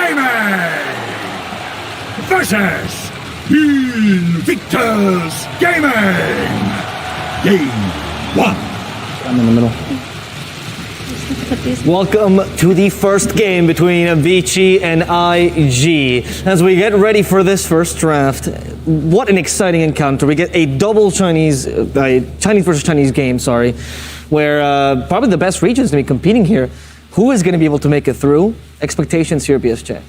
Gaming versus INVICTUS Gaming. Game 1. I'm in the middle. Welcome to the first game between VICI and IG. As we get ready for this first draft, what an exciting encounter. We get a double Chinese versus Chinese game, where probably the best regions to be competing here. Who is going to be able to make it through? Expectations here, BSJ.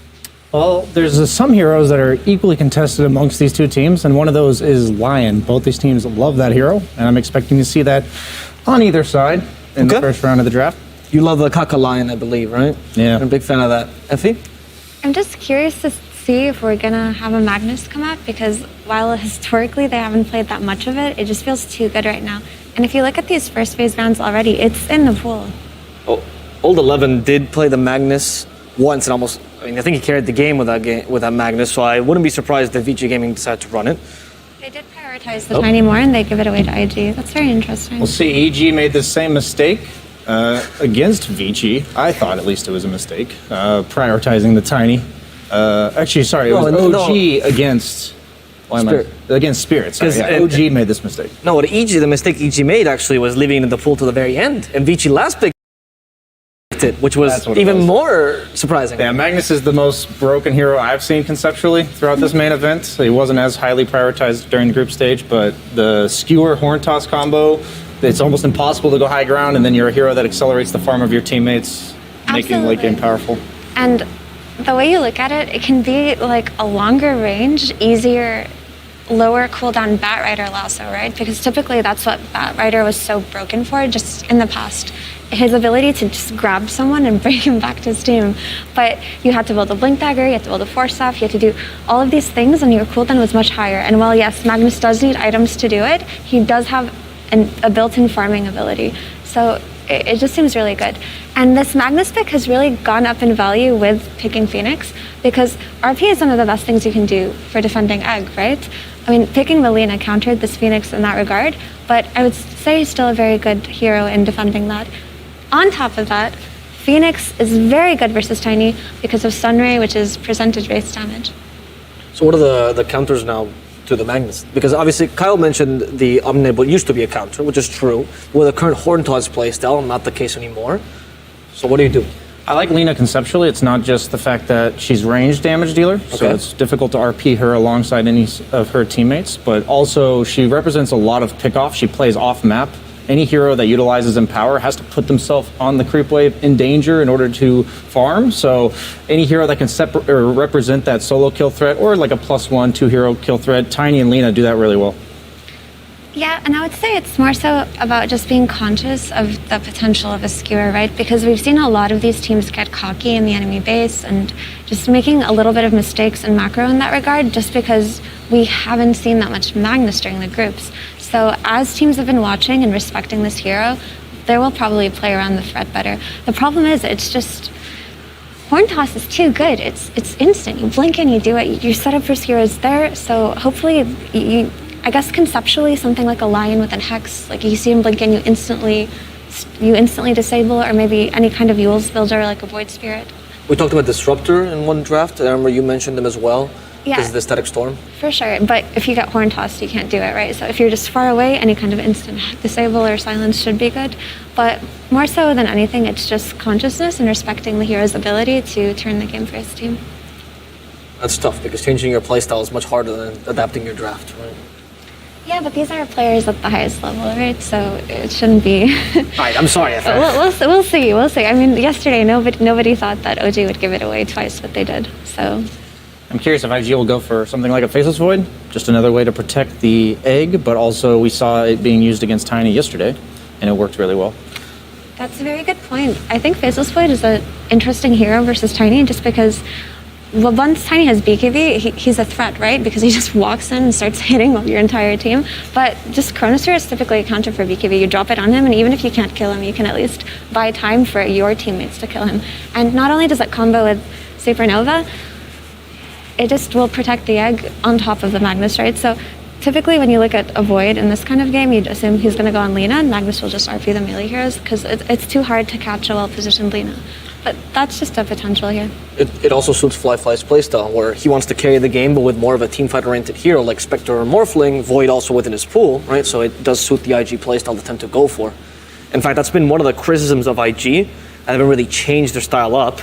Well, there's some heroes that are equally contested amongst these two teams, and one of those is Lion. Both these teams love that hero, and I'm expecting to see that on either side in the first round of the draft. You love the Kaka Lion, I believe, right? Yeah. I'm a big fan of that. Effie? I'm just curious to see if we're going to have a Magnus come up, because while historically they haven't played that much of it, it just feels too good right now. And if you look at these first phase rounds already, it's in the pool. Oh, Old 11 did play the Magnus once and almost, I think he carried the game with that Magnus, so I wouldn't be surprised if VG Gaming decided to run it. They did prioritize the Tiny more and they give it away to IG. That's very interesting. We'll see. EG made the same mistake against VICI. I thought at least it was a mistake, prioritizing the Tiny. Actually, sorry, it was OG against... Against Spirit, sorry. Yeah, OG made this mistake. No, what the mistake EG made actually was leaving it in the pool to the very end, and VICI last pick it, which was even more surprising. Yeah, Magnus is the most broken hero I've seen conceptually throughout this main event. He wasn't as highly prioritized during the group stage, but the skewer horn toss combo, it's almost impossible to go high ground, and then you're a hero that accelerates the farm of your teammates, making late game powerful. And the way you look at it, it can be like a longer range, easier, lower cooldown Bat Rider lasso, right? Because typically that's what Bat Rider was so broken for just in the past. His ability to just grab someone and bring him back to his team. But you had to build a Blink Dagger, you had to build a Force Staff, you had to do all of these things, and your cooldown was much higher. And while yes, Magnus does need items to do it, he does have a built-in farming ability. So it just seems really good. And this Magnus pick has really gone up in value with picking Phoenix, because RP is one of the best things you can do for defending Egg, right? I mean, picking the Lina countered this Phoenix in that regard, but I would say he's still a very good hero in defending that. On top of that, Phoenix is very good versus Tiny because of Sunray, which is percentage base damage. So what are the counters now to the Magnus? Because obviously Kyle mentioned the Omnibus used to be a counter, which is true. With the current Horn Toss playstyle, not the case anymore. So what do you do? I like Lina conceptually. It's not just the fact that she's range damage dealer, so it's difficult to RP her alongside any of her teammates, but also she represents a lot of pickoff. She plays off map. Any hero that utilizes Empower has to put themselves on the creep wave in danger in order to farm. So any hero that can represent that solo kill threat or like a +1, 2 hero kill threat, Tiny and Lina do that really well. Yeah, and I would say it's more so about just being conscious of the potential of a skewer, right? Because we've seen a lot of these teams get cocky in the enemy base and just making a little bit of mistakes in macro in that regard, just because we haven't seen that much Magnus during the groups. So as teams have been watching and respecting this hero, they will probably play around the threat better. The problem is, it's just, Horn Toss is too good. It's instant. You blink and you do it. Your setup for heroes there. So hopefully, I guess conceptually, something like a Lion with an Hex, like you see him blink and you instantly disable, or maybe any kind of Yule's builder like a Void Spirit. We talked about Disruptor in one draft. I remember you mentioned them as well. Yeah. Is the Static Storm? For sure, but if you get Horn Tossed, you can't do it, right? So if you're just far away, any kind of instant disable or silence should be good. But more so than anything, it's just consciousness and respecting the hero's ability to turn the game for his team. That's tough, because changing your playstyle is much harder than adapting your draft, right? Yeah, but these are players at the highest level, right? So it shouldn't be. All right, I'm sorry. We'll see. I mean, yesterday nobody thought that OG would give it away twice, but they did. So. I'm curious if IG will go for something like a Faceless Void, just another way to protect the egg, but also we saw it being used against Tiny yesterday, and it worked really well. That's a very good point. I think Faceless Void is an interesting hero versus Tiny, just because once Tiny has BKB, he's a threat, right? Because he just walks in and starts hitting your entire team. But just Chronosphere is typically a counter for BKB. You drop it on him, and even if you can't kill him, you can at least buy time for your teammates to kill him. And not only does it combo with Supernova, it just will protect the egg on top of the Magnus, right? So typically when you look at a Void in this kind of game, you'd assume he's going to go on Lina, and Magnus will just RP the melee heroes, because it's too hard to catch a well-positioned Lina. But that's just a potential here. It also suits Fly's playstyle, where he wants to carry the game, but with more of a teamfight-oriented hero like Spectre or Morphling, Void also within his pool, right? So it does suit the IG playstyle they tend to go for. In fact, that's been one of the criticisms of IG. They haven't really changed their style up.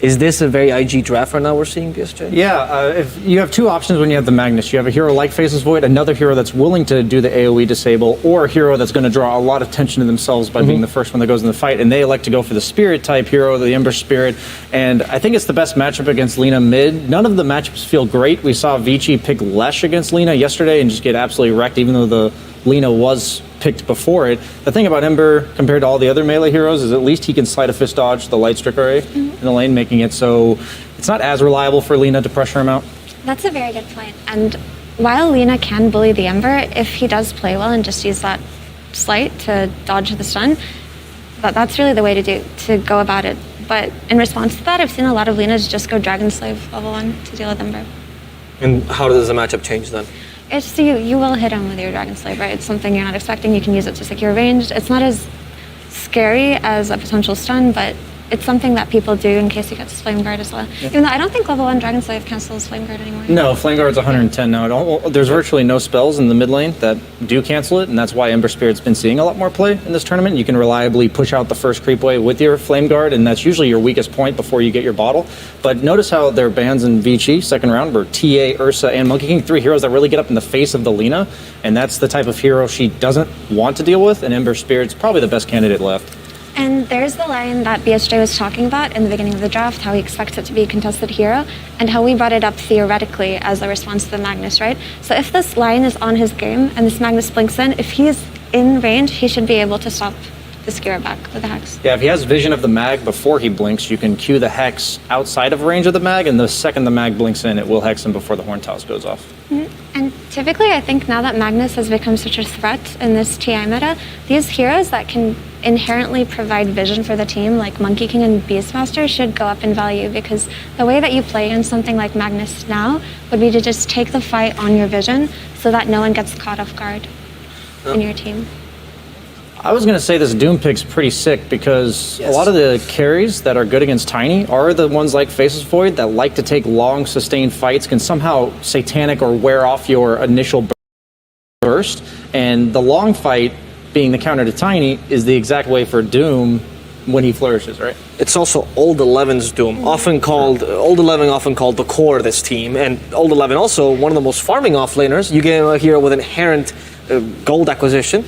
Is this a very IG draft right now we're seeing, BSJ? Yeah, if you have two options when you have the Magnus. You have a hero like Faceless Void, another hero that's willing to do the AoE disable, or a hero that's going to draw a lot of attention to themselves by being the first one that goes in the fight, and they elect to go for the Spirit type hero, the Ember Spirit, and I think it's the best matchup against Lina mid. None of the matchups feel great. We saw Vici pick Lesh against Lina yesterday and just get absolutely wrecked, even though the Lina was picked before it. The thing about Ember compared to all the other melee heroes is at least he can Sleight of Fist dodge the Light Strike array in the lane, making it so it's not as reliable for Lina to pressure him out. That's a very good point. And while Lina can bully the Ember, if he does play well and just use that Sleight to dodge the stun, that's really the way to go about it. But in response to that, I've seen a lot of Linas just go Dragon Slave level 1 to deal with Ember. And how does the matchup change then? It's you will hit him with your Dragon Slave, right? It's something you're not expecting. You can use it to secure range. It's not as scary as a potential stun, but it's something that people do in case he gets Flame Guard as well. Yeah. Even though I don't think level 1 Dragon Slave cancels Flame Guard anymore. No, Flame Guard's 110 now. There's virtually no spells in the mid lane that do cancel it, and that's why Ember Spirit's been seeing a lot more play in this tournament. You can reliably push out the first creep wave with your Flame Guard, and that's usually your weakest point before you get your bottle. But notice how their bans in VICI, second round, were TA, Ursa, and Monkey King, 3 heroes that really get up in the face of the Lina, and that's the type of hero she doesn't want to deal with, and Ember Spirit's probably the best candidate left. And there's the line that BSJ was talking about in the beginning of the draft, how he expects it to be a contested hero, and how we brought it up theoretically as a response to the Magnus, right? So if this line is on his game and this Magnus blinks in, if he's in range, he should be able to stop the Skira back with the Hex. Yeah, if he has vision of the mag before he blinks, you can cue the Hex outside of range of the mag, and the second the mag blinks in, it will Hex him before the Horn Toss goes off. And typically, I think now that Magnus has become such a threat in this TI meta, these heroes that can inherently provide vision for the team, like Monkey King and Beastmaster, should go up in value, because the way that you play in something like Magnus now would be to just take the fight on your vision so that no one gets caught off guard in your team. I was going to say this Doom pick's pretty sick because a lot of the carries that are good against Tiny are the ones like Faceless Void that like to take long, sustained fights, can somehow satanic or wear off your initial burst. And the long fight, being the counter to Tiny, is the exact way for Doom when he flourishes, right? It's also Old 11's Doom, often called Old 11, often called the core of this team, and Old 11 also one of the most farming offlaners. You get a hero with inherent gold acquisition.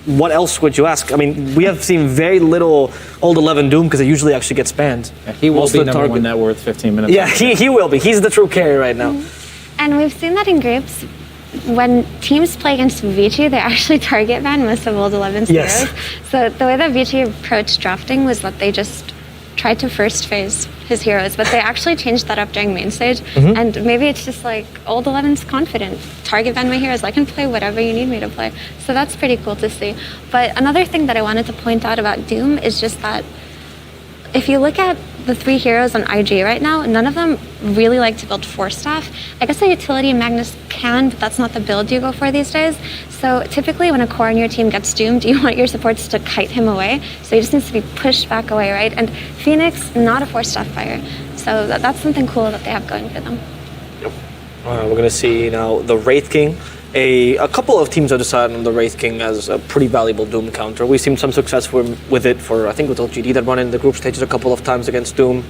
What else would you ask? I mean, we have seen very little Old 11 Doom because it usually actually gets banned. Yeah, he will be number one net worth 15 minutes. Yeah, he will be. He's the true carry right now. And we've seen that in groups. When teams play against VICI, they actually target ban most of Old 11's heroes. So the way that VICI approached drafting was that they just tried to first phase his heroes, but they actually changed that up during main stage. And maybe it's just like Old 11's confident. Target ban my heroes. I can play whatever you need me to play. So that's pretty cool to see. But another thing that I wanted to point out about Doom is just that if you look at the 3 heroes on IG right now, none of them really like to build Force Staff. I guess a utility Magnus can, but that's not the build you go for these days. So typically when a core on your team gets doomed, you want your supports to kite him away. So he just needs to be pushed back away, right? And Phoenix, not a Force Staff fire. So that's something cool that they have going for them. Yep. We're going to see now the Wraith King. A couple of teams have decided on the Wraith King as a pretty valuable Doom counter. We've seen some success with it for, I think, with LGD that run in the group stages a couple of times against Doom.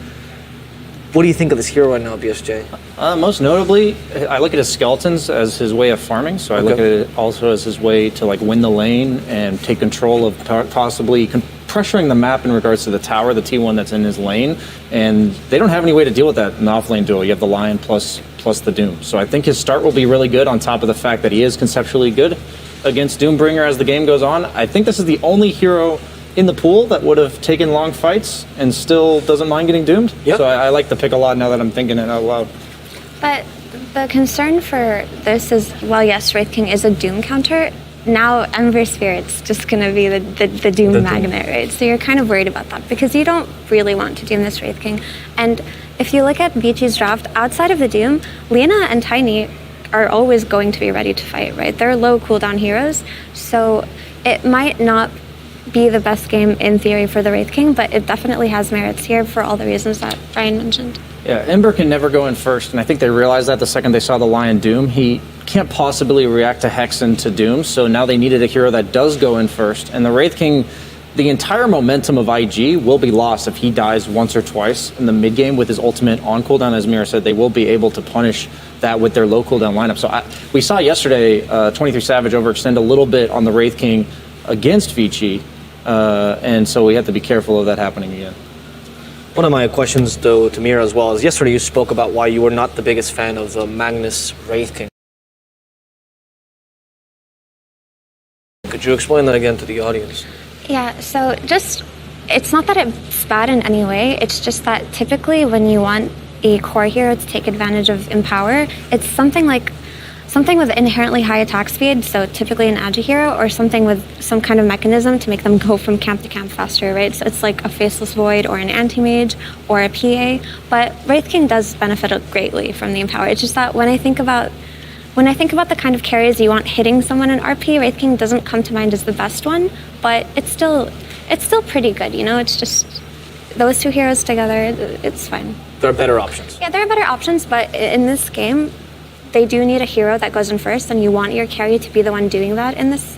What do you think of this hero right now, BSJ? Most notably, I look at his skeletons as his way of farming, so I look at it also as his way to like win the lane and take control of possibly pressuring the map in regards to the tower, the T1 that's in his lane, and they don't have any way to deal with that in the off-lane duel. You have the Lion plus the Doom. So I think his start will be really good on top of the fact that he is conceptually good against Doombringer as the game goes on. I think this is the only hero in the pool that would have taken long fights and still doesn't mind getting doomed. Yep. So I like the pick a lot now that I'm thinking it out loud. But the concern for this is, while yes, Wraith King is a Doom counter, now Ember Spirit's just going to be the Doom magnet, right? So you're kind of worried about that because you don't really want to Doom this Wraith King. And if you look at VICI's draft, outside of the Doom, Lina and Tiny are always going to be ready to fight, right? They're low cooldown heroes, so it might not be the best game in theory for the Wraith King, but it definitely has merits here for all the reasons that Brian mentioned. Yeah, Ember can never go in first, and I think they realized that the second they saw the Lion Doom. He can't possibly react to Hex into Doom, so now they needed a hero that does go in first. And the Wraith King, the entire momentum of IG will be lost if he dies once or twice in the mid game with his ultimate on cooldown. As Mira said, they will be able to punish that with their low cooldown lineup. So we saw yesterday 23 Savage overextend a little bit on the Wraith King against VICI, and so we have to be careful of that happening again. One of my questions, though, to Mira as well, is yesterday you spoke about why you were not the biggest fan of the Magnus Wraith King. Could you explain that again to the audience? Yeah, so just, it's not that it's bad in any way, it's just that typically when you want a core hero to take advantage of Empower, it's something with inherently high attack speed, so typically an Agi hero, or something with some kind of mechanism to make them go from camp to camp faster, right? So it's like a Faceless Void or an Anti-Mage or a PA, but Wraith King does benefit greatly from the Empower. It's just that when I think about the kind of carries you want hitting someone in RP, Wraith King doesn't come to mind as the best one, but it's still pretty good, you know? It's just those two heroes together, it's fine. There are better options. Yeah, there are better options, but in this game, they do need a hero that goes in first, and you want your carry to be the one doing that in this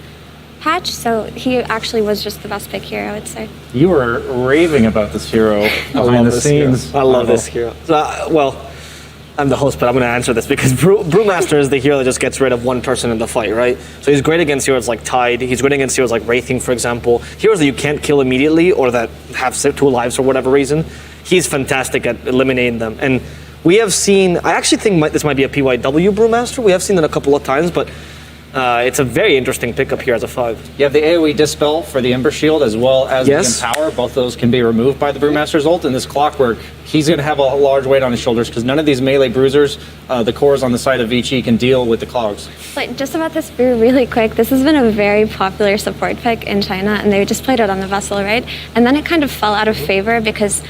patch, so he actually was just the best pick here, I would say. You were raving about this hero behind the scenes. I love this hero. Well, I'm the host, but I'm going to answer this because Brewmaster is the hero that just gets rid of one person in the fight, right? So he's great against heroes like Tide. He's great against heroes like Wraithing, for example. Heroes that you can't kill immediately or that have 2 lives for whatever reason. He's fantastic at eliminating them. And we have seen, I actually think this might be a PYW Brewmaster. We have seen it a couple of times, but it's a very interesting pickup here as a 5. You have the AoE Dispel for the Ember Shield as well as Yes. the Empower. Both those can be removed by the Brewmaster's ult. And this Clockwork, he's going to have a large weight on his shoulders because none of these melee bruisers, the cores on the side of VICI, can deal with the clogs. But just about this brew really quick, this has been a very popular support pick in China, and they just played it on the Vessel, right? And then it kind of fell out of favor because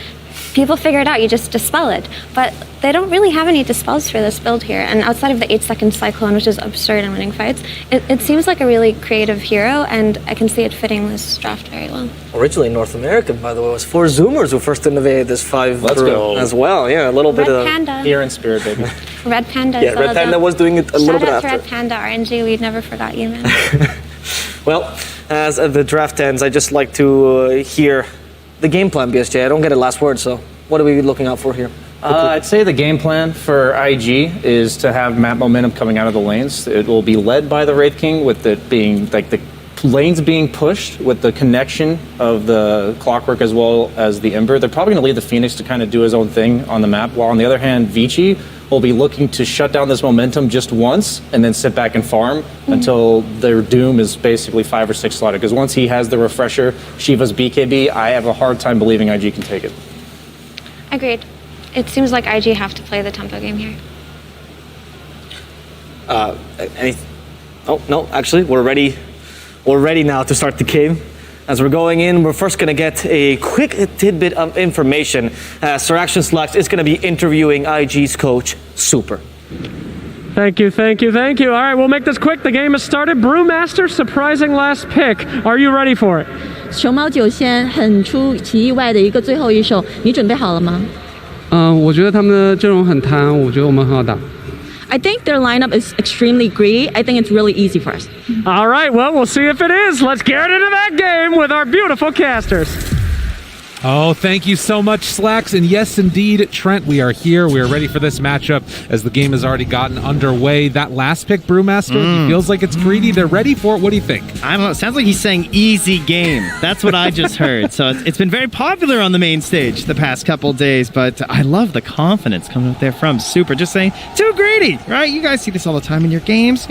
people figured out you just dispel it. But they don't really have any dispels for this build here. And outside of the 8-second Cyclone, which is absurd in winning fights, it seems like a really creative hero, and I can see it fitting this draft very well. Originally North American, by the way, it was 4 Zoomers who first innovated this 5 Let's go. as well. Yeah, a little Red bit of... Panda. Here in spirit, baby. Red Panda. Yeah, Red Panda was doing it a little bit Shout out to after. Red Panda, RNG, we never forgot you, man. Well, as the draft ends, I'd just like to hear the game plan, BSJ. I don't get a last word, so what are we looking out for here? I'd say the game plan for IG is to have map momentum coming out of the lanes. It will be led by the Wraith King, with it being like the lanes being pushed with the connection of the Clockwork as well as the Ember. They're probably going to leave the Phoenix to kind of do his own thing on the map, while on the other hand, VICI will be looking to shut down this momentum just once and then sit back and farm until their Doom is basically 5 or 6 slotted. Because once he has the refresher, Shiva's BKB, I have a hard time believing IG can take it. Agreed. It seems like IG have to play the tempo game here. Oh, no, actually, we're ready. We're ready now to start the game. As we're going in, we're first going to get a quick tidbit of information. Sir Action Slacks is going to be interviewing IG's coach, Super. Thank you. All right, we'll make this quick. The game has started. Brewmaster, surprising last pick. Are you ready for it? 熊猫酒仙很出其意外的一个最后一手，你准备好了吗？我觉得他们的阵容很贪，我觉得我们很好打。 I think their lineup is extremely greedy. I think it's really easy for us. All right, well, we'll see if it is. Let's get into that game with our beautiful casters. Oh, thank you so much, Slacks. And yes, indeed, Trent, we are here. We are ready for this matchup as the game has already gotten underway. That last pick, Brewmaster, he feels like it's greedy. They're ready for it. What do you think? I don't know. It sounds like he's saying easy game. That's what I just heard. So it's been very popular on the main stage the past couple of days, but I love the confidence coming up there from Super. Just saying, too greedy, right? You guys see this all the time in your games.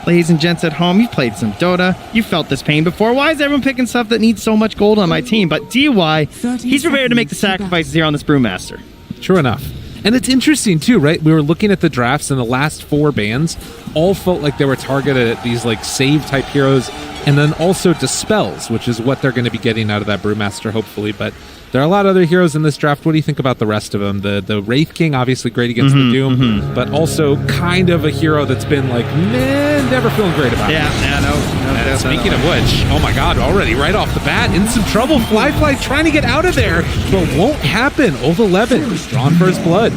Ladies and gents at home, you've played some Dota. You've felt this pain before. Why is everyone picking stuff that needs so much gold on my team? But DY, he's prepared to make the sacrifices here on this Brewmaster. True enough. And it's interesting too, right? We were looking at the drafts, and the last 4 bans all felt like they were targeted at these like save type heroes, and then also dispels, which is what they're going to be getting out of that Brewmaster, hopefully. But There are a lot of other heroes in this draft. What do you think about the rest of them? The Wraith King, obviously great against the Doom, but also kind of a hero that's been like, man, never feeling great about it. Yeah, no. And speaking of which, oh my god, already right off the bat, in some trouble. Fly trying to get out of there, but won't happen. Old 11, drawn for his blood.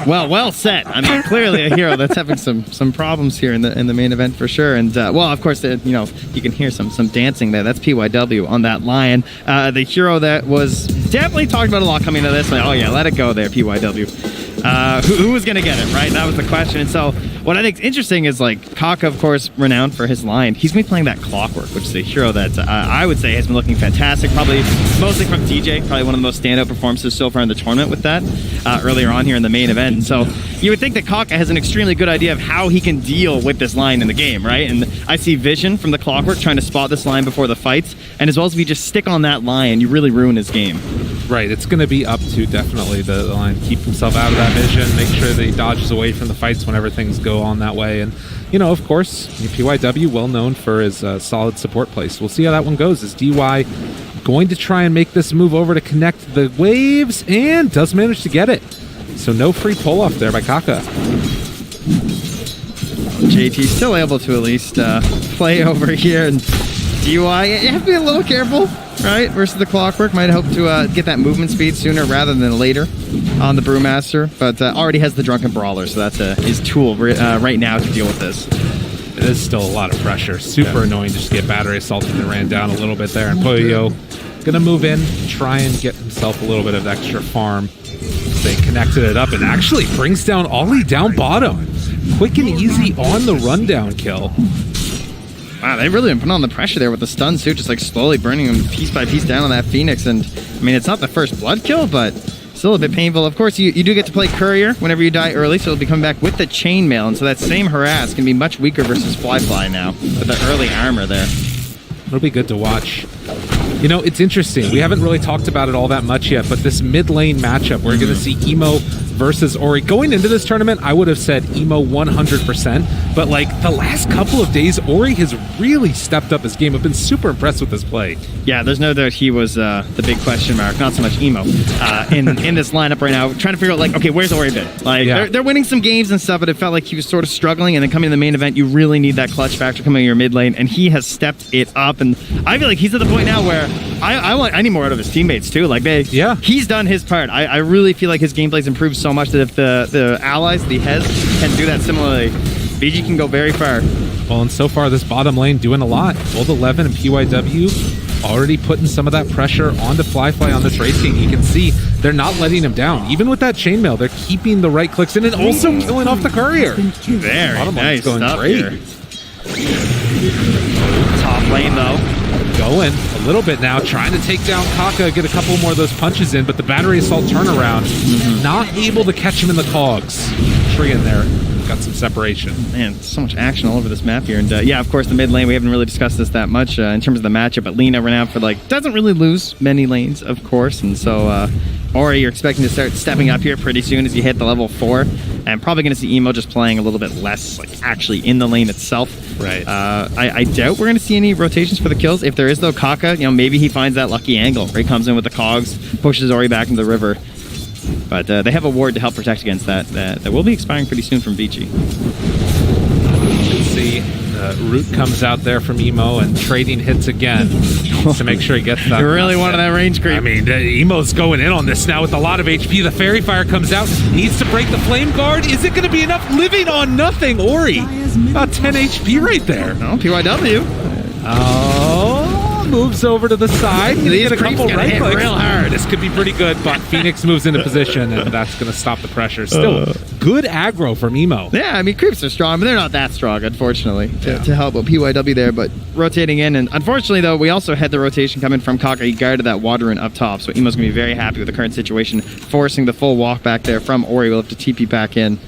Well said. I mean, clearly a hero that's having some problems here in the main event for sure. And well, of course, you can hear some dancing there. That's PYW on that lion. The hero that was definitely talked about a lot coming into this. Like, oh yeah, let it go there, PYW. Who was going to get it, right? That was the question. And so what I think is interesting is, like, Kaka, of course, renowned for his line. He's going to be playing that Clockwork, which is a hero that I would say has been looking fantastic. Probably mostly from DJ. Probably one of the most standout performances so far in the tournament with that earlier on here in the main event. And so you would think that Kaka has an extremely good idea of how he can deal with this line in the game, right? And I see Vision from the Clockwork trying to spot this line before the fights. And as well as if you just stick on that line, you really ruin his game. Right, it's going to be up to definitely the line. Keep himself out of that vision. Make sure that he dodges away from the fights whenever things go on that way. And, of course, PYW, well known for his solid support place. We'll see how that one goes. Is DY going to try and make this move over to connect the waves, and does manage to get it. So no free pull-off there by Kaka. JT still able to at least play over here, and DY, you have to be a little careful, right? Versus the Clockwork. Might hope to get that movement speed sooner rather than later on the Brewmaster, but already has the Drunken Brawler, so that's his tool right now to deal with this. It is still a lot of pressure. Super annoying to just get battery assaulted and ran down a little bit there. And Poyo gonna move in, try and get himself a little bit of extra farm. They connected it up and actually brings down Ollie down bottom. Quick and easy on the rundown kill. Wow, they've really been putting on the pressure there with the stun suit, just like slowly burning him piece by piece down on that Phoenix. And I mean, it's not the first blood kill, but still a bit painful. Of course, you do get to play Courier whenever you die early, so it'll be coming back with the Chainmail. And so that same harass can be much weaker versus Fly now with the early armor there. It'll be good to watch. It's interesting. We haven't really talked about it all that much yet, but this mid lane matchup, we're going to see Emo versus Ori. Going into this tournament, I would have said Emo 100%, but like the last couple of days, Ori has really stepped up his game. I've been super impressed with his play. Yeah, there's no doubt he was the big question mark, not so much Emo, in this lineup right now. Trying to figure out, like, okay, where's Ori been? Like, they're winning some games and stuff, but it felt like he was sort of struggling, and then coming to the main event, you really need that clutch factor coming in your mid lane, and he has stepped it up, and I feel like he's at the point now where I need more out of his teammates too. Like he's done his part. I really feel like his gameplay's improved so much that if the allies, the Hez, can do that similarly, VG can go very far. Well, and so far this bottom lane doing a lot. Old 11 and PYW already putting some of that pressure onto Fly on this Wraith King. You can see they're not letting him down. Even with that chainmail, they're keeping the right clicks in and also killing off the Courier. Very bottom nice going stuff great. here. Top lane though. Going a little bit now, trying to take down Kaka, get a couple more of those punches in, but the battery assault turnaround, not able to catch him in the cogs. Tree in there, got some separation. Man, so much action all over this map here. And yeah, of course, the mid lane, we haven't really discussed this that much in terms of the matchup, but Lina ran out for doesn't really lose many lanes, of course, and so Ori, you're expecting to start stepping up here pretty soon as you hit the level 4, and probably going to see Emo just playing a little bit less, actually in the lane itself. Right. I doubt we're going to see any rotations for the kills. If there is, though, Kaka, maybe he finds that lucky angle where he comes in with the cogs, pushes Ori back into the river. But they have a ward to help protect against that. That will be expiring pretty soon from VICI. You can see Root comes out there from Emo and trading hits again to make sure he gets that. You really wanted that range creep. I mean, Emo's going in on this now with a lot of HP. The Fairy Fire comes out, needs to break the Flame Guard. Is it going to be enough? Living on nothing. Ori, about 10 HP right there. No, PYW. Oh, moves over to the side. These Get a couple creeps right hit clicks. real hard. This could be pretty good, but Phoenix moves into position, and that's going to stop the pressure. Still, good aggro from Emo. Yeah, I mean, creeps are strong, but they're not that strong, unfortunately, to help with PYW there. But rotating in, and unfortunately, though, we also had the rotation coming from Kaka. He guarded that water in up top, so Emo's going to be very happy with the current situation, forcing the full walk back there from Ori. We'll have to TP back in.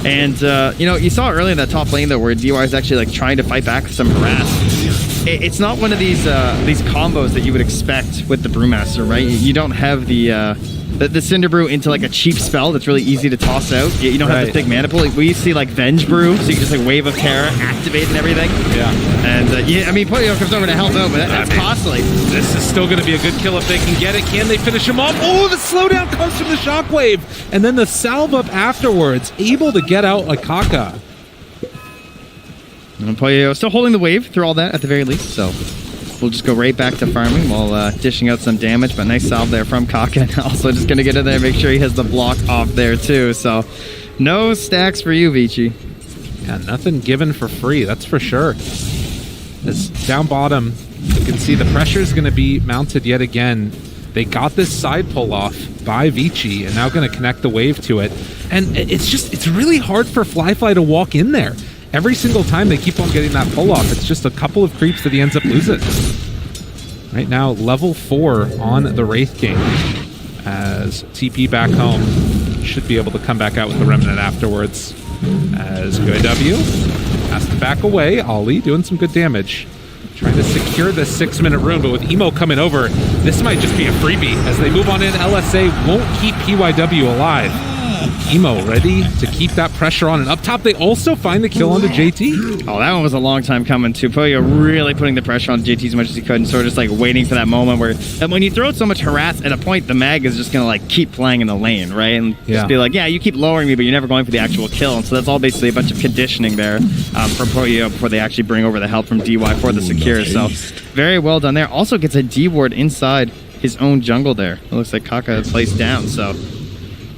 And, you saw earlier in that top lane, though, where DY is actually, trying to fight back with some harass. It's not one of these combos that you would expect with the Brewmaster, right? You don't have the the Cinder Brew into like a cheap spell that's really easy to toss out. You don't have this big mana pool. Like, we see like Venge Brew, so you can just like Wave of Terror, activate and everything. Yeah. And yeah, I mean, Poyo comes over to help out, but that's costly. This is still going to be a good kill if they can get it. Can they finish him off? Oh, the slowdown comes from the Shockwave. And then the salve up afterwards, able to get out like Kaka. And Poyo still holding the wave through all that at the very least, so we'll just go right back to farming while dishing out some damage, but nice salve there from Kaka. And also just going to get in there and make sure he has the block off there too. So no stacks for you, Vici. Yeah, nothing given for free, that's for sure. As down bottom, you can see the pressure is going to be mounted yet again. They got this side pull off by Vici and now going to connect the wave to it. And it's really hard for Fly to walk in there. Every single time they keep on getting that pull off, it's just a couple of creeps that he ends up losing. Right now, level 4 on the Wraith King, as TP back home should be able to come back out with the Remnant afterwards. As UAW has to back away. Ollie doing some good damage. Trying to secure this 6-minute rune, but with Emo coming over, this might just be a freebie. As they move on in, LSA won't keep PYW alive. Emo ready to keep that pressure on, and up top they also find the kill onto JT. Oh, that one was a long time coming too. Poyo really putting the pressure on JT as much as he could, and sort of just like waiting for that moment where when you throw out so much harass, at a point the mag is just gonna like keep playing in the lane, right? And just be like, yeah, you keep lowering me, but you're never going for the actual kill. And so that's all basically a bunch of conditioning there for Poyo before they actually bring over the help from DY for the secure. So very well done there. Also gets a D ward inside his own jungle there. It looks like Kaka placed down, so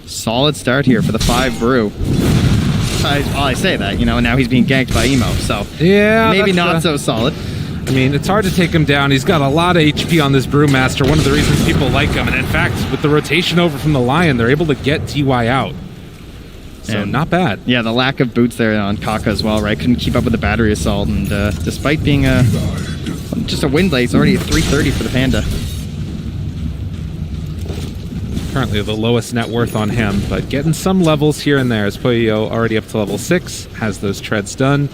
solid start here for the 5 Brew. I say that, you know, and now he's being ganked by Emo, so yeah, maybe not so solid. I mean, it's hard to take him down. He's got a lot of HP on this Brewmaster, one of the reasons people like him. And in fact, with the rotation over from the Lion, they're able to get TY out. So and not bad. Yeah, the lack of boots there on Kaka as well, right? Couldn't keep up with the battery assault, and despite being just a win delay, it's already at 330 for the Panda. Currently the lowest net worth on him, but getting some levels here and there as Poyo already up to level 6, has those treads done.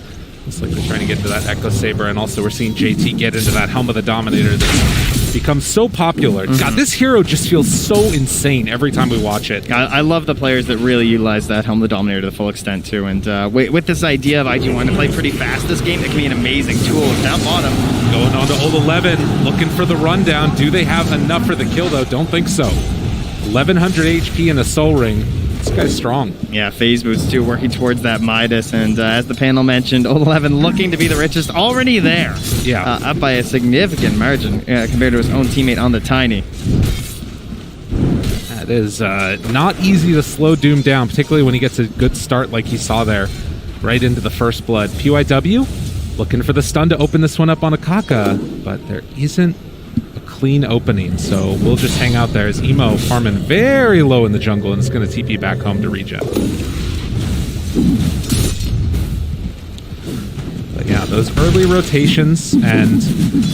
Looks like they're trying to get into that Echo Saber, and also we're seeing JT get into that Helm of the Dominator that's become so popular. God, this hero just feels so insane every time we watch it. I love the players that really utilize that Helm of the Dominator to the full extent too, and with this idea of IG wanting to play pretty fast this game, it can be an amazing tool. Down bottom. Going on to Old 11, looking for the rundown. Do they have enough for the kill though? Don't think so. 1100 HP in a Soul Ring. This guy's strong. Yeah, phase boots too, working towards that Midas, and as the panel mentioned, Old 11 looking to be the richest, already there. Yeah. Up by a significant margin compared to his own teammate on the Tiny. That is not easy to slow Doom down, particularly when he gets a good start like he saw there, right into the first blood. PYW looking for the stun to open this one up on a Kaka, but there isn't clean opening, so we'll just hang out there as Emo farming very low in the jungle, and it's going to TP back home to regen. But yeah, those early rotations, and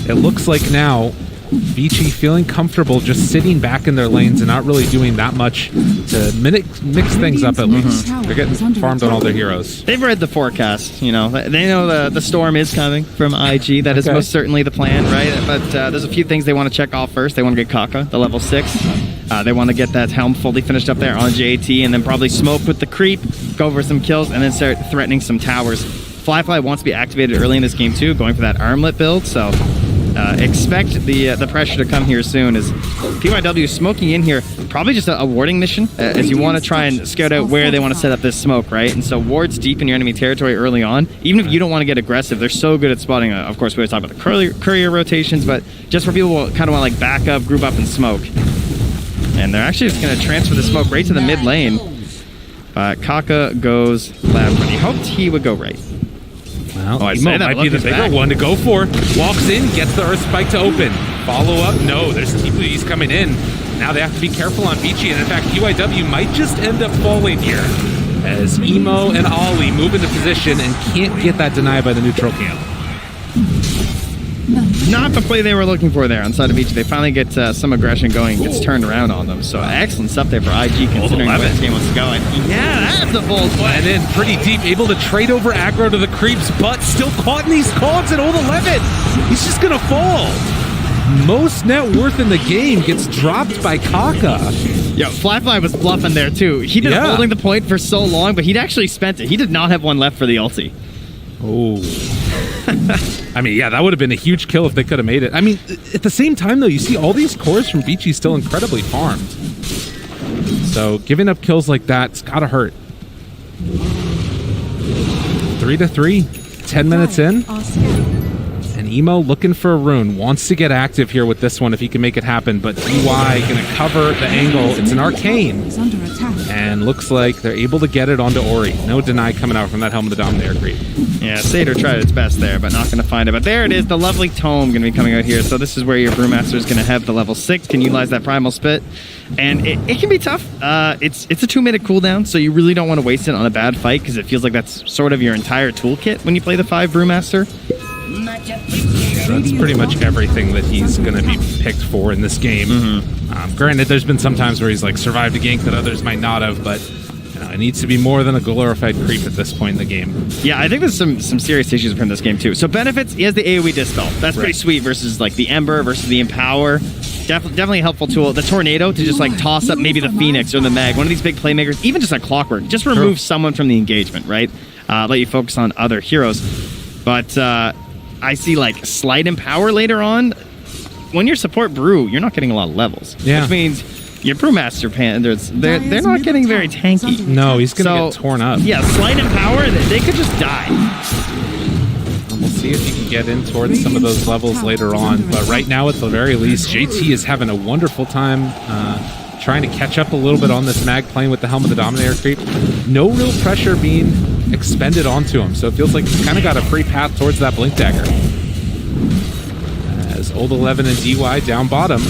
it looks like now VICI feeling comfortable just sitting back in their lanes and not really doing that much to mix things up at least. They're getting farmed on all their heroes. They've read the forecast, you know. They know the storm is coming from IG. That is most certainly the plan, right? But there's a few things they want to check off first. They want to get Kaka, the level 6. They want to get that Helm fully finished up there on JT, and then probably smoke with the creep, go for some kills, and then start threatening some towers. Fly wants to be activated early in this game too, going for that armlet build, so expect the pressure to come here soon, as PYW smoking in here, probably just a warding mission, as you want to try and scout out where they want to set up this smoke, right? And so wards deep in your enemy territory early on, even if you don't want to get aggressive, they're so good at spotting. Of course, we always talk about the courier rotations, but just for people who kind of want to like back up, group up, and smoke. And they're actually just going to transfer the smoke right to the mid lane. Kaka goes left, but he hoped he would go right. Well, Emo might be the bigger one to go for. Walks in, gets the Earth Spike to open. Follow up, no, there's TPs coming in. Now they have to be careful on Vici, and in fact, UIW might just end up falling here, as Emo and Ollie move into position and can't get that denied by the neutral camp. Not the play they were looking for there on side of Vici. They finally get some aggression going, gets turned around on them. So excellent stuff there for IG, considering where this game was going. Yeah, that's a bold play. And then pretty deep, able to trade over aggro to the creeps, but still caught in these cogs at Old 11. He's just gonna fall. most net worth in the game gets dropped by Kaka. Yo, Fly was bluffing there too. He'd been holding the point for so long, but he'd actually spent it. He did not have one left for the ulti. Oh. I mean, yeah, that would have been a huge kill if they could have made it. I mean, at the same time, though, you see all these cores from VICI still incredibly farmed. So giving up kills like that, it's gotta hurt. 3-3, 10 minutes in. And Emo looking for a rune. Wants to get active here with this one if he can make it happen. But DY going to cover the angle. It's an arcane. And looks like they're able to get it onto Ori. No deny coming out from that Helm of the Dominator creep. Yeah, Satyr tried its best there, but not going to find it. But there it is, the lovely tome going to be coming out here. So this is where your Brewmaster is going to have the level 6, can utilize that Primal Spit. And it can be tough. It's a 2-minute cooldown, so you really don't want to waste it on a bad fight because it feels like that's sort of your entire toolkit when you play the 5 Brewmaster. That's pretty much everything that he's going to be picked for in this game. Granted, there's been some times where he's like survived a gank that others might not have, but you know, it needs to be more than a glorified creep at this point in the game. Yeah, I think there's some serious issues with him in this game too. So benefits, he has the AoE Dispel. That's pretty sweet versus like the Ember versus the Empower. Definitely a helpful tool. The Tornado to just like toss up maybe the Phoenix or the Mag, one of these big playmakers, even just a Clockwork. Just remove someone from the engagement, right? Let you focus on other heroes. But I see like Slight Empower later on. When you're support Brew, you're not getting a lot of levels. Yeah. Which means your Brewmaster Panthers, they're not getting very tanky. No, he's going to get torn up. Yeah, Slight Empower, they could just die. We'll see if he can get in towards some of those levels later on. But right now, at the very least, JT is having a wonderful time trying to catch up a little bit on this mag, playing with the Helm of the Dominator creep. No real pressure being expended onto him, so it feels like he's kind of got a free path towards that Blink Dagger. As Old 11 and DY down bottom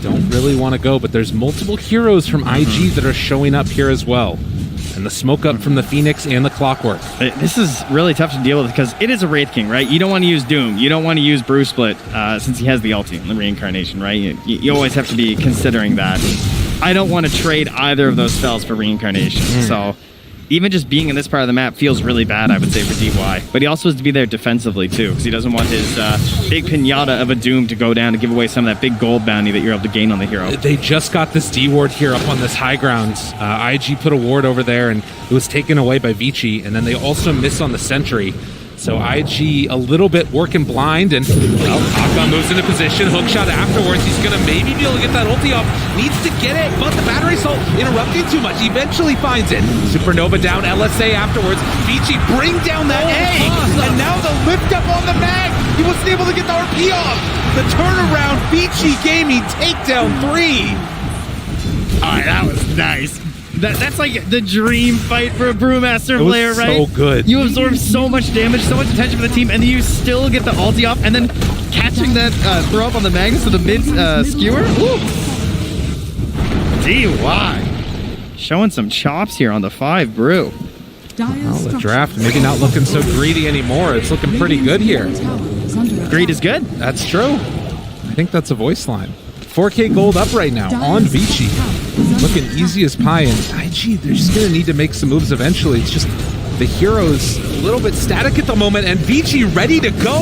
don't really want to go, but there's multiple heroes from IG that are showing up here as well. And the smoke up from the Phoenix and the Clockwork. This is really tough to deal with because it is a Wraith King, right? You don't want to use Doom. You don't want to use Brew Split since he has the ulti and the Reincarnation, right? You always have to be considering that. I don't want to trade either of those spells for Reincarnation. So even just being in this part of the map feels really bad, I would say, for DY. But he also has to be there defensively, too, because he doesn't want his big pinata of a Doom to go down to give away some of that big gold bounty that you're able to gain on the hero. They just got this D ward here up on this high ground. IG put a ward over there, and it was taken away by VICI, and then they also miss on the sentry. So IG a little bit working blind, and well, Hakan moves into position, hookshot afterwards. He's gonna maybe be able to get that ulti off. Needs to get it, but the battery assault interrupting too much. Eventually finds it. Supernova down, LSA afterwards. VICI bring down that A, and now the lift up on the mag. He wasn't able to get the RP off. The turnaround, VICI Gaming takedown 3. All right, that was nice. That's like the dream fight for a Brewmaster player, right? So good. You absorb so much damage, so much attention for the team, and then you still get the ulti off, and then catching that throw up on the Magnus with the mid skewer. Woo. DY showing some chops here on the 5 Brew. Well, the draft maybe not looking so greedy anymore. It's looking pretty good here. Greed is good. That's true. I think that's a voice line. 4K gold up right now on VICI. Looking easy as pie, and IG, they're just going to need to make some moves eventually. It's just the hero's a little bit static at the moment, and VICI ready to go.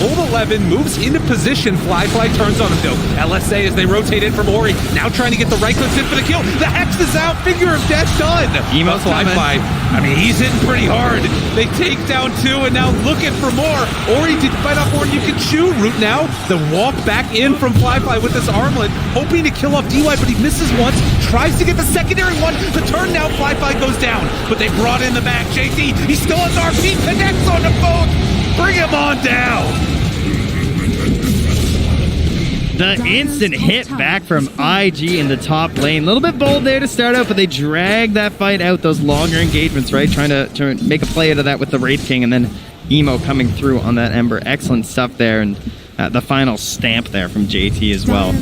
Old 11 moves into position. Fly turns on him, though. LSA as they rotate in from Ori. Now trying to get the right clicks in for the kill. The Hex is out. Figure of Death done. Emo Fly. I mean, he's hitting pretty hard. They take down 2, and now looking for more. Ori did fight off more. You can chew root now. The walk back in from Fly with this armlet, hoping to kill off DY, but he misses once. Tries to get the secondary one. The turn now, Fly goes down, but they brought in the back. JT, he still has RP, connects on the boat. Bring him on down. The instant hit back from IG in the top lane. A little bit bold there to start out, but they drag that fight out, those longer engagements, right? Trying to make a play out of that with the Wraith King, and then Emo coming through on that Ember. Excellent stuff there, and the final stamp there from JT as well.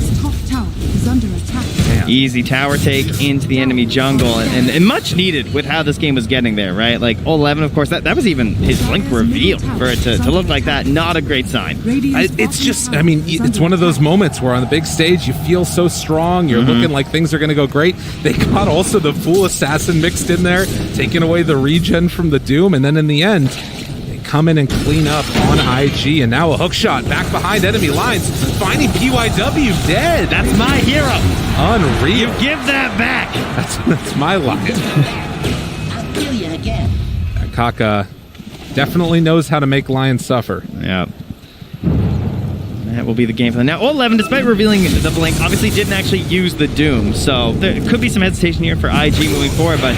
Easy tower take into the enemy jungle, and much needed with how this game was getting there, right? Like, Old 11, of course, that was even his Blink reveal. For it to look like that, not a great sign. It's just, I mean, it's one of those moments where on the big stage, you feel so strong, you're looking like things are going to go great. They got also the Fool Assassin mixed in there, taking away the regen from the Doom, and then in the end, come in and clean up on IG, and now a hook shot back behind enemy lines, finding PYW dead. That's my hero. Unreal. You give that back. That's my line. I'll kill you again. Kaka definitely knows how to make lions suffer. Yeah. That will be the game for them. Now, 11, despite revealing the blink, obviously didn't actually use the Doom, so there could be some hesitation here for IG moving forward, but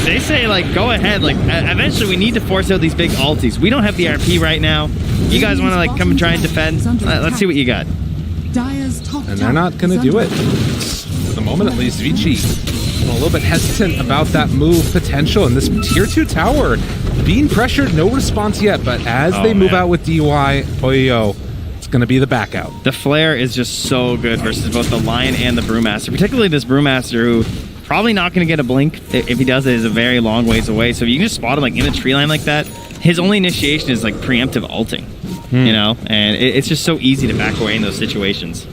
they say, like, go ahead. Like, eventually we need to force out these big ultis. We don't have the RP right now. You guys want to, like, come and try and defend? Let's see what you got. And they're not going to do it. For the moment, at least, VICI a little bit hesitant about that move potential, and this tier 2 tower being pressured, no response yet, but as they move out with DY, Poyo, it's going to be the back out. The flare is just so good versus both the Lion and the Brewmaster, particularly this Brewmaster who probably not going to get a blink. If he does, it is a very long ways away. So if you can just spot him like in a tree line like that, his only initiation is like preemptive ulting, you know, and it's just so easy to back away in those situations.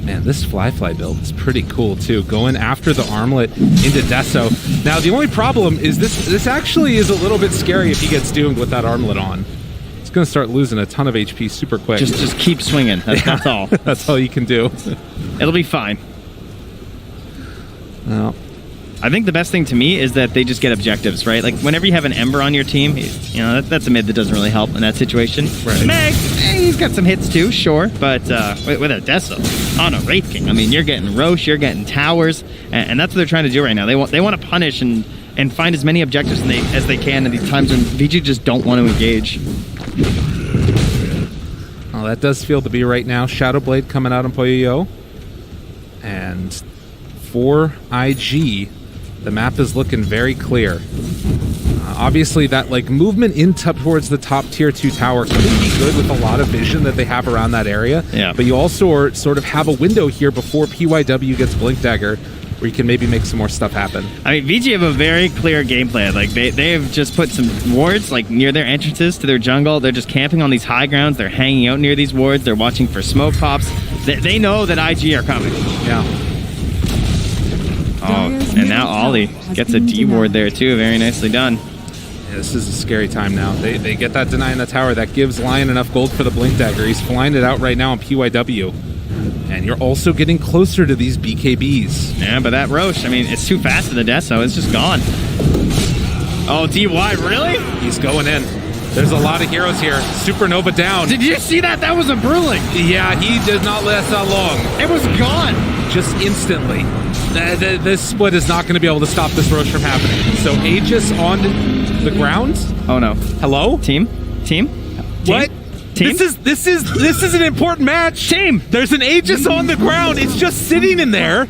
Man, this fly build is pretty cool too. Going after the armlet into Deso. Now the only problem is this actually is a little bit scary if he gets doomed with that armlet on. It's going to start losing a ton of HP super quick. Just keep swinging. That's all. That's all you can do. It'll be fine. Well, I think the best thing to me is that they just get objectives, right? Like, whenever you have an Ember on your team, you know, that's a mid that doesn't really help in that situation. Right. Meg, he's got some hits too, sure, but with a Deso on a Wraith King, I mean, you're getting Roche, you're getting towers, and that's what they're trying to do right now. They want to punish and find as many objectives as they can at these times when VG just don't want to engage. Well, that does feel to be right now. Shadowblade coming out on Poyo. And for IG, the map is looking very clear. Obviously, that like movement in towards the top tier 2 tower could be good with a lot of vision that they have around that area. Yeah. But you also sort of have a window here before PYW gets Blink Dagger, where you can maybe make some more stuff happen. I mean, VG have a very clear game plan. Like, they've just put some wards, like, near their entrances to their jungle. They're just camping on these high grounds. They're hanging out near these wards. They're watching for smoke pops. They know that IG are coming. Yeah. Oh, and now Ollie gets a D ward there, too. Very nicely done. Yeah, this is a scary time now. They get that deny in the tower. That gives Lion enough gold for the Blink Dagger. He's flying it out right now on PYW. And you're also getting closer to these BKBs. Yeah, but that Roche, I mean, it's too fast for the Deso. It's just gone. Oh, DY, really? He's going in. There's a lot of heroes here. Supernova down. Did you see that? That was a Bruling. Yeah, he did not last that long. It was gone. Just instantly. This split is not going to be able to stop this Roche from happening. So Aegis on the ground. Oh, no. Hello? Team? What? Team? This is an important match. Team. There's an Aegis on the ground. It's just sitting in there.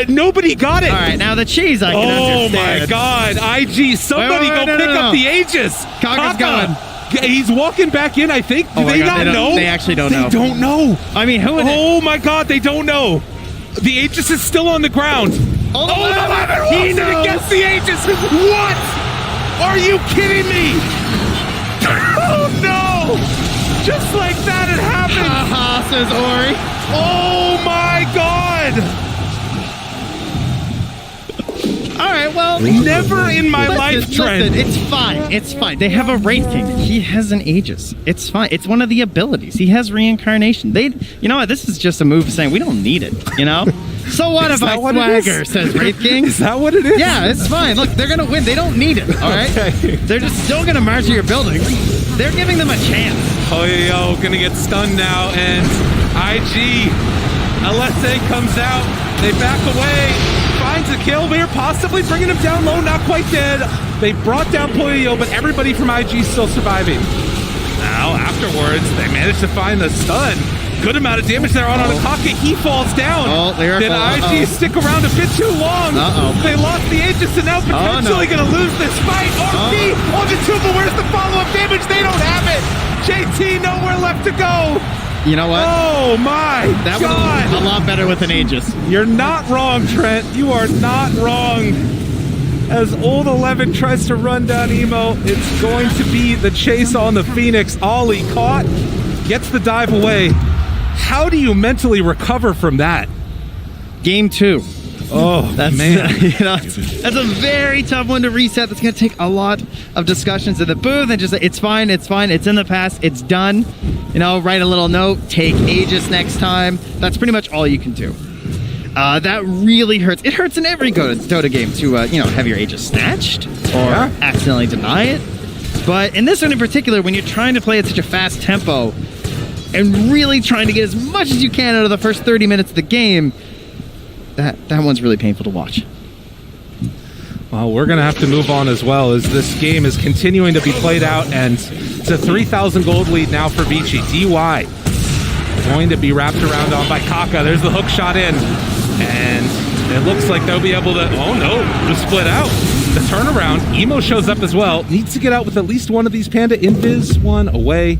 Nobody got it. All right, now the cheese I can understand. Oh my God, IG! Somebody wait, go pick up the Aegis. Kaka's going. He's walking back in. I think. Do they not know? They actually don't know. They don't know. I mean, who? Oh my God, they don't know. The Aegis is still on the ground. Oh, he gets the Aegis. What? Are you kidding me? Oh no! Just like that, it happened. Haha, says Ori. Oh my God! All right, well, never in my life, Trent. Listen, it's fine. It's fine. They have a Wraith King. He has an Aegis. It's fine. It's one of the abilities. He has reincarnation. You know what? This is just a move saying we don't need it. You know. So what if I swagger? Says Wraith King. Is that what it is? Yeah, it's fine. Look, they're gonna win. They don't need it. All right. Okay. They're just still gonna march to your building. They're giving them a chance. Oh, yo, gonna get stunned now, and IG. LSA comes out. They back away. Finds a kill here, possibly bringing him down low, not quite dead. They brought down Poyo, but everybody from IG is still surviving. Now, afterwards, they managed to find the stun. Good amount of damage there on Akaka. He falls down. Did IG stick around a bit too long? They lost the Aegis and now potentially going to lose this fight. RP on the two, but where's the follow-up damage? They don't have it. JT, nowhere left to go. You know what? Oh my that God! That a lot better with an Aegis. You're not wrong, Trent. You are not wrong. As Old 11 tries to run down Emo, it's going to be the chase on the Phoenix. Ollie caught, gets the dive away. How do you mentally recover from that? Game 2. man. That's a very tough one to reset. That's going to take a lot of discussions in the booth and just say, it's fine, it's in the past, it's done. Write a little note, take Aegis next time. That's pretty much all you can do. That really hurts. It hurts in every Dota game to, have your Aegis snatched or accidentally deny it. But in this one in particular, when you're trying to play at such a fast tempo and really trying to get as much as you can out of the first 30 minutes of the game, that one's really painful to watch. Well, we're going to have to move on as well, as this game is continuing to be played out, and it's a 3,000 gold lead now for VICI. DY going to be wrapped around on by Kaka. There's the hook shot in, and it looks like they'll be able to... Oh no, to split out. The turnaround, Emo shows up as well. Needs to get out with at least one of these Panda. Invis, one away.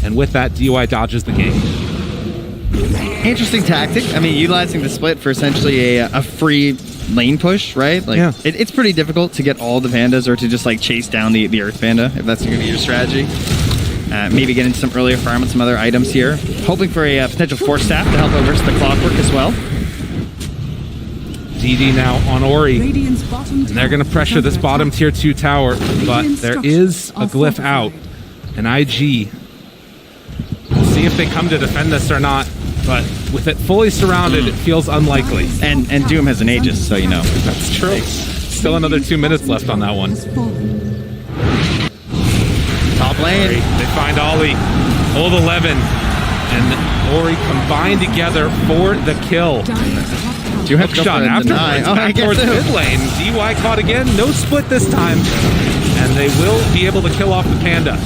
And with that, DY dodges the game. Interesting tactic. I mean, utilizing the split for essentially a free lane push, right? It's pretty difficult to get all the Pandas or to just chase down the Earth Panda, if that's going to be your strategy. Maybe get into some earlier farm and some other items here. Hoping for a potential Force Staff to help reverse the clockwork as well. DD now on Ori, and they're going to pressure this bottom tier 2 tower, but there is a glyph out, and IG, we'll see if they come to defend this or not, but with it fully surrounded, it feels unlikely. And Doom has an Aegis, so you know. That's true. Still another 2 minutes left on that one. Top lane. They find Ollie, hold 11, and Ori combined together for the kill. Do you have to shot afterwards, back towards mid lane. DY caught again, no split this time, and they will be able to kill off the Panda.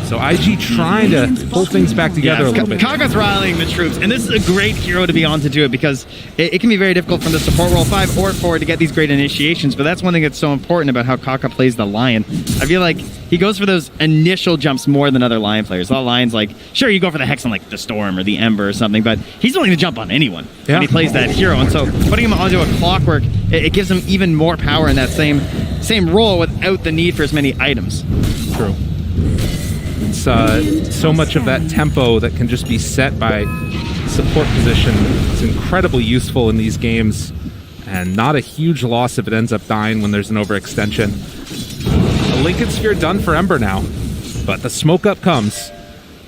So IG trying to pull things back together a little bit. Kaka's rallying the troops, and this is a great hero to be on to do it, because it can be very difficult from the support role 5 or 4 to get these great initiations, but that's one thing that's so important about how Kaka plays the Lion. I feel like he goes for those initial jumps more than other Lion players. A lot of Lions, sure, you go for the Hex on the Storm or the Ember or something, but he's willing to jump on anyone when he plays that hero, and so putting him onto a Clockwork, it gives him even more power in that same role without the need for as many items. True. It's so much of that tempo that can just be set by support position. It's incredibly useful in these games, and not a huge loss if it ends up dying when there's an overextension. A Lincoln Sphere done for Ember now, but the smoke up comes.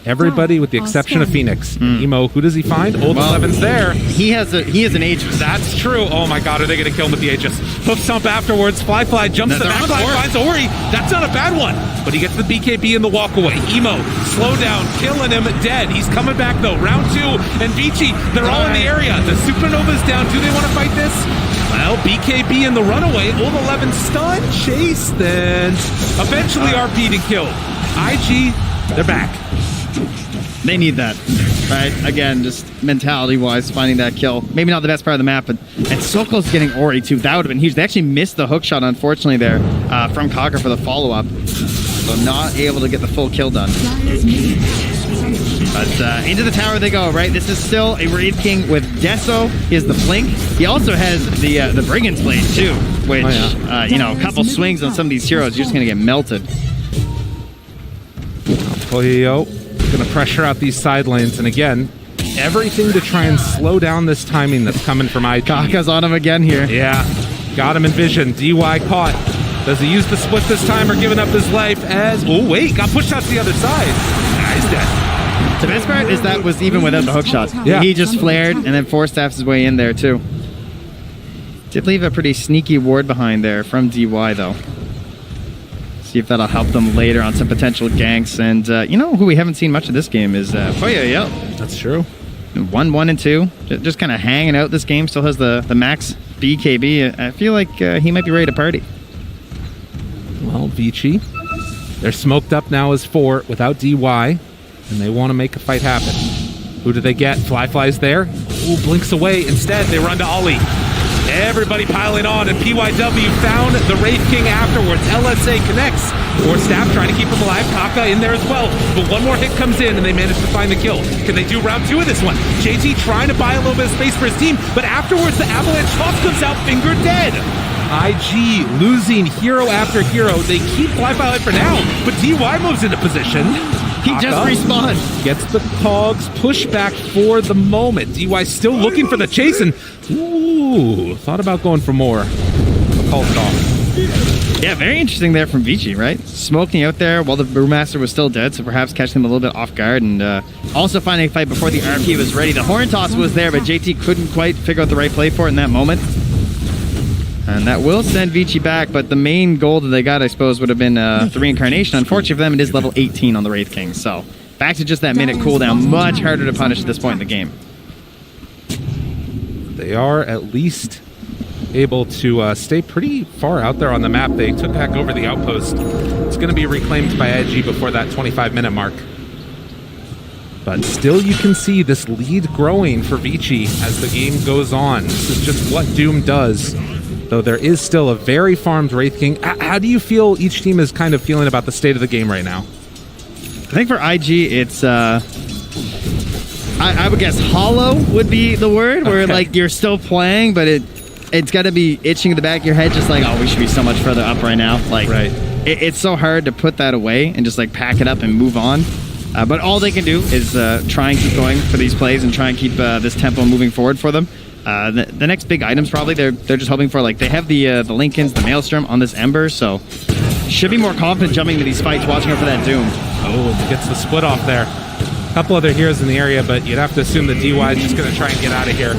Everybody with the exception of Phoenix. Emo, who does he find? Old 11's there. He has an Aegis. That's true. Oh my god, are they going to kill him with the Aegis? Hoof stomp afterwards. Fly jumps to the backline, finds Ori. That's not a bad one. But he gets the BKB in the walkaway. Emo, slow down, killing him, dead. He's coming back though. Round 2, and VICI, they're all in the area. The Supernova's down. Do they want to fight this? Well, BKB in the runaway. Old 11 stun, chase, then eventually RP to kill. IG, they're back. They need that, right? Again, just mentality-wise, finding that kill. Maybe not the best part of the map, and so close to getting Ori, too. That would have been huge. They actually missed the hook shot, unfortunately, there from Kaka for the follow-up. So not able to get the full kill done. But into the tower they go, right? This is still a Wraith King with Deso. He has the Blink. He also has the Brigand's Blade, too, which, a couple swings on some of these heroes, you're just going to get melted. Polio going to pressure out these side lanes, and again, everything to try and slow down this timing that's coming from IG. Kaka's on him again here. Yeah, got him in vision. DY caught. Does he use the split this time or giving up his life as... Oh, wait, got pushed out to the other side. Nah, he's dead. The best part is that was even without the hook shot. Yeah. He just flared and then Force Staffs his way in there, too. Did leave a pretty sneaky ward behind there from DY, though. See if that'll help them later on some potential ganks. And who we haven't seen much of this game is Poyo. That's true. 1, and 2. Just kind of hanging out this game. Still has the max BKB. I feel like he might be ready to party. Well, VICI, they're smoked up now as 4 without DY, and they want to make a fight happen. Who do they get? Fly's there. Ooh, blinks away. Instead, they run to Ollie. Everybody piling on, and PYW found the Wraith King afterwards. LSA connects. Force Staff trying to keep him alive. Kaka in there as well. But one more hit comes in, and they manage to find the kill. Can they do round 2 of this one? JT trying to buy a little bit of space for his team, but afterwards the Avalanche toss comes out, finger dead. IG losing hero after hero. They keep Fly for now, but DY moves into position. He just respawned. Gets the cogs pushed back for the moment. DY still looking for the chase and thought about going for more. Called it off. Yeah, very interesting there from VICI, right? Smoking out there while the Brewmaster was still dead, so perhaps catching him a little bit off guard and also finding a fight before the RP was ready. The horn toss was there, but JT couldn't quite figure out the right play for it in that moment. And that will send VICI back, but the main goal that they got, I suppose, would have been the reincarnation. Unfortunately for them, it is level 18 on the Wraith King, so back to just that minute cooldown. Much harder to punish at this point in the game. They are at least able to stay pretty far out there on the map. They took back over the outpost. It's going to be reclaimed by IG before that 25-minute mark. But still you can see this lead growing for VICI as the game goes on. This is just what Doom does, though there is still a very farmed Wraith King. How do you feel each team is kind of feeling about the state of the game right now? I think for IG, it's... I would guess hollow would be the word, where like you're still playing, but it's got to be itching in the back of your head, just like, oh, we should be so much further up right now. Like, it's so hard to put that away and just like pack it up and move on. But all they can do is try and keep going for these plays and try and keep this tempo moving forward for them. The next big items probably they're just hoping for, like they have the Lincolns, the Maelstrom on this Ember, so should be more confident jumping into these fights, watching out for that Doom. Oh, and gets the split off there. A couple other heroes in the area, but you'd have to assume that DY is just going to try and get out of here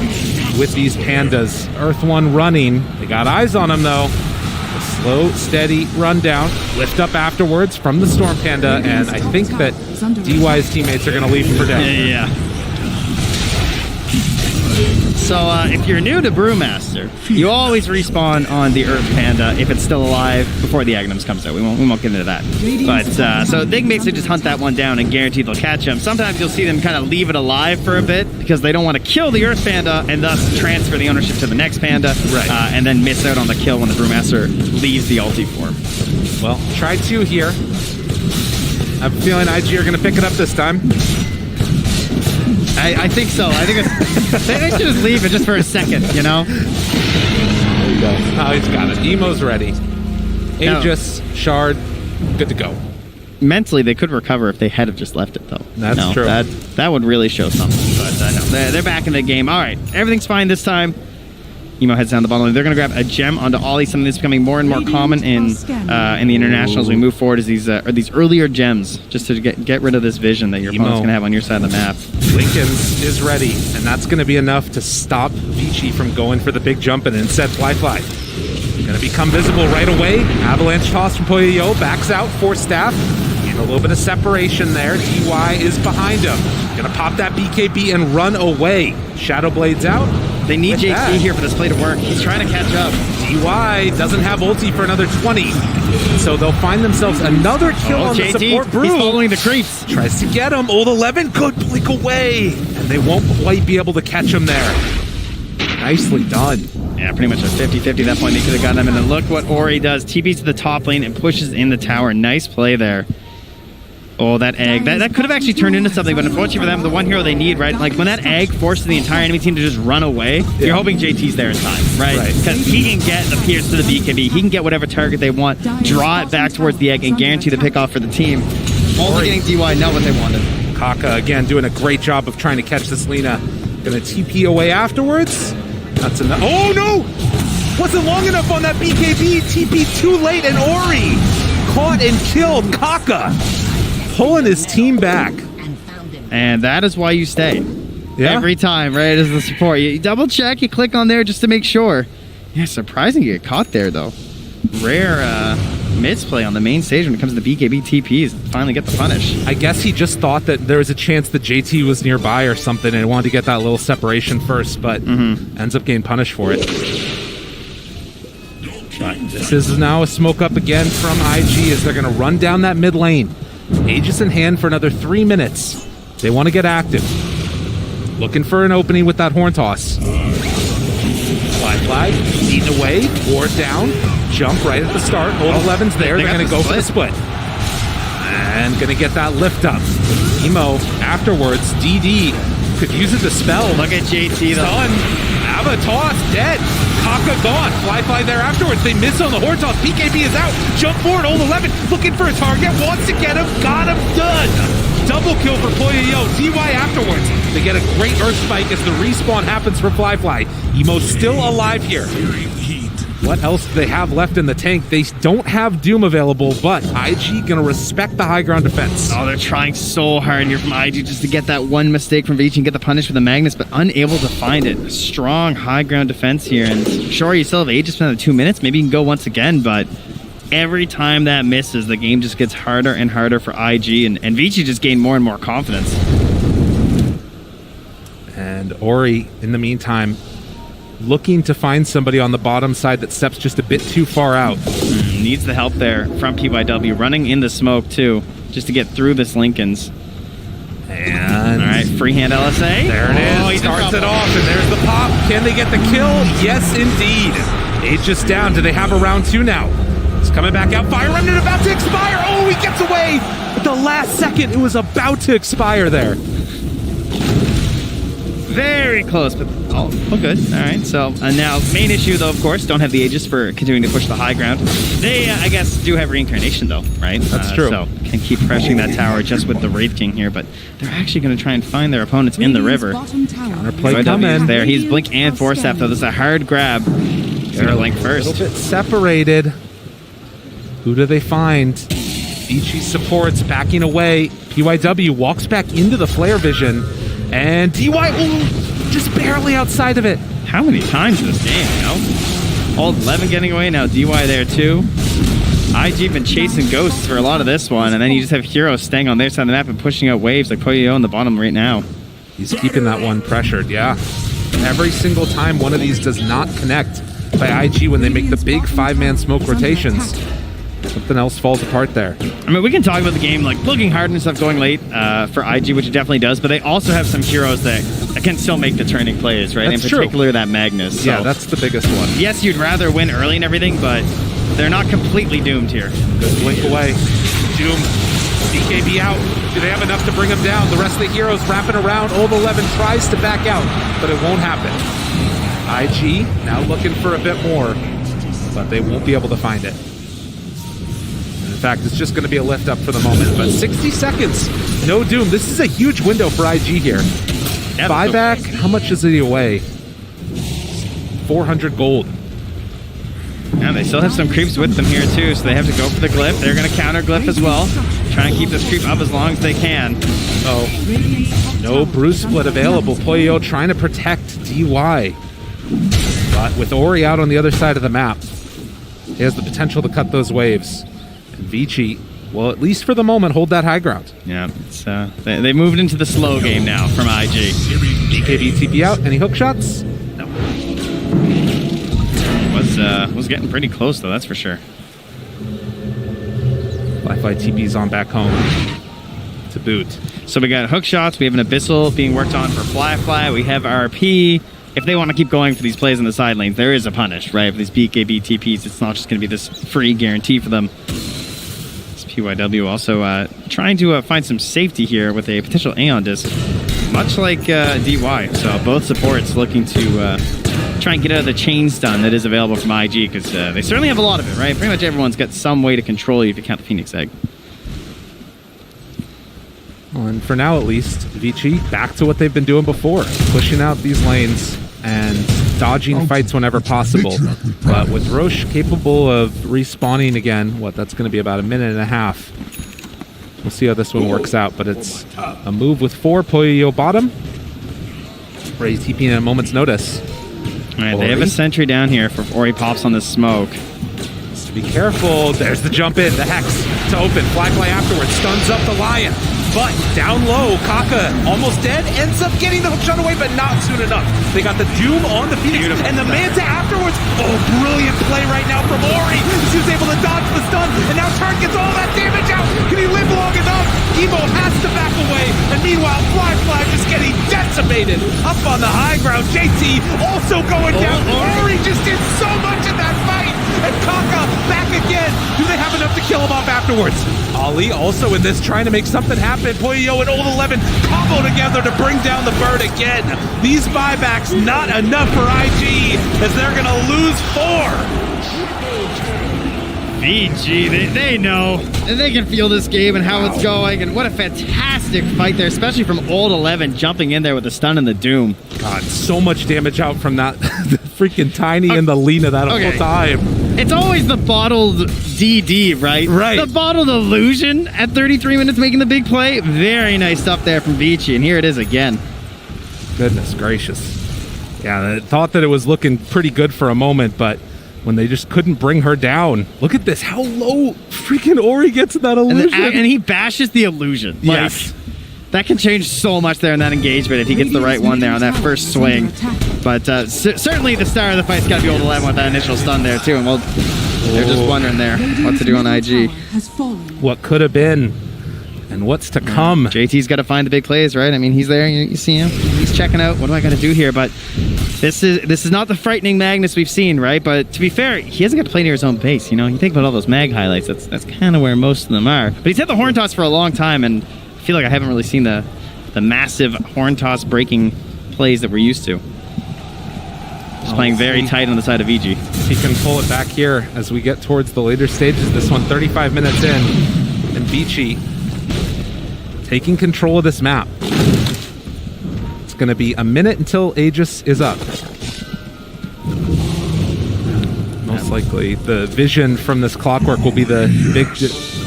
with these pandas. Earth One running. They got eyes on him, though. A slow, steady rundown. Lift up afterwards from the Storm Panda, and I think that DY's teammates are going to leave him for dead. Yeah. So if you're new to Brewmaster, you always respawn on the Earth Panda if it's still alive before the Agnums comes out. We won't get into that. But so they can basically just hunt that one down and guarantee they'll catch him. Sometimes you'll see them kind of leave it alive for a bit because they don't want to kill the Earth Panda and thus transfer the ownership to the next Panda, and then miss out on the kill when the Brewmaster leaves the ulti form. Well, try two here. I have a feeling IG are going to pick it up this time. I think so. I think they should just leave it just for a second, you know? There you go. Oh, he's got it. Emo's ready. Aegis, Shard, good to go. Mentally, they could recover if they had have just left it, though. That's true. That would really show something. But no, they're back in the game. All right, everything's fine this time. Emo heads down the bottom. They're going to grab a gem onto Ollie. Something that's becoming more and more common in the international as we move forward is these earlier gems, just to get rid of this vision that your opponent's going to have on your side of the map. Lincoln's is ready, and that's going to be enough to stop VICI from going for the big jump and instead fly. Going to become visible right away. Avalanche toss from Poyo, backs out for staff. And a little bit of separation there. DY is behind him. Going to pop that BKB and run away. Shadow Blades out. They need JT here for this play to work. He's trying to catch up. DY doesn't have ulti for another 20. So they'll find themselves another kill on JT, the support Brew. He's following the creeps. Tries to get him. Old 11 could blink away. And they won't quite be able to catch him there. Nicely done. Yeah, pretty much a 50-50 at that point. They could have gotten him. And then look what Ori does. TPs to the top lane and pushes in the tower. Nice play there. Oh, that egg. That could have actually turned into something, but unfortunately for them, the one hero they need, right? Like, when that egg forces the entire enemy team to just run away, you're hoping JT's there in time, right? Because he can get the pierce to the BKB. He can get whatever target they want, draw it back towards the egg, and guarantee the pick off for the team. Only getting DY, not what they wanted. Kaka, again, doing a great job of trying to catch this Lina. Gonna TP away afterwards. That's enough. Oh, no! Wasn't long enough on that BKB. TP too late, and Ori caught and killed Kaka. Pulling his team back. And that is why you stay. Yeah. Every time, right, as the support. You double check, you click on there just to make sure. Yeah, surprising you get caught there, though. Rare misplay on the main stage when it comes to the BKB TPs. Finally get the punish. I guess he just thought that there was a chance that JT was nearby or something and wanted to get that little separation first, but ends up getting punished for it. But this is now a smoke up again from IG as they're going to run down that mid lane. Aegis in hand for another 3 minutes. They want to get active. Looking for an opening with that horn toss. Fly, eaten away, ward down, jump right at the start. Old 11's there. They're going to go for the split. And going to get that lift up. Emo afterwards. DD could use it to spell. Look at JT though. Done. Ava toss, dead. Kaka gone. Fly there afterwards. They miss on the horn toss. BKB is out. Jump forward. Old 11 looking for a target. Wants to get him. Got him. Done. double kill for Poyo. DY afterwards. They get a great Earth Spike as the respawn happens for Fly. Emo's still alive here. What else do they have left in the tank? They don't have Doom available, but IG gonna respect the high ground defense. Oh, they're trying so hard here from IG just to get that one mistake from VICI and get the punish with the Magnus, but unable to find it. A strong high ground defense here, and sure, you still have Aegis for another 2 minutes. Maybe you can go once again, but every time that misses, the game just gets harder and harder for IG, and VICI just gained more and more confidence. And Ori, in the meantime, looking to find somebody on the bottom side that steps just a bit too far out. Needs the help there from PYW, running in the smoke too, just to get through this Lincoln's. And all right, freehand LSA. There it is. He starts it off, and there's the pop. Can they get the kill? Yes, indeed. Aegis down. Do they have a round 2 now? He's coming back out. Fire Remnant about to expire. Oh, he gets away. At the last second, it was about to expire there. Very close, but oh good. All right, so now main issue though, of course, don't have the Aegis for continuing to push the high ground. They, I guess, do have reincarnation though, right? That's true. So can keep pressuring that tower just with the Wraith King here, but they're actually going to try and find their opponents in the river. Counterplay coming. Is there. He's Blink and Force Staff though. This is a hard grab. They're Link first. A little bit separated. Who do they find? VICI supports backing away. PYW walks back into the flare vision. And DY, just barely outside of it. How many times this game, you know? All 11 getting away, now DY there too. IG been chasing ghosts for a lot of this one, and then you just have heroes staying on their side of the map and pushing out waves like Poyo on the bottom right now. He's keeping that one pressured, yeah. Every single time one of these does not connect by IG when they make the big 5-man smoke rotations, something else falls apart there. I mean, we can talk about the game like looking hard and stuff going late for IG, which it definitely does, but they also have some heroes that can still make the turning plays, right? That's in particular, that Magnus. Yeah, so, that's the biggest one. yes, you'd rather win early and everything, but they're not completely doomed here. Good blink away. Doom. BKB out. Do they have enough to bring him down? The rest of the heroes wrapping around. Old 11 tries to back out, but it won't happen. IG now looking for a bit more, but they won't be able to find it. In fact, it's just going to be a lift up for the moment, but 60 seconds, no Doom. This is a huge window for IG here. Buyback, how much is he away? 400 gold. Yeah, they still have some creeps with them here too, so they have to go for the glyph. They're going to counter glyph as well. Try and keep this creep up as long as they can. Oh, no Bruce split available. Poyo trying to protect DY. But with Ori out on the other side of the map, he has the potential to cut those waves. VICI, well, at least for the moment, hold that high ground. Yeah, it's, they moved into the slow game now from IG. BKB TP out. Any hook shots? No. Was getting pretty close though, that's for sure. Fly TP's on back home to boot. So we got hook shots. We have an Abyssal being worked on for Fly. We have RP. If they want to keep going for these plays in the side lanes, there is a punish, right? For these BKB TPs, it's not just going to be this free guarantee for them. PYW also trying to find some safety here with a potential Aeon Disc, much like DY. So both supports looking to try and get out of the chain stun that is available from IG, because they certainly have a lot of it, right? Pretty much everyone's got some way to control you if you count the Phoenix Egg. Well, and for now, at least, VICI back to what they've been doing before, pushing out these lanes and dodging fights whenever possible. But with Roche capable of respawning again, that's going to be about a minute and a half. We'll see how this one works out, but it's a move with 4, Poyo bottom. Ray TPing at a moment's notice. All right, they have a sentry down here for Ori pops on this smoke. Just be careful. There's the jump in, the Hex to open. Fly afterwards, stuns up the Lion. But down low, Kaka almost dead, ends up getting the hook shot away, but not soon enough. They got the Doom on the Phoenix, and the Manta afterwards. Oh, brilliant play right now from Ori. She was able to dodge the stun, and now Turn gets all that damage out. Can he live long enough? Emo has to back away, and meanwhile, Fly just getting decimated. Up on the high ground, JT also going down. Ori just did so much in that fight, and Kaka back again. Do they have enough to kill him off afterwards? Ali also in this, trying to make something happen. Poyo and Old 11 combo together to bring down the bird again. These buybacks not enough for IG, as they're going to lose 4. VICI, they know. They can feel this game and how it's going. And what a fantastic fight there, especially from Old 11 jumping in there with the stun and the doom. God, so much damage out from that. The freaking Tiny and the Lena that whole time. It's always the bottled DD, right? Right. The bottled illusion at 33 minutes making the big play. Very nice stuff there from VICI. And here it is again. Goodness gracious. Yeah, I thought that it was looking pretty good for a moment, but when they just couldn't bring her down. Look at this, how low freaking Ori gets in that illusion. And he bashes the illusion. Yes. That can change so much there in that engagement if he gets the right one there on that first swing. But certainly the star of the fight's got to be Old 11 with that initial stun there too. And they're just wondering there what to do on IG. What could have been and what's to come. JT's got to find the big plays, right? I mean, he's there. You see him. He's checking out. What do I got to do here? But this is not the frightening Magnus we've seen, right? But to be fair, he hasn't got to play near his own pace. You know, you think about all those mag highlights. That's kind of where most of them are. But he's had the horn toss for a long time, and I feel like I haven't really seen the massive horn toss breaking plays that we're used to. Just playing very tight on the side of VG. He can pull it back here as we get towards the later stages. This one 35 minutes in, and VICI taking control of this map. It's going to be a minute until Aegis is up. Most likely the vision from this clockwork will be the big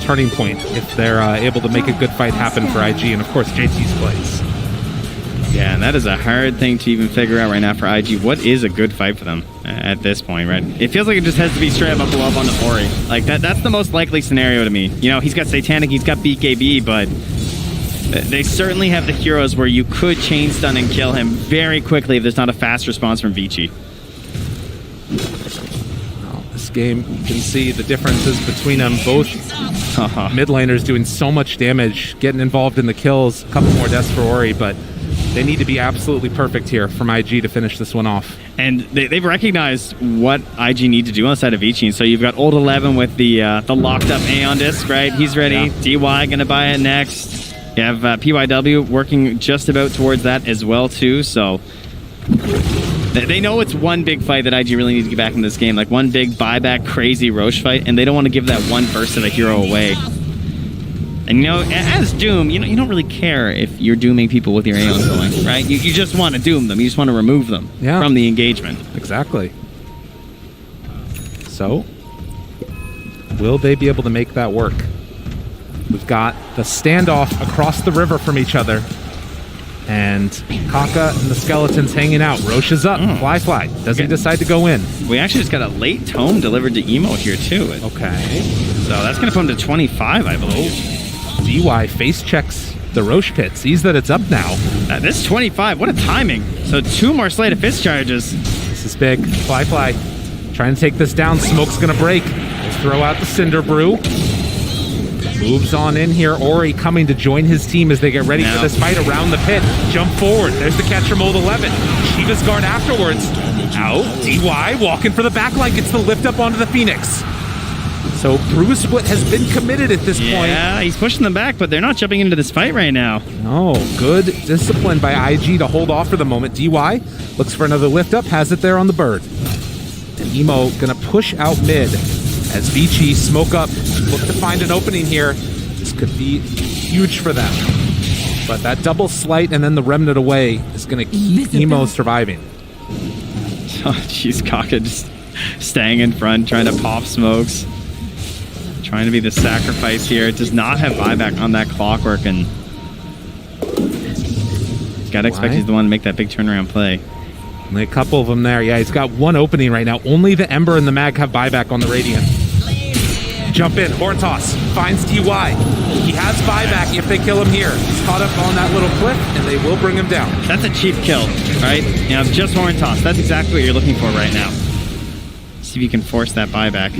turning point if they're able to make a good fight happen for IG and of course JT's plays. Yeah, and that is a hard thing to even figure out right now for IG. What is a good fight for them at this point, right? It feels like it just has to be straight up love on the Ori. Like that's the most likely scenario to me. You know, he's got Satanic, he's got BKB, but they certainly have the heroes where you could chain stun and kill him very quickly if there's not a fast response from VICI. This game, you can see the differences between them. Both mid laners doing so much damage, getting involved in the kills. A couple more deaths for Ori, but they need to be absolutely perfect here from IG to finish this one off. And they've recognized what IG need to do on the side of VICI. So you've got Old 11 with the locked up Aeon disc, right? He's ready. DY gonna buy it next. You have PYW working just about towards that as well too. So they know it's one big fight that IG really needs to get back in this game, like one big buyback crazy Roche fight, and they don't want to give that one burst of the hero away. And you know, as Doom, you don't really care if you're dooming people with your Aeon going, right? You just want to doom them. You just want to remove them from the engagement. Exactly. So, will they be able to make that work? We've got the standoff across the river from each other. And Kaka and the skeletons hanging out. Roche is up. Fly. Does he decide to go in? We actually just got a late tome delivered to Emo here, too. Okay. So that's going to put him to 25, I believe. DY face checks the Roche pit. Sees that it's up now. This 25. What a timing. So 2 more Slate of Fist charges. This is big. Fly. Trying to take this down. Smoke's going to break. Let's throw out the Cinder Brew. Moves on in here. Ori coming to join his team as they get ready for this fight around the pit. Jump forward. There's the catch from Old 11. Shiva's guard afterwards. Out. DY walking for the backline. Gets the lift up onto the Phoenix. So Bruise Split has been committed at this point. Yeah, he's pushing them back, but they're not jumping into this fight right now. No, good discipline by IG to hold off for the moment. DY looks for another lift up. Has it there on the bird. And Emo gonna push out mid. As VICI smoke up, look to find an opening here. This could be huge for them. But that double slight and then the remnant away is going to keep Emo surviving. Oh, jeez, Kaka just staying in front, trying to pop smokes. Trying to be the sacrifice here. Does not have buyback on that clockwork, and gotta expect he's the one to make that big turnaround play. Only a couple of them there. Yeah, he's got one opening right now. Only the Ember and the Mag have buyback on the Radiant. Jump in, horn toss, finds DY. He has buyback if they kill him here. He's caught up on that little cliff, and they will bring him down. That's a cheap kill, right? You know, just horn toss. That's exactly what you're looking for right now. See if you can force that buyback.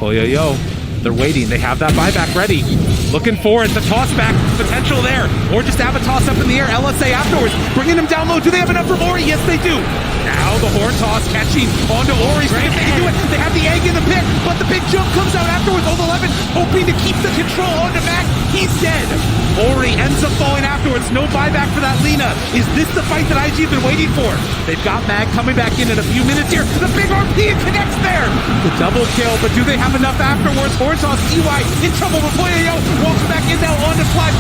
Yo. They're waiting. They have that buyback ready. Looking forward. The toss back potential there. Or just have a toss up in the air. LSA afterwards. Bringing him down low. Do they have enough for Ori? Yes, they do. Now the horn toss catching onto Ori. See if they can do it. They have the egg in the pit, but the big jump comes out afterwards. Old 11 hoping to keep the control onto Mac. He's dead. Ori ends up falling afterwards. No buyback for that Lina. Is this the fight that IG have been waiting for? They've got Mag coming back in a few minutes here. The big RP connects there. The double kill, but do they have enough afterwards? Hortoss, EY in trouble with Poyo. Walks back in now on to Fly.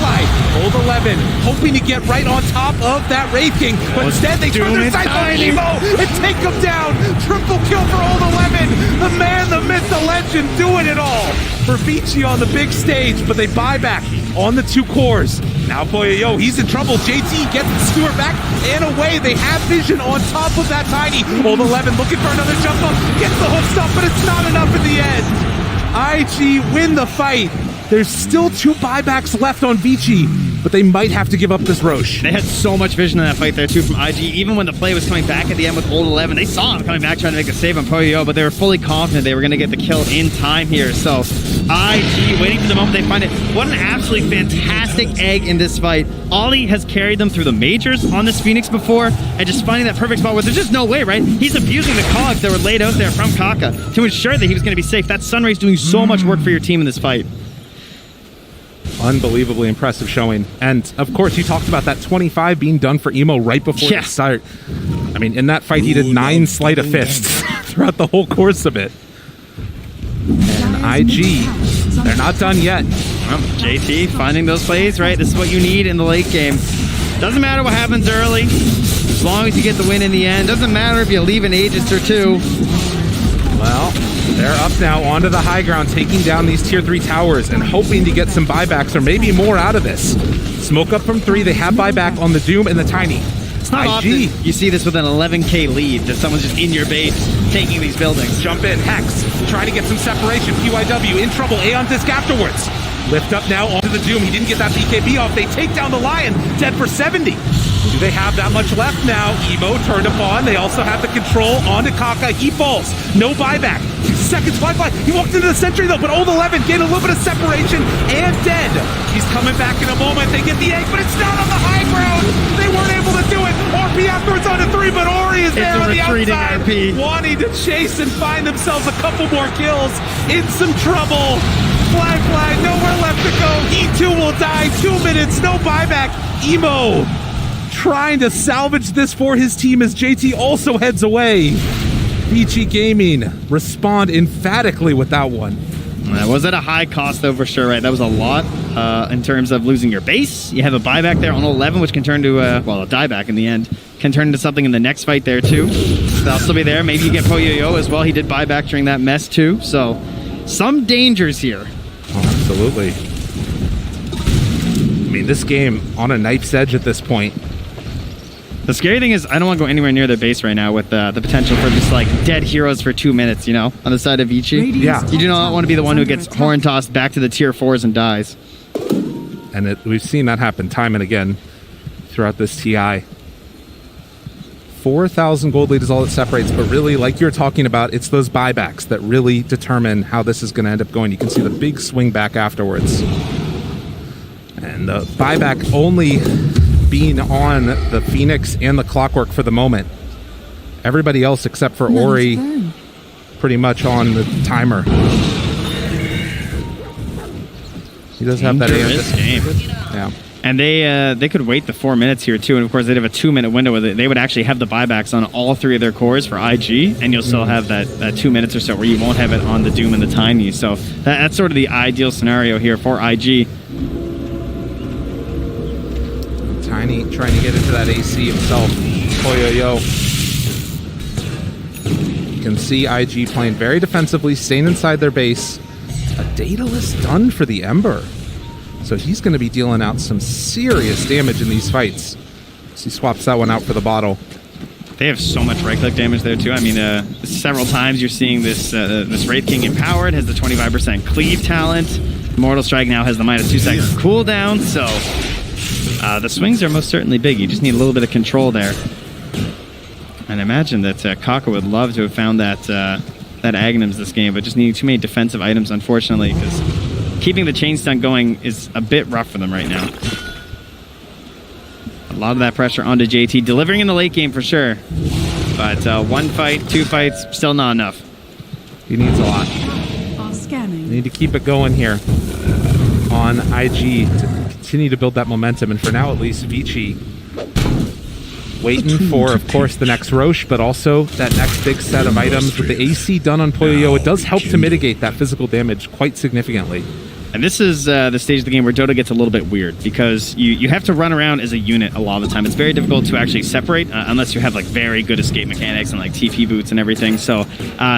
Old 11 hoping to get right on top of that Wraith King, but instead they turn their sights on Evo and take him down. Triple kill for Old 11. The man, the myth, the legend doing it all for VICI on the big stage, but they buy back on the 2 cores. Now Poyo, he's in trouble. JT gets the Stewart back and away. They have vision on top of that Tiny. Old 11 looking for another jump up. Gets the hook stop, but it's not enough in the end. IG win the fight. There's still 2 buybacks left on VICI, but they might have to give up this Roche. They had so much vision in that fight there too from IG. Even when the play was coming back at the end with Old 11, they saw him coming back trying to make a save on Poyo, but they were fully confident they were going to get the kill in time here. So IG waiting for the moment they find it. What an absolutely fantastic egg in this fight. Ollie has carried them through the majors on this Phoenix before, and just finding that perfect spot where there's just no way, right? He's abusing the cogs that were laid out there from Kaka to ensure that he was going to be safe. That Sunray's doing so much work for your team in this fight. Unbelievably impressive showing. And of course, you talked about that 25 being done for Emo right before the start. I mean, in that fight, he did 9 sleight of fists throughout the whole course of it. And IG, they're not done yet. Well, JT finding those plays, right? This is what you need in the late game. Doesn't matter what happens early, as long as you get the win in the end. Doesn't matter if you leave an Aegis or 2. Well, they're up now onto the high ground, taking down these tier 3 towers and hoping to get some buybacks or maybe more out of this. Smoke up from 3. They have buyback on the Doom and the Tiny. It's not often you see this with an 11k lead, that someone's just in your base taking these buildings. Jump in, Hex, trying to get some separation. PYW in trouble, Aeon Disc afterwards. Lift up now onto the Doom. He didn't get that BKB off. They take down the Lion, dead for 70. Do they have that much left now? Emo turned upon. They also have the control onto Kaka. He falls. No buyback. 6 seconds, fly. He walked into the sentry though, but Old 11 getting a little bit of separation and dead. He's coming back in a moment. They get the egg, but it's not on the high ground. They weren't able to do it. RP afterwards onto 3, but Ori is there on the outside, wanting to chase and find themselves a couple more kills. In some trouble. Fly, nowhere left to go. He too will die. 2 minutes, no buyback. Emo trying to salvage this for his team as JT also heads away. VICI Gaming respond emphatically with that one. That was at a high cost though, for sure, right? That was a lot in terms of losing your base. You have a buyback there on 11, which can turn to, well, a dieback in the end. Can turn into something in the next fight there too. They'll still be there. Maybe you get Poyo as well. He did buyback during that mess too. So some dangers here. Oh, absolutely. I mean, this game on a knife's edge at this point. The scary thing is I don't want to go anywhere near their base right now with the potential for just like dead heroes for 2 minutes, you know, on the side of VICI. Yeah. You do not want to be the one who gets horn tossed back to the tier 4s and dies. And we've seen that happen time and again throughout this TI. 4,000 gold lead is all that separates, but really, like you're talking about, it's those buybacks that really determine how this is going to end up going. You can see the big swing back afterwards. And the buyback only being on the Phoenix and the Clockwork for the moment. Everybody else except for Ori pretty much on the timer. He does have that dangerous game. Yeah. And they could wait the 4 minutes here too, and of course they'd have a 2-minute window with it. They would actually have the buybacks on all 3 of their cores for IG, and you'll still have that 2 minutes or so where you won't have it on the Doom and the Tiny. So that's sort of the ideal scenario here for IG. Tiny trying to get into that AC himself. Poyo. You can see IG playing very defensively, staying inside their base. A Daedalus done for the Ember. So he's going to be dealing out some serious damage in these fights. So he swaps that one out for the bottle. They have so much right-click damage there, too. I mean, several times you're seeing this Wraith King empowered, has the 25% cleave talent. Mortal Strike now has the -2 seconds cooldown, so the swings are most certainly big. You just need a little bit of control there. And I imagine that Kaka would love to have found that Aghanims this game, but just needing too many defensive items, unfortunately, because keeping the chain stun going is a bit rough for them right now. A lot of that pressure onto JT, delivering in the late game for sure. But 1 fight, 2 fights, still not enough. He needs a lot. Need to keep it going here on IG to continue to build that momentum. And for now, at least, VICI waiting for, of course, the next Roche, but also that next big set of items with the AC done on Poyo. It does help to mitigate that physical damage quite significantly. And this is the stage of the game where Dota gets a little bit weird because you have to run around as a unit a lot of the time. It's very difficult to actually separate unless you have like very good escape mechanics and like TP boots and everything. So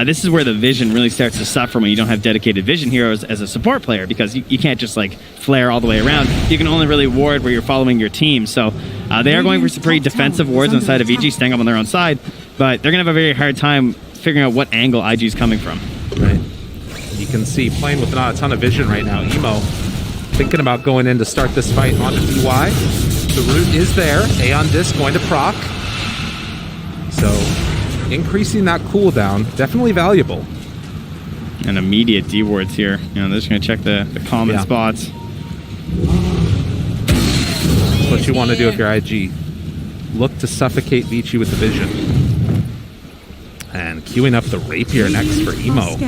this is where the vision really starts to suffer when you don't have dedicated vision heroes as a support player, because you can't just like flare all the way around. You can only really ward where you're following your team. So they are going for some pretty defensive wards on the side of VG, staying up on their own side, but they're going to have a very hard time figuring out what angle IG is coming from. Right. You can see playing with not a ton of vision right now. Emo thinking about going in to start this fight onto DY. The root is there. Aeon Disc going to proc. So increasing that cooldown, definitely valuable. And immediate D wards here. You know, they're just going to check the common spots. That's what you want to do if you're IG. Look to suffocate VICI with the vision. And queuing up the rapier next for Emo.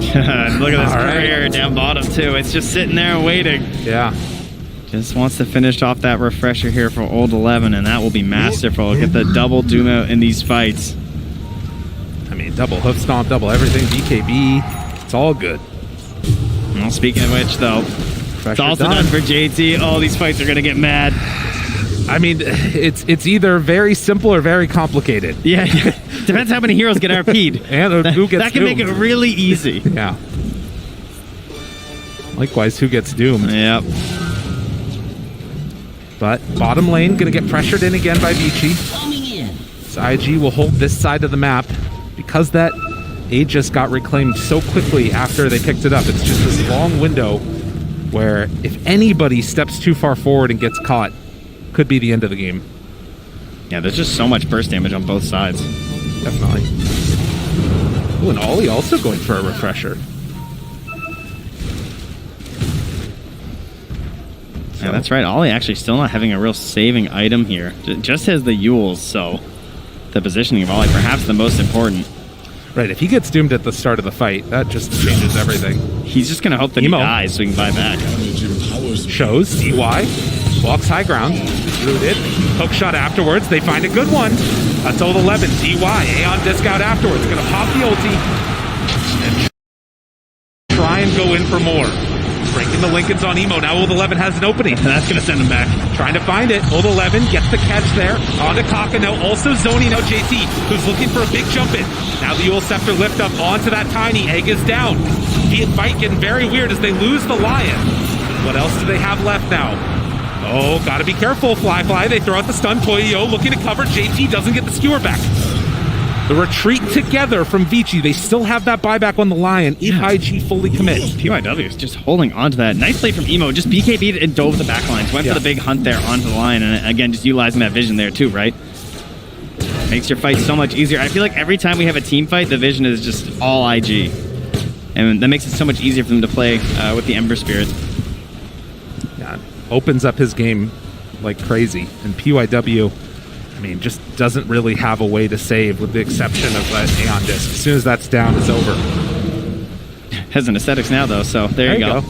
Look at this career down bottom too. It's just sitting there waiting. Yeah. Just wants to finish off that refresher here for Old 11, and that will be masterful. Get the double doom out in these fights. I mean, double hoof stomp, double everything, BKB. It's all good. Well, speaking of which, though, it's also done for JT. Oh, these fights are going to get mad. I mean, it's either very simple or very complicated. Yeah, depends how many heroes get RP'd. And who gets that can doomed. make it really easy. Yeah. Likewise, who gets doomed. Yep. But bottom lane going to get pressured in again by VICI. So IG will hold this side of the map because that Aegis got reclaimed so quickly after they picked it up. It's just this long window where if anybody steps too far forward and gets caught, could be the end of the game. Yeah, there's just so much burst damage on both sides. Definitely. Ooh, and Ollie also going for a refresher. Yeah, that's right. Ollie actually still not having a real saving item here. Just has the Yules, so the positioning of Ollie perhaps the most important. Right, if he gets doomed at the start of the fight, that just changes everything. He's just going to hope that Emo he dies so he can buy back. Shows DY. Walks high ground. Rooted. Hook shot afterwards. They find a good one. That's Old 11. DY. Aeon Disc out afterwards. Gonna pop the ulti. And try and go in for more. Breaking the Lincolns on Emo. Now Old 11 has an opening. That's gonna send him back. Trying to find it. Old 11 gets the catch there. On to Kaka now. Also zoning out JT, who's looking for a big jump in. Now the Yule Scepter lift up onto that tiny. Egg is down. Fight getting very weird as they lose the Lion. What else do they have left now? Oh, gotta be careful, Fly. They throw out the stun. Poyo looking to cover. JT doesn't get the skewer back. The retreat together from VICI. They still have that buyback on the Lion if IG fully commits. PYW is just holding on to that. Nice play from Emo. Just BKB'd and dove the backlines. Went for the big hunt there onto the Lion. And again, just utilizing that vision there too, right? Makes your fight so much easier. I feel like every time we have a team fight, the vision is just all IG. And that makes it so much easier for them to play with the Ember Spirit. Yeah, opens up his game like crazy. And PYW, I mean, just doesn't really have a way to save with the exception of that Aeon Disc. As soon as that's down, it's over. Has an aesthetics now, though, so there you go. Now,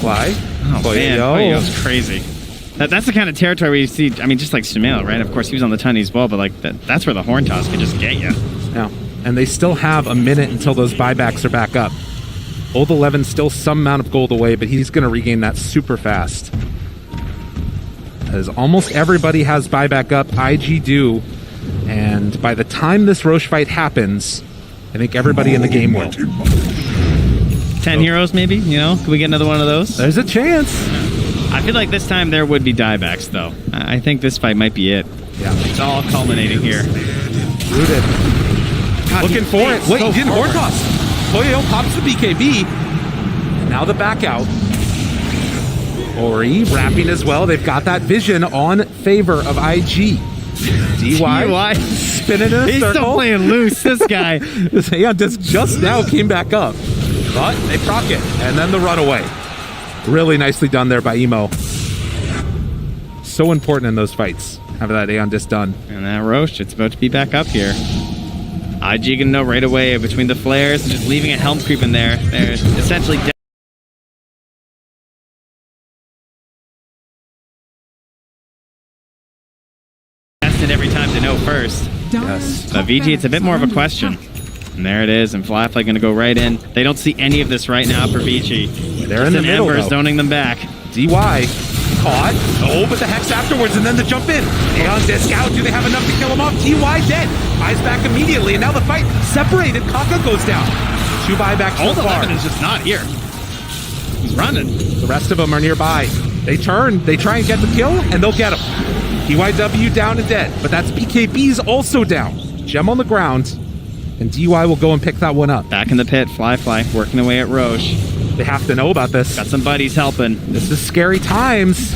Fly. Oh, man, Poyo's crazy. That's the kind of territory where you see, I mean, just like Shemale, right? Of course, he was on the tiny as well, but like that's where the Horn Toss can just get you. Yeah, and they still have a minute until those buybacks are back up. Old 11 still some amount of gold away, but he's going to regain that super fast. As almost everybody has buyback up, IG do, and by the time this Roche fight happens, I think everybody in the game will. 10 heroes, maybe? You know, can we get another one of those? There's a chance. I feel like this time there would be diebacks, though. I think this fight might be it. Yeah, it's all culminating here. Rooted. God, looking for it. Wait, he didn't Horn Toss. Poyo pops the BKB. And now the back out. Ori wrapping as well. They've got that vision on favor of IG. DY spinning in a He's circle. still playing loose, this guy. This Aeon Disc just now came back up. But they proc it. And then the runaway. Really nicely done there by Emo. So important in those fights. Having that Aeon Disc done. And that Roche, it's about to be back up here. IG gonna know right away between the flares and just leaving a helm creep in there. They're essentially dead. Tested every time to know first. Yes. But VG, it's a bit more of a question. And there it is, and Flyfly gonna go right in. They don't see any of this right now for VG. They're in the middle, Ember though. zoning them back. DY caught. Oh, but the Hex afterwards, and then the jump in. Aeon disc out. Do they have enough to kill him off? TY dead. Eyes back immediately, and now the fight separated. Kaka goes down. 2 buybacks so far. 11 is just not here. He's running. The rest of them are nearby. They turn. They try and get the kill, and they'll get him. TYW down and dead, but that's BKB's also down. Gem on the ground, and DY will go and pick that one up. Back in the pit, Flyfly working away at Roche. They have to know about this. Got some buddies helping. This is scary times.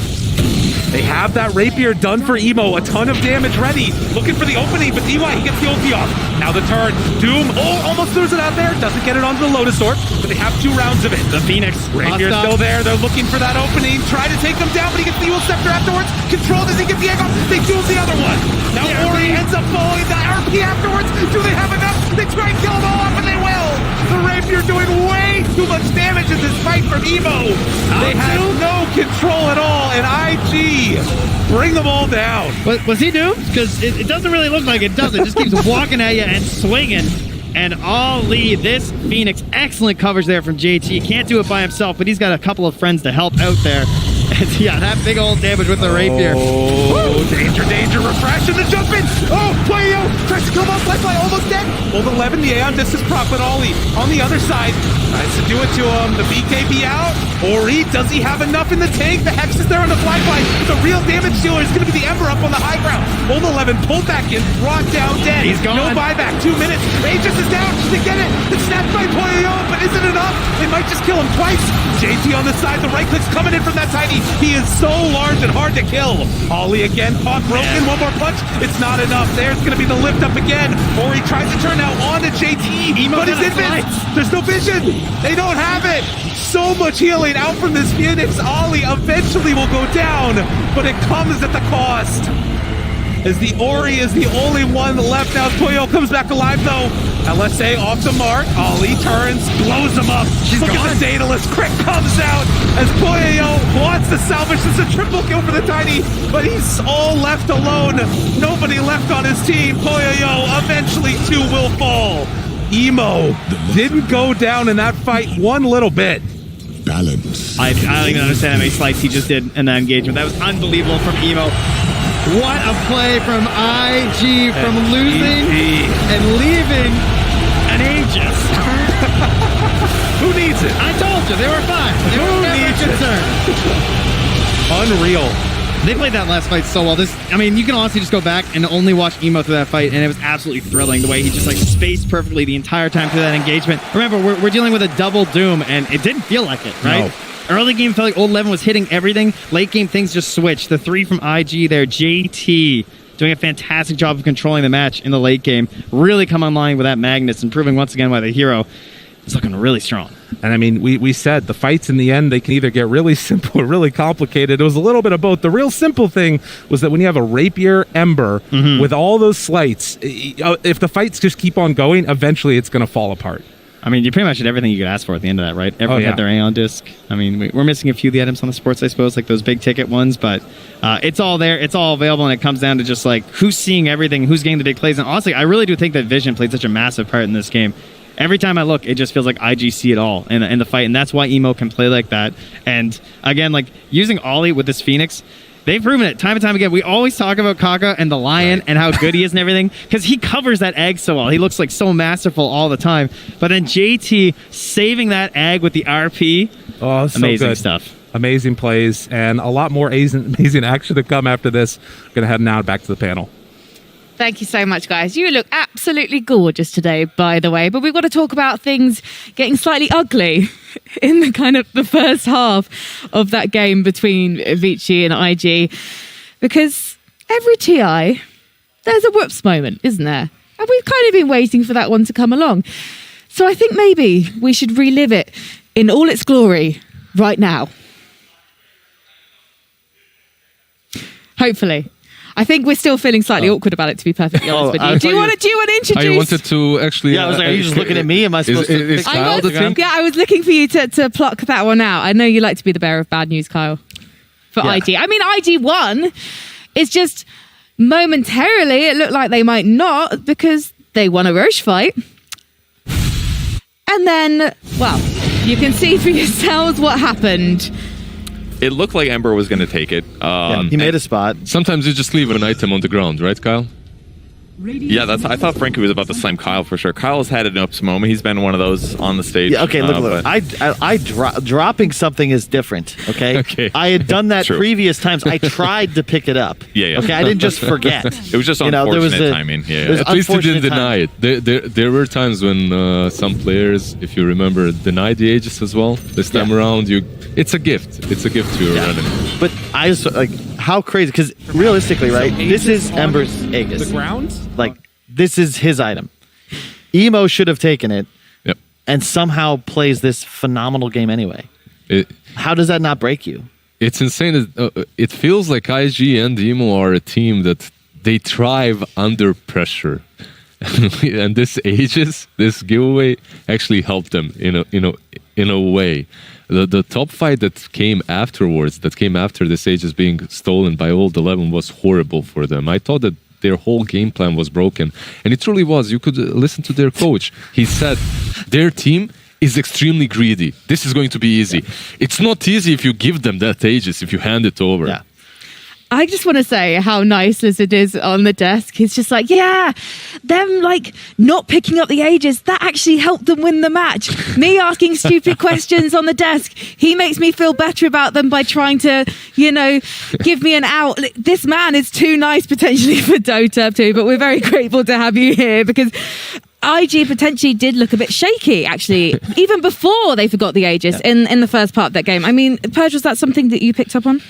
They have that rapier done for Emo. A ton of damage ready. Looking for the opening, but DY, he gets the ulti off. Now the turn. Doom, almost throws it out there. Doesn't get it onto the Lotus Orb, but they have 2 rounds of it. The Phoenix. Rapier's still there. They're looking for that opening. Try to take him down, but he gets the Evil Scepter afterwards. Control, does he get the egg off? They duel the other one. Now Ori ends up falling. The RP afterwards. Do they have enough? They try and kill them all off, and they will. The Rapier doing way too much damage in this fight from Emo. They have no control at all, and IG bring them all down. Was he doomed? Because it doesn't really look like it, does it? Just keeps walking at you and swinging. And Ali, this Phoenix, excellent coverage there from JT. Can't do it by himself, but he's got a couple of friends to help out there. And yeah, that big old damage with the Rapier. Oh, danger, danger, refresh, and the jump in. Oh, Playo tries to come up, Flyfly almost dead. Hold 11, the Aeon Disc is proc, but Ollie on the other side tries to do it to him. The BKB out. Ori, does he have enough in the tank? The Hex is there on the Flyfly. The real damage dealer is going to be the Ember up on the high ground. Hold 11, pulled back in, brought down dead. He's gone. No buyback, 2 minutes. Aegis is down. They get it. It's snapped by Playo, but is it enough? They might just kill him twice. JT on the side, the right click's coming in from that tiny. He is so large and hard to kill. Ollie again, caught broken. One more punch. It's not enough. There's going to be the lift up again. Ori tries to turn now on to JT. But his invis. There's no vision. They don't have it. So much healing out from this Phoenix. Ollie eventually will go down, but it comes at the cost. As the Ori is the only one left now. Toyo comes back alive though. LSA off the mark. Ollie turns, blows him up. Look at the Daedalus. Crit comes out as Toyo wants to salvage. This is a triple kill for the Tiny, but he's all left alone. Nobody left on his team. Toyo eventually 2 will fall. Emo didn't go down in that fight one little bit. Balance. I don't even understand how many slices he just did in that engagement. That was unbelievable from Emo. What a play from IG from losing and leaving an Aegis. Who needs it? I told you, they were fine. They were never concerned. Unreal. They played that last fight so well. I mean, you can honestly just go back and only watch Emo through that fight, and it was absolutely thrilling the way he just like spaced perfectly the entire time through that engagement. Remember, we're dealing with a double Doom, and it didn't feel like it, right? No. Early game felt like Old 11 was hitting everything. Late game, things just switched. The 3 from IG there, JT, doing a fantastic job of controlling the match in the late game. Really come online with that Magnus and proving once again why the hero is looking really strong. And I mean, we said the fights in the end, they can either get really simple or really complicated. It was a little bit of both. The real simple thing was that when you have a Rapier Ember with all those slights, if the fights just keep on going, eventually it's going to fall apart. I mean, you pretty much did everything you could ask for at the end of that, right? Everyone had their Aeon disc. I mean, we're missing a few of the items on the sports, I suppose, like those big ticket ones, but it's all there. It's all available, and it comes down to just like who's seeing everything, who's getting the big plays. And honestly, I really do think that Vision played such a massive part in this game. Every time I look, it just feels like IG see it all in the fight, and that's why Emo can play like that. And again, like using Ollie with this Phoenix, they've proven it time and time again. We always talk about Kaka and the Lion and how good he is and everything because he covers that egg so well. He looks like so masterful all the time. But then JT saving that egg with the RP, amazing good stuff. Amazing plays and a lot more amazing action to come after this. Going to head now back to the panel. Thank you so much, guys. You look absolutely gorgeous today, by the way. But we've got to talk about things getting slightly ugly in the kind of the first half of that game between VICI and IG. Because every TI, there's a whoops moment, isn't there? And we've kind of been waiting for that one to come along. So I think maybe we should relive it in all its glory right now. Hopefully. I think we're still feeling slightly awkward about it, to be perfectly honest with you. Do you want to introduce? I wanted to actually. Yeah, I was like, are you just looking at me? Am I supposed to? Is Kyle the thing? Yeah, I was looking for you to pluck that one out. I know you like to be the bearer of bad news, Kyle, for IG. I mean, IG won. It's just momentarily it looked like they might not because they won a Roche fight. And then, well, you can see for yourselves what happened. It looked like Ember was going to take it. He made a spot. Sometimes you just leave an item on the ground, right, Kyle? Yeah, I thought Frankie was about to slam Kyle for sure. Kyle's had an ups moment. He's been one of those on the stage. Yeah, okay, look. Dropping something is different. Okay. Okay. I had done that True. previous times. I tried to pick it up. Yeah. Okay, I didn't just forget. It was just unfortunate timing. Yeah. At least you didn't deny it. There were times when some players, if you remember, denied the Aegis as well. This time around, it's a gift. It's a gift you're running. But I just like how crazy because realistically, right? This is Ember's Aegis. The ground. Like this is his item. Emo should have taken it, and somehow plays this phenomenal game anyway. How does that not break you? It's insane. It feels like IG and Emo are a team that they thrive under pressure, and this Aegis, this giveaway, actually helped them in a way. The top fight that came afterwards, that came after this Aegis being stolen by Old 11, was horrible for them. I thought that their whole game plan was broken, and it truly was. You could listen to their coach. He said their team is extremely greedy. This is going to be easy. It's not easy if you give them that Aegis, if you hand it over. Yeah. I just want to say how nice Lizard is on the desk. He's just like, yeah, them like not picking up the Aegis, that actually helped them win the match. Me asking stupid questions on the desk, he makes me feel better about them by trying to, give me an out. This man is too nice potentially for Dota too, but we're very grateful to have you here because IG potentially did look a bit shaky, actually, even before they forgot the Aegis in the first part of that game. I mean, Purge, was that something that you picked up on?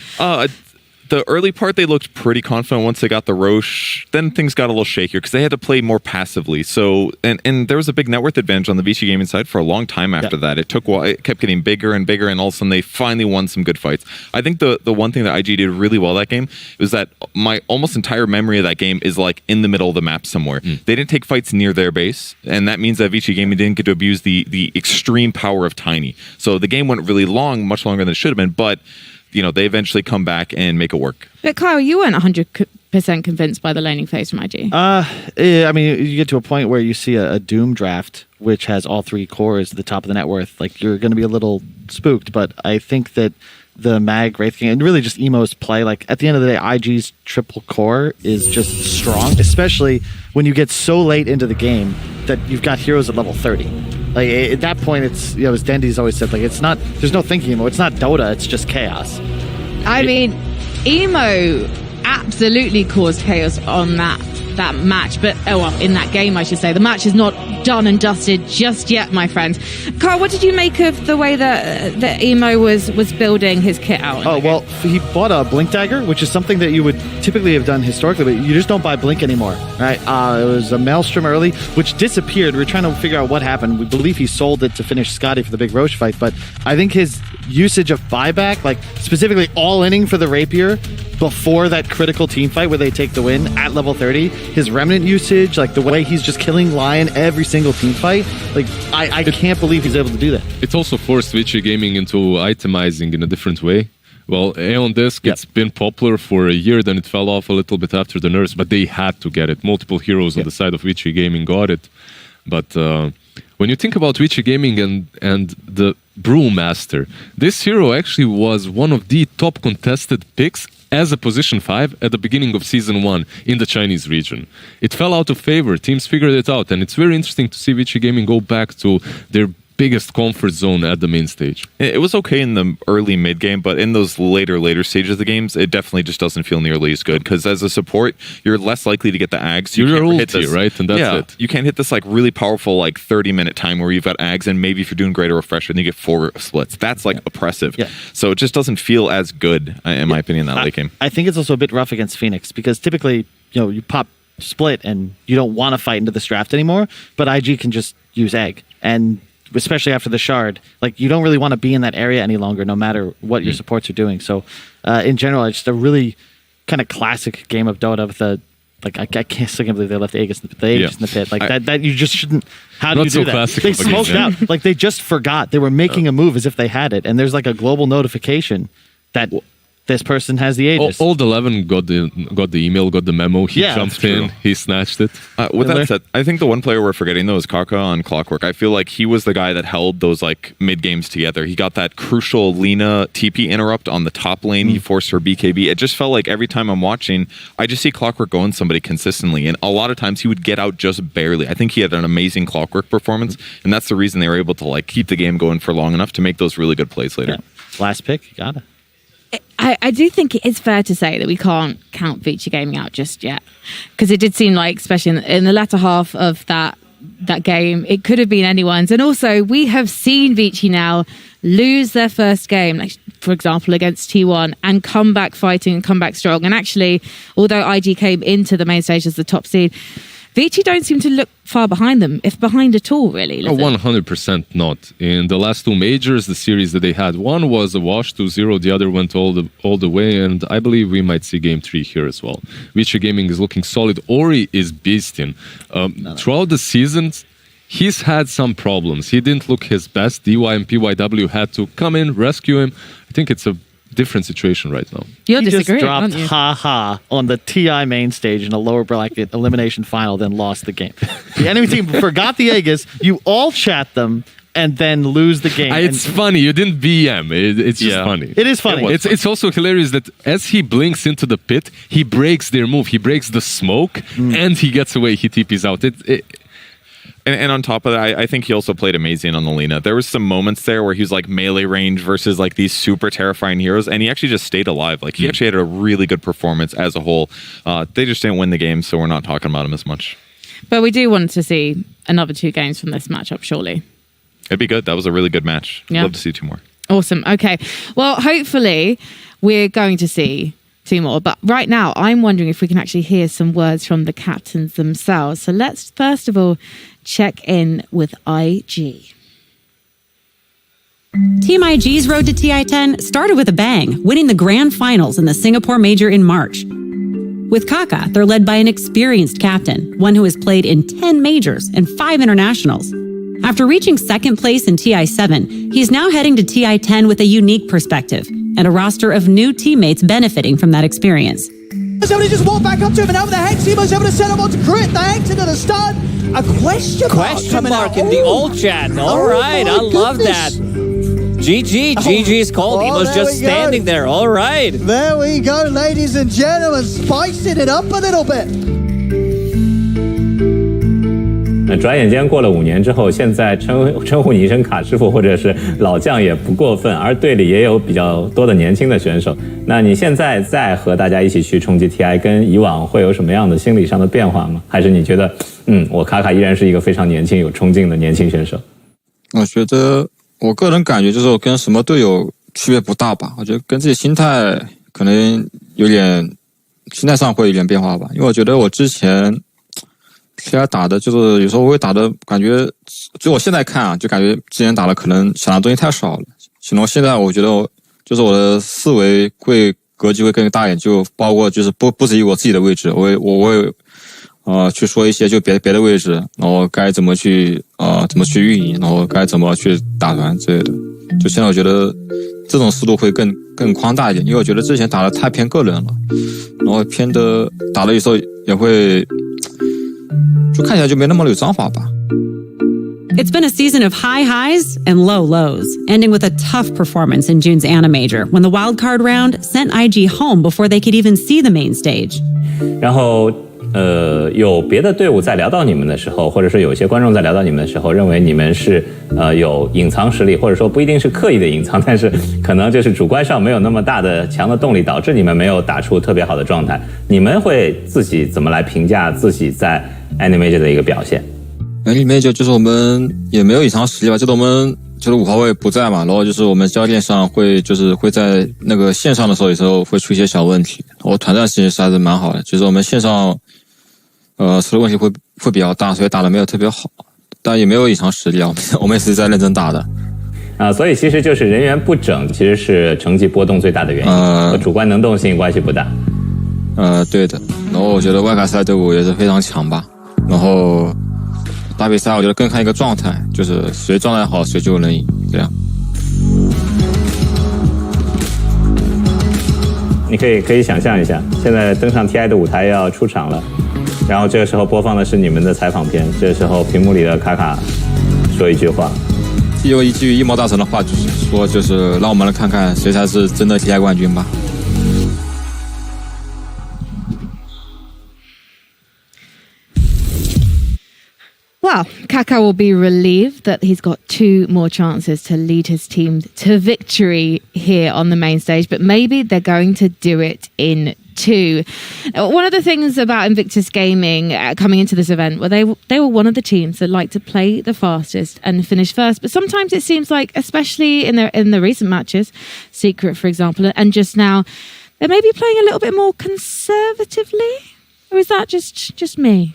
The early part, they looked pretty confident. Once they got the Roche, then things got a little shakier because they had to play more passively. So, and there was a big net worth advantage on the VICI gaming side for a long time after that. It took a while. It kept getting bigger and bigger, and all of a sudden they finally won some good fights. I think the one thing that IG did really well that game was that my almost entire memory of that game is like in the middle of the map somewhere. They didn't take fights near their base, and that means that VICI gaming didn't get to abuse the extreme power of Tiny. So the game went really long, much longer than it should have been, but they eventually come back and make it work. But Kyle, you weren't 100% convinced by the laning phase from IG. I mean, you get to a point where you see a Doom draft, which has all three cores at the top of the net worth. Like, you're going to be a little spooked, but I think that the Mag, Wraith King, and really just Emo's play, like, at the end of the day, IG's triple core is just strong, especially when you get so late into the game that you've got heroes at level 30. Like, at that point, it's, as Dendy's always said, like, it's not, there's no thinking anymore. It's not Dota, it's just chaos. I mean, Emo absolutely caused chaos on that match, but in that game, I should say. The match is not done and dusted just yet, my friend. Carl, what did you make of the way that Emo was building his kit out? Oh, well, he bought a Blink Dagger, which is something that you would typically have done historically, but you just don't buy Blink anymore, right? It was a Maelstrom early, which disappeared. We were trying to figure out what happened. We believe he sold it to finish Scotty for the big Roche fight, but I think his usage of buyback, like specifically all-inning for the Rapier before that critical team fight where they take the win at level 30, his Remnant usage, like the way he's just killing Lion every single team fight, like I can't believe he's able to do that. It also forced VICI gaming into itemizing in a different way. Well, Aeon Disc, it's been popular for a year, then it fell off a little bit after the nerfs, but they had to get it. Multiple heroes on the side of VICI gaming got it. But when you think about VICI gaming and the Brewmaster, this hero actually was one of the top contested picks as a position 5 at the beginning of season 1 in the Chinese region. It fell out of favor. Teams figured it out, and it's very interesting to see VICI gaming go back to their biggest comfort zone at the main stage. It was okay in the early mid game, but in those later stages of the games, it definitely just doesn't feel nearly as good because as a support, you're less likely to get the Ags. You're ulti, right? And that's it. You can't hit this like really powerful like 30-minute time where you've got Ags, and maybe if you're doing greater refresher, then you get 4 splits. That's like oppressive. Yeah. So it just doesn't feel as good, in my opinion, that late game. I think it's also a bit rough against Phoenix because typically, you pop split and you don't want to fight into this draft anymore, but IG can just use Egg. And especially after the shard, like you don't really want to be in that area any longer, no matter what your supports are doing. So in general, it's just a really kind of classic game of Dota with the. Like I can't believe they left the Aegis in the pit. Like that you just shouldn't. How do you do that? They smoked out. Like they just forgot. They were making a move as if they had it, and there's like a global notification that this person has the Aegis. Old 11 got the email, got the memo. He jumped in. He snatched it. With that said, I think the one player we're forgetting though is Kaka on Clockwork. I feel like he was the guy that held those like mid games together. He got that crucial Lina TP interrupt on the top lane. He forced her BKB. It just felt like every time I'm watching, I just see Clockwork going somebody consistently, and a lot of times he would get out just barely. I think he had an amazing Clockwork performance, and that's the reason they were able to like keep the game going for long enough to make those really good plays later. Last pick, you got it. I do think it is fair to say that we can't count VICI Gaming out just yet, because it did seem like, especially in the latter half of that game, it could have been anyone's. And also, we have seen VICI now lose their first game, like for example against T1, and come back fighting and come back strong. And actually, although IG came into the main stage as the top seed, VICI don't seem to look far behind them, if behind at all, really. 100% not. In the last two majors, the series that they had, one was a wash 2-0, the other went all the way, and I believe we might see game 3 here as well. VICI Gaming is looking solid. Ori is beasting. Throughout the seasons, he's had some problems. He didn't look his best. DY and PYW had to come in, rescue him. I think it's a different situation right now. You're he disagreeing, just dropped aren't you? haha on the TI main stage in a lower bracket elimination final, then lost the game. The enemy team forgot the Aegis, you all chat them, and then lose the game. It's funny. You didn't BM. It's just funny. It is funny. It's also hilarious that as he blinks into the pit, he breaks their move. He breaks the smoke, and he gets away. He TPs out. And on top of that, I think he also played amazing on the Lina. There was some moments there where he was like melee range versus like these super terrifying heroes, and he actually just stayed alive. Like he actually had a really good performance as a whole. They just didn't win the game, so we're not talking about him as much. But we do want to see another 2 games from this matchup, surely. It'd be good. That was a really good match. I'd love to see 2 more. Awesome. Okay. Well, hopefully we're going to see 2 more. But right now, I'm wondering if we can actually hear some words from the captains themselves. So let's first of all check in with IG. Team IG's road to TI10 started with a bang, winning the grand finals in the Singapore Major in March. With Kaka, they're led by an experienced captain, one who has played in 10 majors and 5 internationals. After reaching second place in TI7, he's now heading to TI10 with a unique perspective and a roster of new teammates benefiting from that experience. Somebody just walked back up to him, and over the Hex, he was able to set him on to crit. The Hex into the stun. A question mark in the old chat. All right, I love that. GG's called. He was just standing there. All right. There we go, ladies and gentlemen. Spicing it up a little bit. 转眼间过了5年之后，现在称呼你一声卡师傅或者是老将也不过分，而队里也有比较多的年轻的选手。那你现在再和大家一起去冲击 TI， 跟以往会有什么样的心理上的变化吗？还是你觉得，我卡卡依然是一个非常年轻、有冲劲的年轻选手？我觉得我个人感觉就是我跟什么队友区别不大吧。我觉得跟自己心态可能有点，心态上会有点变化吧。因为我觉得我之前。TI打的就是有时候我会打的感觉，就我现在看啊，就感觉之前打的可能想的东西太少了。然后现在我觉得就是我的思维格局会更大一点，就包括就是不止于我自己的位置，我会去说一些就别的位置，然后该怎么去运营，然后该怎么去打团之类的。就现在我觉得这种思路会更宽大一点，因为我觉得之前打的太偏个人了，然后偏的打的有时候也会。就看起来就没那么有章法吧。It's been a season of high highs and low lows, ending with a tough performance in June's Anna Major when the wildcard round sent IG home before they could even see the main stage. 然后有别的队伍在聊到你们的时候，或者说有些观众在聊到你们的时候，认为你们是有隐藏实力，或者说不一定是刻意的隐藏，但是可能就是主观上没有那么大的强的动力，导致你们没有打出特别好的状态。你们会自己怎么来评价自己在 Animator 的一个表现？Animator 就是我们也没有隐藏实力吧，就是我们就是5号位不在嘛，然后就是我们教练上会在那个线上的时候，有时候会出一些小问题，然后团战其实还是蛮好的，就是我们线上出的问题会比较大，所以打的没有特别好，但也没有隐藏实力啊，我们也是在认真打的。所以其实就是人员不整，其实是成绩波动最大的原因，和主观能动性关系不大。对的。然后我觉得外卡赛队伍也是非常强吧。然后打比赛我觉得更看一个状态，就是谁状态好谁就能赢，这样。你可以想象一下，现在登上 TI 的舞台要出场了，然后这个时候播放的是你们的采访片，这个时候屏幕里的卡卡说一句话，有一句一毛大神的话，就是让我们来看看谁才是真的 TI 冠军吧。Well, Kaka will be relieved that he's got 2 more chances to lead his team to victory here on the main stage, but maybe they're going to do it in 2. One of the things about Invictus Gaming coming into this event, well, they were one of the teams that like to play the fastest and finish first, but sometimes it seems like, especially in the recent matches, Secret, for example, and just now, they may be playing a little bit more conservatively, or is that just me?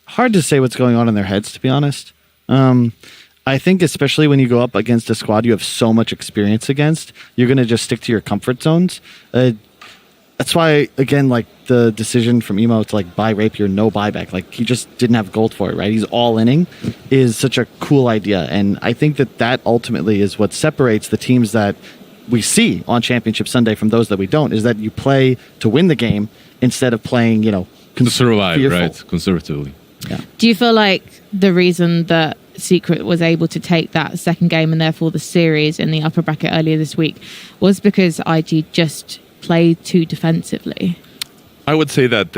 Hard to say what's going on in their heads, to be honest. I think especially when you go up against a squad you have so much experience against, you're going to just stick to your comfort zones. That's why, again, like the decision from Emo to like buy Rapier, no buyback, like he just didn't have gold for it, right? He's all inning is such a cool idea. And I think that ultimately is what separates the teams that we see on Championship Sunday from those that we don't, is that you play to win the game instead of playing, to survive, fearful. Right? Conservatively. Yeah. Do you feel like the reason that Secret was able to take that second game and therefore the series in the upper bracket earlier this week was because IG just played too defensively? I would say that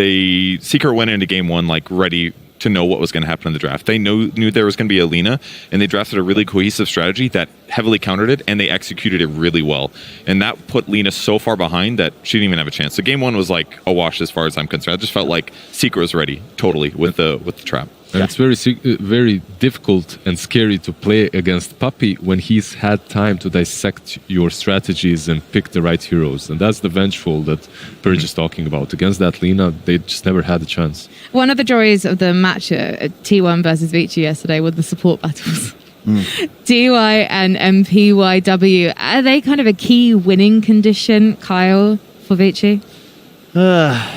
Secret went into game 1 like ready to know what was going to happen in the draft. They knew there was going to be a Lina, and they drafted a really cohesive strategy that heavily countered it, and they executed it really well. And that put Lina so far behind that she didn't even have a chance. So game 1 was like a wash as far as I'm concerned. I just felt like Secret was ready totally with the trap. And it's very difficult and scary to play against Puppy when he's had time to dissect your strategies and pick the right heroes. And that's the vengeful that Purge is talking about. Against that Lina, they just never had a chance. One of the joys of the match at T1 versus VICI yesterday were the support battles. DY and MPYW, are they kind of a key winning condition, Kyle, for VICI? Hard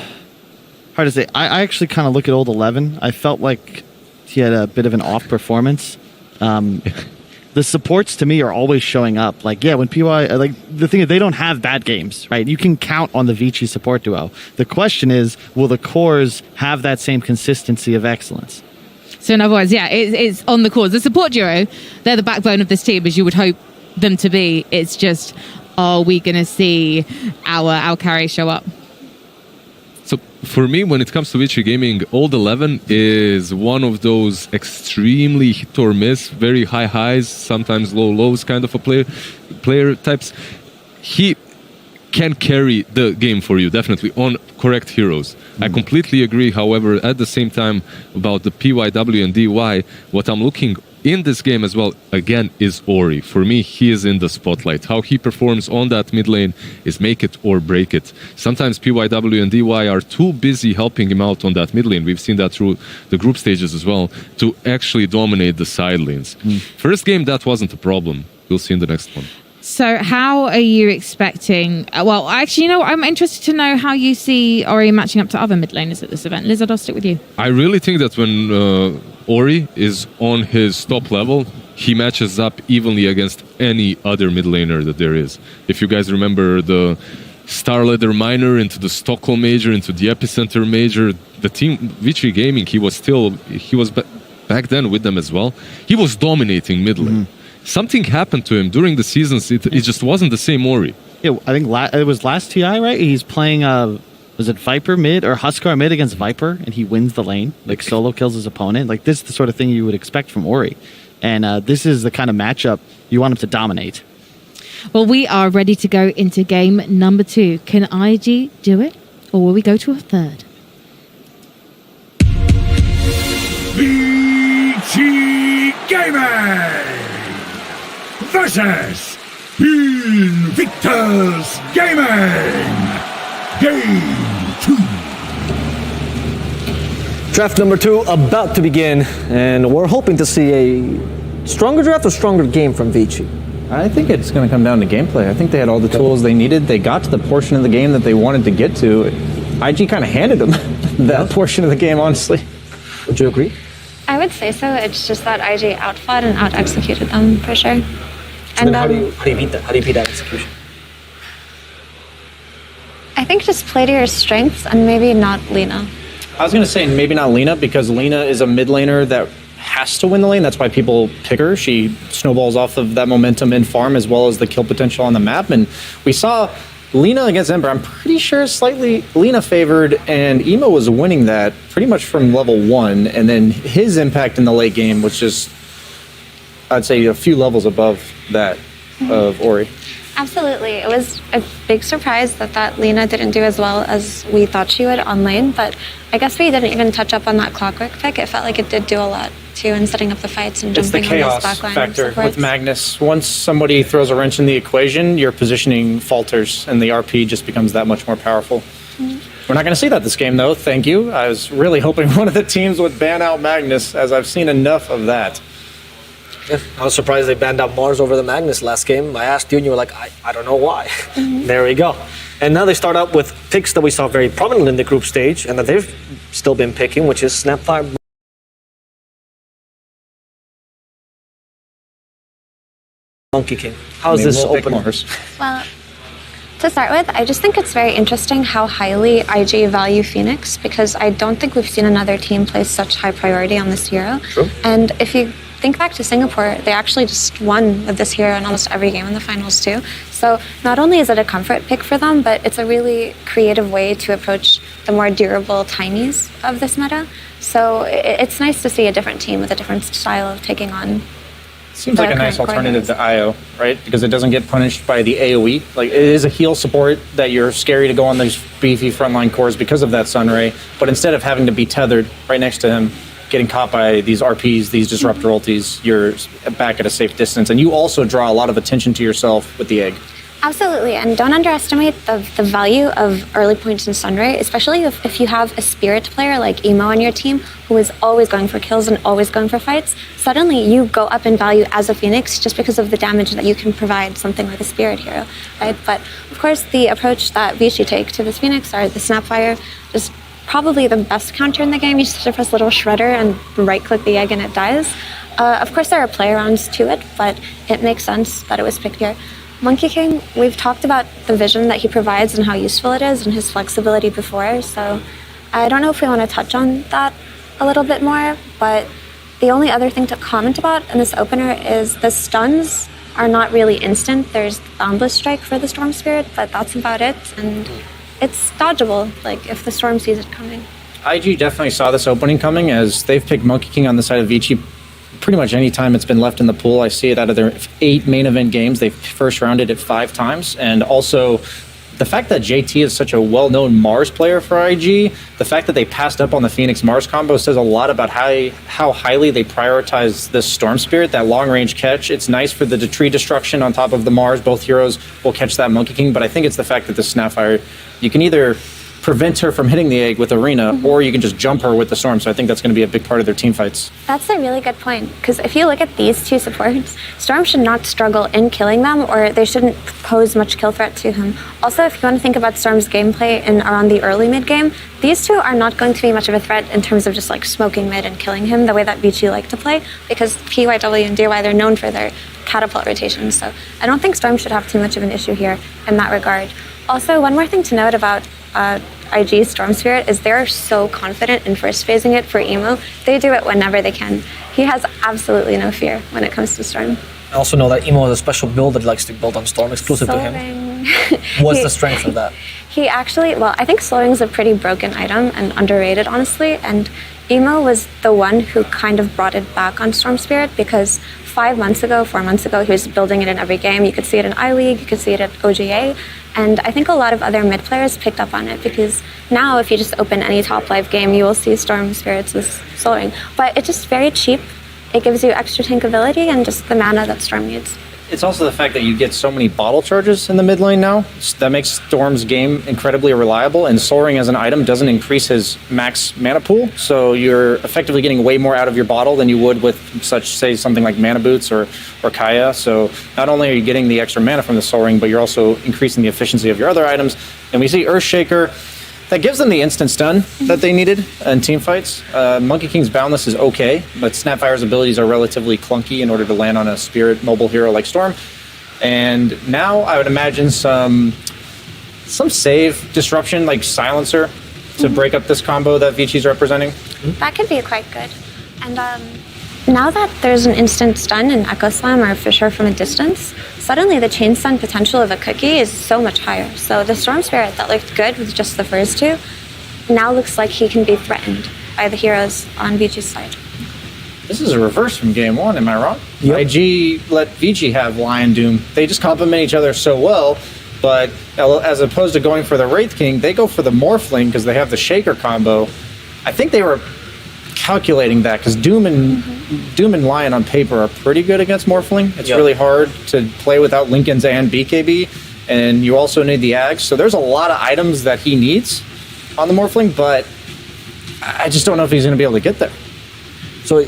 to say. I actually kind of look at old 11. I felt like he had a bit of an off performance. The supports to me are always showing up. Like, yeah, when PY, like the thing is they don't have bad games, right? You can count on the VICI support duo. The question is, will the cores have that same consistency of excellence? So in other words, yeah, it's on the cores. The support duo, they're the backbone of this team, as you would hope them to be. It's just, are we going to see our carry show up? So for me, when it comes to VICI Gaming, Old 11 is one of those extremely hit or miss, very high highs, sometimes low lows kind of a player types. He can carry the game for you, definitely, on correct heroes. I completely agree, however, at the same time, about the PYW and DY, what I'm looking in this game as well, again, is Ori. For me, he is in the spotlight. How he performs on that mid lane is make it or break it. Sometimes PYW and DY are too busy helping him out on that mid lane. We've seen that through the group stages as well, to actually dominate the side lanes. First game, that wasn't a problem. We'll see in the next one. So how are you expecting... well, actually, you know what? I'm interested to know how you see Ori matching up to other mid laners at this event. Lizard, I'll stick with you. I really think that when Ori is on his top level, he matches up evenly against any other mid laner that there is. If you guys remember the Star Leader Minor into the Stockholm Major, into the Epicenter Major, the team, VICI Gaming, he was back then with them as well. He was dominating mid lane. Something happened to him during the seasons. It just wasn't the same Ori. Yeah, I think it was last TI, right? He's playing, was it Viper mid or Huskar mid against Viper, and he wins the lane, like solo kills his opponent. Like, this is the sort of thing you would expect from Ori. And this is the kind of matchup you want him to dominate. Well, we are ready to go into game number 2. Can IG do it, or will we go to a third? VICI Gaming versus INVICTUS Gaming. Game 2. Draft number 2 about to begin, and we're hoping to see a stronger draft or stronger game from VICI. I think it's going to come down to gameplay. I think they had all the tools they needed. They got to the portion of the game that they wanted to get to. IG kind of handed them that portion of the game, honestly. Would you agree? I would say so. It's just that IG outfought and out-executed them, for sure. And how do you beat that? How do you beat that execution? I think just play to your strengths and maybe not Lina. I was going to say maybe not Lina, because Lina is a mid laner that has to win the lane. That's why people pick her. She snowballs off of that momentum in farm as well as the kill potential on the map. And we saw Lina against Ember. I'm pretty sure slightly Lina favored, and Emo was winning that pretty much from level 1. And then his impact in the late game was just, I'd say, a few levels above that of Ori. Absolutely. It was a big surprise that Lina didn't do as well as we thought she would on lane, but I guess we didn't even touch up on that Clockwork pick. It felt like it did do a lot, too, in setting up the fights and jumping on those backline factor supports. with Magnus. Once somebody throws a wrench in the equation, your positioning falters, and the RP just becomes that much more powerful. We're not going to see that this game, though. Thank you. I was really hoping one of the teams would ban out Magnus, as I've seen enough of that. Yeah, I was surprised they banned out Mars over the Magnus last game. I asked you and you were like, I don't know why. There we go. And now they start out with picks that we saw very prominent in the group stage and that they've still been picking, which is Snapfire, Monkey King. How's this open? Well, to start with, I just think it's very interesting how highly IG value Phoenix, because I don't think we've seen another team place such high priority on this hero. True. And if you think back to Singapore, they actually just won with this hero in almost every game in the finals too. So not only is it a comfort pick for them, but it's a really creative way to approach the more durable tinies of this meta. So it's nice to see a different team with a different style of taking on. Seems like a nice alternative to IO, right? Because it doesn't get punished by the AoE. Like, it is a heal support that you're scary to go on these beefy frontline cores because of that Sunray. But instead of having to be tethered right next to him, getting caught by these RPs, these disruptor ultis, you're back at a safe distance. And you also draw a lot of attention to yourself with the egg. Absolutely, and don't underestimate the value of early points in Sunray, especially if you have a spirit player like Emo on your team who is always going for kills and always going for fights. Suddenly you go up in value as a Phoenix just because of the damage that you can provide something like a spirit hero, right? But of course the approach that VICI take to this Phoenix, or the Snapfire, is probably the best counter in the game. You just have to press little shredder and right click the egg and it dies. Of course there are play arounds to it, but it makes sense that it was picked here. Monkey King, we've talked about the vision that he provides and how useful it is and his flexibility before, so I don't know if we want to touch on that a little bit more, but the only other thing to comment about in this opener is the stuns are not really instant. There's Boundless Strike for the Storm Spirit, but that's about it, and it's dodgeable, like, if the Storm sees it coming. IG definitely saw this opening coming, as they've picked Monkey King on the side of VICI pretty much any time it's been left in the pool. I see it out of their 8 main event games. They've first rounded it 5 times. And also, the fact that JT is such a well-known Mars player for IG, the fact that they passed up on the Phoenix-Mars combo says a lot about how highly they prioritize this Storm Spirit, that long-range catch. It's nice for the tree destruction on top of the Mars. Both heroes will catch that Monkey King, but I think it's the fact that the Snapfire, you can either prevent her from hitting the egg with Arena, or you can just jump her with the Storm. So I think that's going to be a big part of their team fights. That's a really good point, because if you look at these two supports, Storm should not struggle in killing them, or they shouldn't pose much kill threat to him. Also, if you want to think about Storm's gameplay in around the early mid game, these two are not going to be much of a threat in terms of just like smoking mid and killing him the way that VICI like to play, because PYW and DY, they're known for their catapult rotations. So I don't think Storm should have too much of an issue here in that regard. Also, one more thing to note about IG Storm Spirit is they're so confident in first phasing it for Emo. They do it whenever they can. He has absolutely no fear when it comes to Storm. I also know that Emo has a special build that he likes to build on Storm exclusive to him. What's the strength of that? He actually, well, I think slowing is a pretty broken item and underrated, honestly. And Emo was the one who kind of brought it back on Storm Spirit, because 4 months ago, he was building it in every game. You could see it in iLeague, you could see it at OGA. And I think a lot of other mid players picked up on it, because now if you just open any top live game, you will see Storm Spirits as slowing. But it's just very cheap. It gives you extra tankability and just the mana that Storm needs. It's also the fact that you get so many bottle charges in the mid lane now. That makes Storm's game incredibly reliable, and soaring as an item doesn't increase his max mana pool, so you're effectively getting way more out of your bottle than you would with say something like Mana Boots or Kaya. So not only are you getting the extra mana from the soaring, but you're also increasing the efficiency of your other items. And we see Earthshaker. That gives them the instant stun that they needed in team fights. Monkey King's Boundless is okay, but Snapfire's abilities are relatively clunky in order to land on a spirit mobile hero like Storm. And now I would imagine some save disruption like Silencer to break up this combo that VICI's representing. That could be quite good. And now that there's an instant stun in Echo Slam or Fisher from a distance, suddenly the chain stun potential of a cookie is so much higher. So the Storm Spirit that looked good with just the first two now looks like he can be threatened by the heroes on VICI's side. This is a reverse from game one, am I wrong? Yep. IG let VICI have Lion Doom. They just complement each other so well, but as opposed to going for the Wraith King, they go for the Morphling because they have the Shaker combo. I think they were calculating that because Doom and Lion on paper are pretty good against Morphling. It's really hard to play without Lincoln's and BKB, and you also need the Ags. So there's a lot of items that he needs on the Morphling, but I just don't know if he's going to be able to get there. So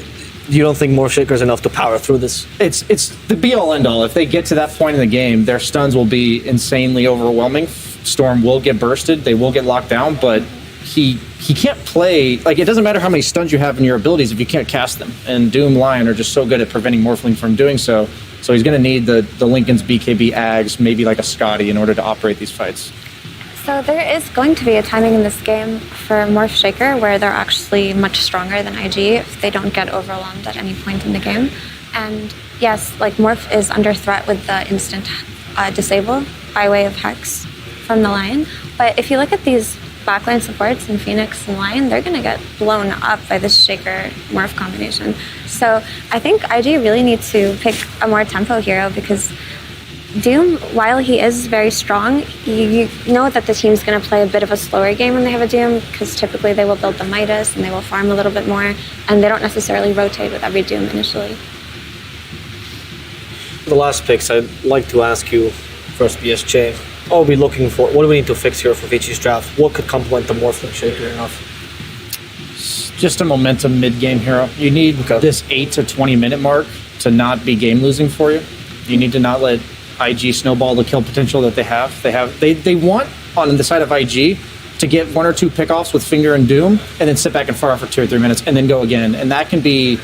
you don't think Morphshaker is enough to power through this? It's the be-all, end-all. If they get to that point in the game, their stuns will be insanely overwhelming. Storm will get bursted, they will get locked down, but he can't play, like, it doesn't matter how many stuns you have in your abilities if you can't cast them. And Doom, Lion are just so good at preventing Morphling from doing so. So he's going to need the Lincoln's BKB Ags, maybe like a Scotty, in order to operate these fights. So there is going to be a timing in this game for Morphshaker where they're actually much stronger than IG if they don't get overwhelmed at any point in the game. And yes, like Morph is under threat with the instant disable by way of Hex from the Lion. But if you look at these backline supports in Phoenix and Lion, they're going to get blown up by this Shaker Morph combination. So I think IG really needs to pick a more tempo hero because Doom, while he is very strong, you know that the team's going to play a bit of a slower game when they have a Doom because typically they will build the Midas and they will farm a little bit more and they don't necessarily rotate with every Doom initially. The last picks, I'd like to ask you first, BSJ. What are we looking for? What do we need to fix here for VICI's draft? What could complement the Morphling Shaker enough? Just a momentum mid-game hero. You need this 8 to 20 minute mark to not be game losing for you. You need to not let IG snowball the kill potential that they have. They want on the side of IG to get 1 or 2 pickoffs with Finger and Doom and then sit back and fire for 2 or 3 minutes and then go again. And that can be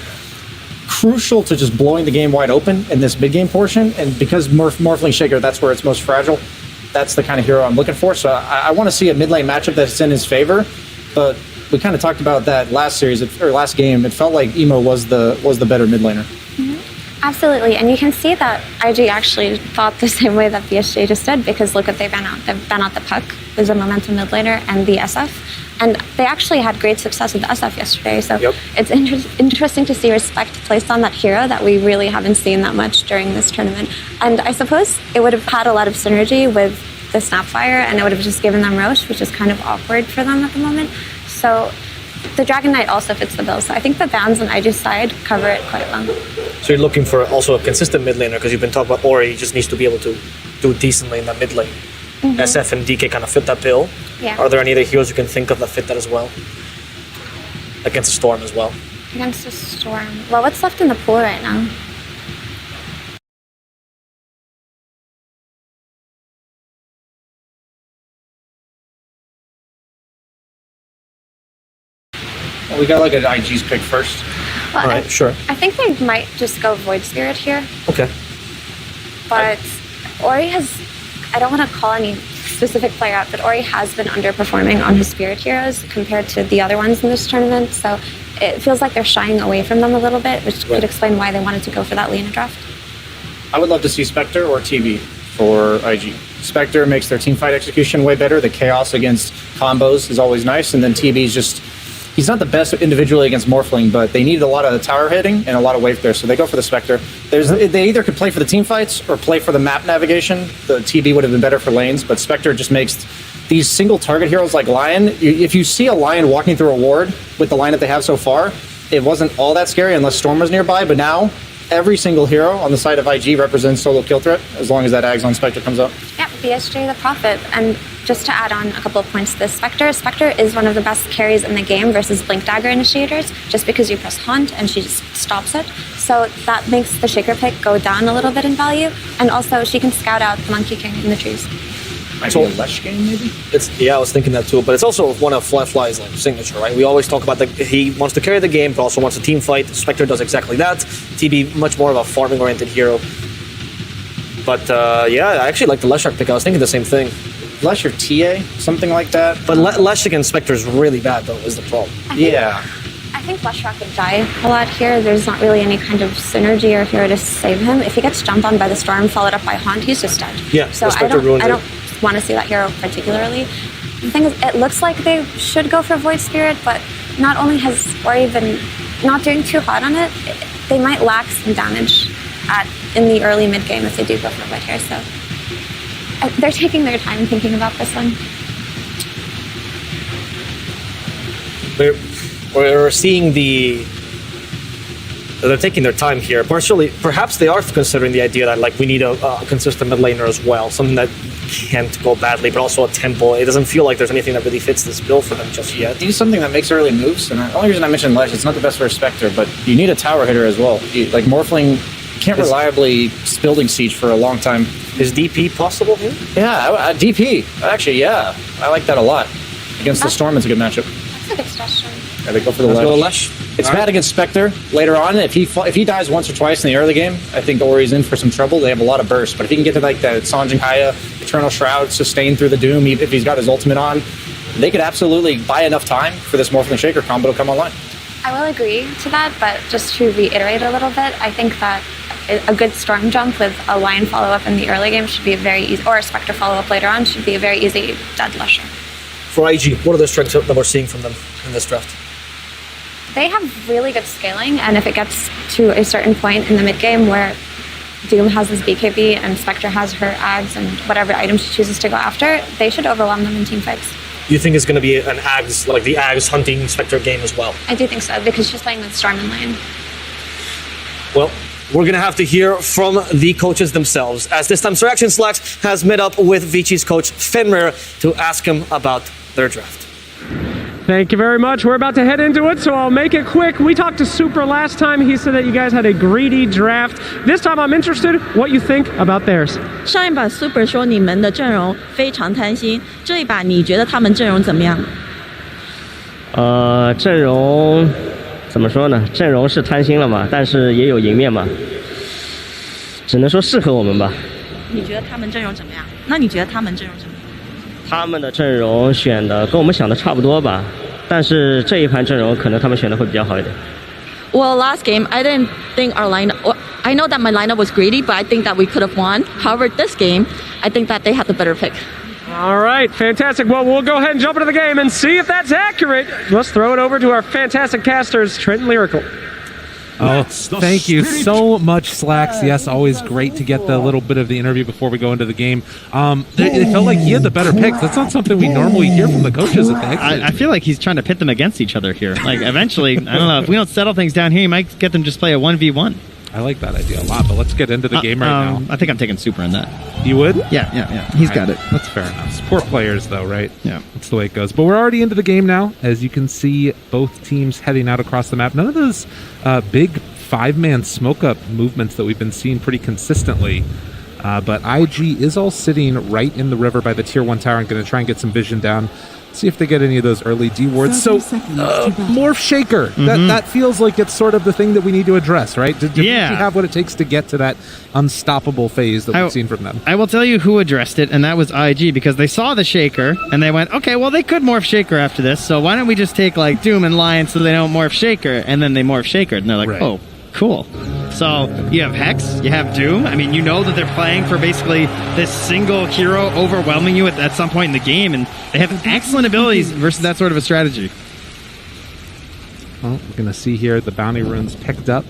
crucial to just blowing the game wide open in this mid-game portion. And because Morphling Shaker, that's where it's most fragile. That's the kind of hero I'm looking for. So I want to see a mid lane matchup that's in his favor. But we kind of talked about that last series or last game. It felt like Emo was the better mid laner. Absolutely, and you can see that IG actually thought the same way that BSJ just did because look what they ban out. They ban out the Puck, who's a momentum mid laner, and the SF. And they actually had great success with the SF yesterday, so it's interesting to see respect placed on that hero that we really haven't seen that much during this tournament. And I suppose it would have had a lot of synergy with the Snapfire, and it would have just given them Roche, which is kind of awkward for them at the moment. So the Dragon Knight also fits the bill, so I think the bans on IG's side cover it quite well. So you're looking for also a consistent mid laner because you've been talking about Ori, he just needs to be able to do decently in that mid lane. SF and DK kind of fit that bill. Yeah. Are there any other heroes you can think of that fit that as well? Against a Storm as well? Against a Storm. Well, what's left in the pool right now? Well, we got like an IG's pick first. Well, all right, sure. I think they might just go Void Spirit here. Okay. But Ori has, I don't want to call any specific player out, but Ori has been underperforming on his Spirit heroes compared to the other ones in this tournament. So it feels like they're shying away from them a little bit, which could explain why they wanted to go for that Lena draft. I would love to see Spectre or TB for IG. Spectre makes their teamfight execution way better. The chaos against combos is always nice, and then TB's just, he's not the best individually against Morphling, but they needed a lot of tower hitting and a lot of wave there, so they go for the Spectre. They either could play for the team fights or play for the map navigation. The TB would have been better for lanes, but Spectre just makes these single target heroes like Lion. If you see a Lion walking through a ward with the line that they have so far, it wasn't all that scary unless Storm was nearby, but now every single hero on the side of IG represents solo kill threat, as long as that Ags on Spectre comes up. Yeah, BSJ the Prophet. And just to add on a couple of points to this, Spectre is one of the best carries in the game versus Blink Dagger initiators, just because you press Haunt and she just stops it. So that makes the Shaker pick go down a little bit in value, and also she can scout out the Monkey King in the trees. Might be a Lesh game, maybe? I was thinking that too, but it's also one of Fly's like signature, right? We always talk about he wants to carry the game, but also wants a team fight. Spectre does exactly that. TB, much more of a farming-oriented hero. But I actually like the Leshak pick. I was thinking the same thing. Lesh or TA, something like that. But Lesh against Spectre is really bad, though, is the problem. I think Leshak would die a lot here. There's not really any kind of synergy or hero to save him. If he gets jumped on by the Storm, followed up by Haunt, he's just dead. Yeah, so I don't want to see that hero particularly. The thing is, it looks like they should go for Void Spirit, but not only has Ori been not doing too hot on it, they might lack some damage in the early mid game if they do go for Void here. So they're taking their time thinking about this one. We're seeing they're taking their time here. Partially, perhaps they are considering the idea that we need a consistent mid laner as well, something that can't go badly, but also a tempo. It doesn't feel like there's anything that really fits this bill for them just yet. Do something that makes early moves, and the only reason I mentioned Lesh, it's not the best for a Spectre, but you need a tower hitter as well. Morphling can't reliably building siege for a long time. Is DP possible here? Yeah, DP. Actually, yeah. I like that a lot. Against the Storm, it's a good matchup. That's a good suggestion. Yeah, they go for the Lesh. It's bad against Spectre later on. If he dies once or twice in the early game, I think Ori's in for some trouble. They have a lot of burst. But if he can get to that Sanjin Kaya, Eternal Shroud, sustain through the Doom, if he's got his ultimate on, they could absolutely buy enough time for this Morphling Shaker combo to come online. I will agree to that, but just to reiterate a little bit, I think that a good Storm jump with a Lion follow-up in the early game should be a very easy, or a Spectre follow-up later on should be a very easy dead Lusher. For IG, what are the strengths that we're seeing from them in this draft? They have really good scaling, and if it gets to a certain point in the mid-game where Doom has his BKB and Spectre has her Ags and whatever item she chooses to go after, they should overwhelm them in team fights. You think it's going to be an Ags, like the Ags hunting Spectre game as well? I do think so, because she's playing with Storm in lane. Well, we're going to have to hear from the coaches themselves, as this time Sir Action Slacks has met up with VICI's coach Fenrir to ask him about their draft. Thank you very much. We're about to head into it, so I'll make it quick. We talked to Super last time. He said that you guys had a greedy draft. This time I'm interested what you think about theirs. 上一把 Super 说你们的阵容非常贪心，这一把你觉得他们阵容怎么样？阵容怎么说呢？阵容是贪心了嘛，但是也有赢面嘛，只能说适合我们吧。你觉得他们阵容怎么样？那你觉得他们阵容怎么样？他们的阵容选的跟我们想的差不多吧，但是这一盘阵容可能他们选的会比较好一点。Well, last game I didn't think our lineup. I know that my lineup was greedy, but I think that we could have won. However, this game, I think that they had the better pick. All right, fantastic. Well, we'll go ahead and jump into the game and see if that's accurate. Let's throw it over to our fantastic casters, Trent and Lyrical. Oh, thank you so much, Slacks. Yes, always great to get the little bit of the interview before we go into the game. It felt like he had the better picks. That's not something we normally hear from the coaches at the exit. I feel like he's trying to pit them against each other here. Like, eventually, I don't know, if we don't settle things down here, he might get them just play a 1v1. I like that idea a lot, but let's get into the game right now. I think I'm taking Super on that. You would? Yeah. He's got it. That's fair enough. Poor players, though, right? Yeah. That's the way it goes. But we're already into the game now. As you can see, both teams heading out across the map. None of those big five-man smoke-up movements that we've been seeing pretty consistently. But IG is all sitting right in the river by the Tier 1 tower and going to try and get some vision down. See if they get any of those early D wards. So, Morph Shaker. That feels like it's sort of the thing that we need to address, right? Do you have what it takes to get to that unstoppable phase that we've seen from them? I will tell you who addressed it, and that was IG, because they saw the Shaker, and they went, okay, well, they could Morph Shaker after this, so why don't we just take, like, Doom and Lion so they don't Morph Shaker, and then they Morph Shaker, and they're like, oh, cool. So you have Hex, you have Doom. I mean, you know that they're playing for basically this single hero overwhelming you at some point in the game, and they have excellent abilities versus that sort of a strategy. Well, we're going to see here the bounty runes picked up.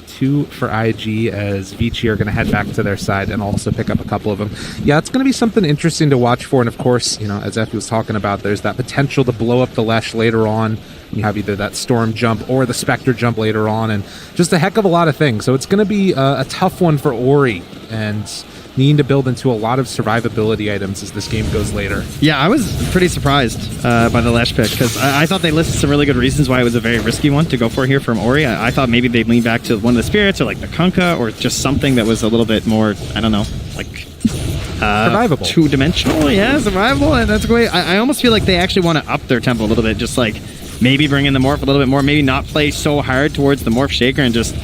2 for IG, as VICI are going to head back to their side and also pick up a couple of them. Yeah, it's going to be something interesting to watch for, and of course, you know, as Effie was talking about, there's that potential to blow up the Lesh later on You have either that Storm jump or the Spectre jump later on, and just a heck of a lot of things. So it's going to be a tough one for Ori, and needing to build into a lot of survivability items as this game goes later. Yeah, I was pretty surprised by the Lesh pick, because I thought they listed some really good reasons why it was a very risky one to go for here from Ori. I thought maybe they'd lean back to one of the spirits, or like the Kunkka, or just something that was a little bit more, I don't know, like survivable, two-dimensional. Yeah, survivable, and that's great. I almost feel like they actually want to up their tempo a little bit, just like maybe bring in the morph a little bit more, maybe not play so hard towards the morph shaker and just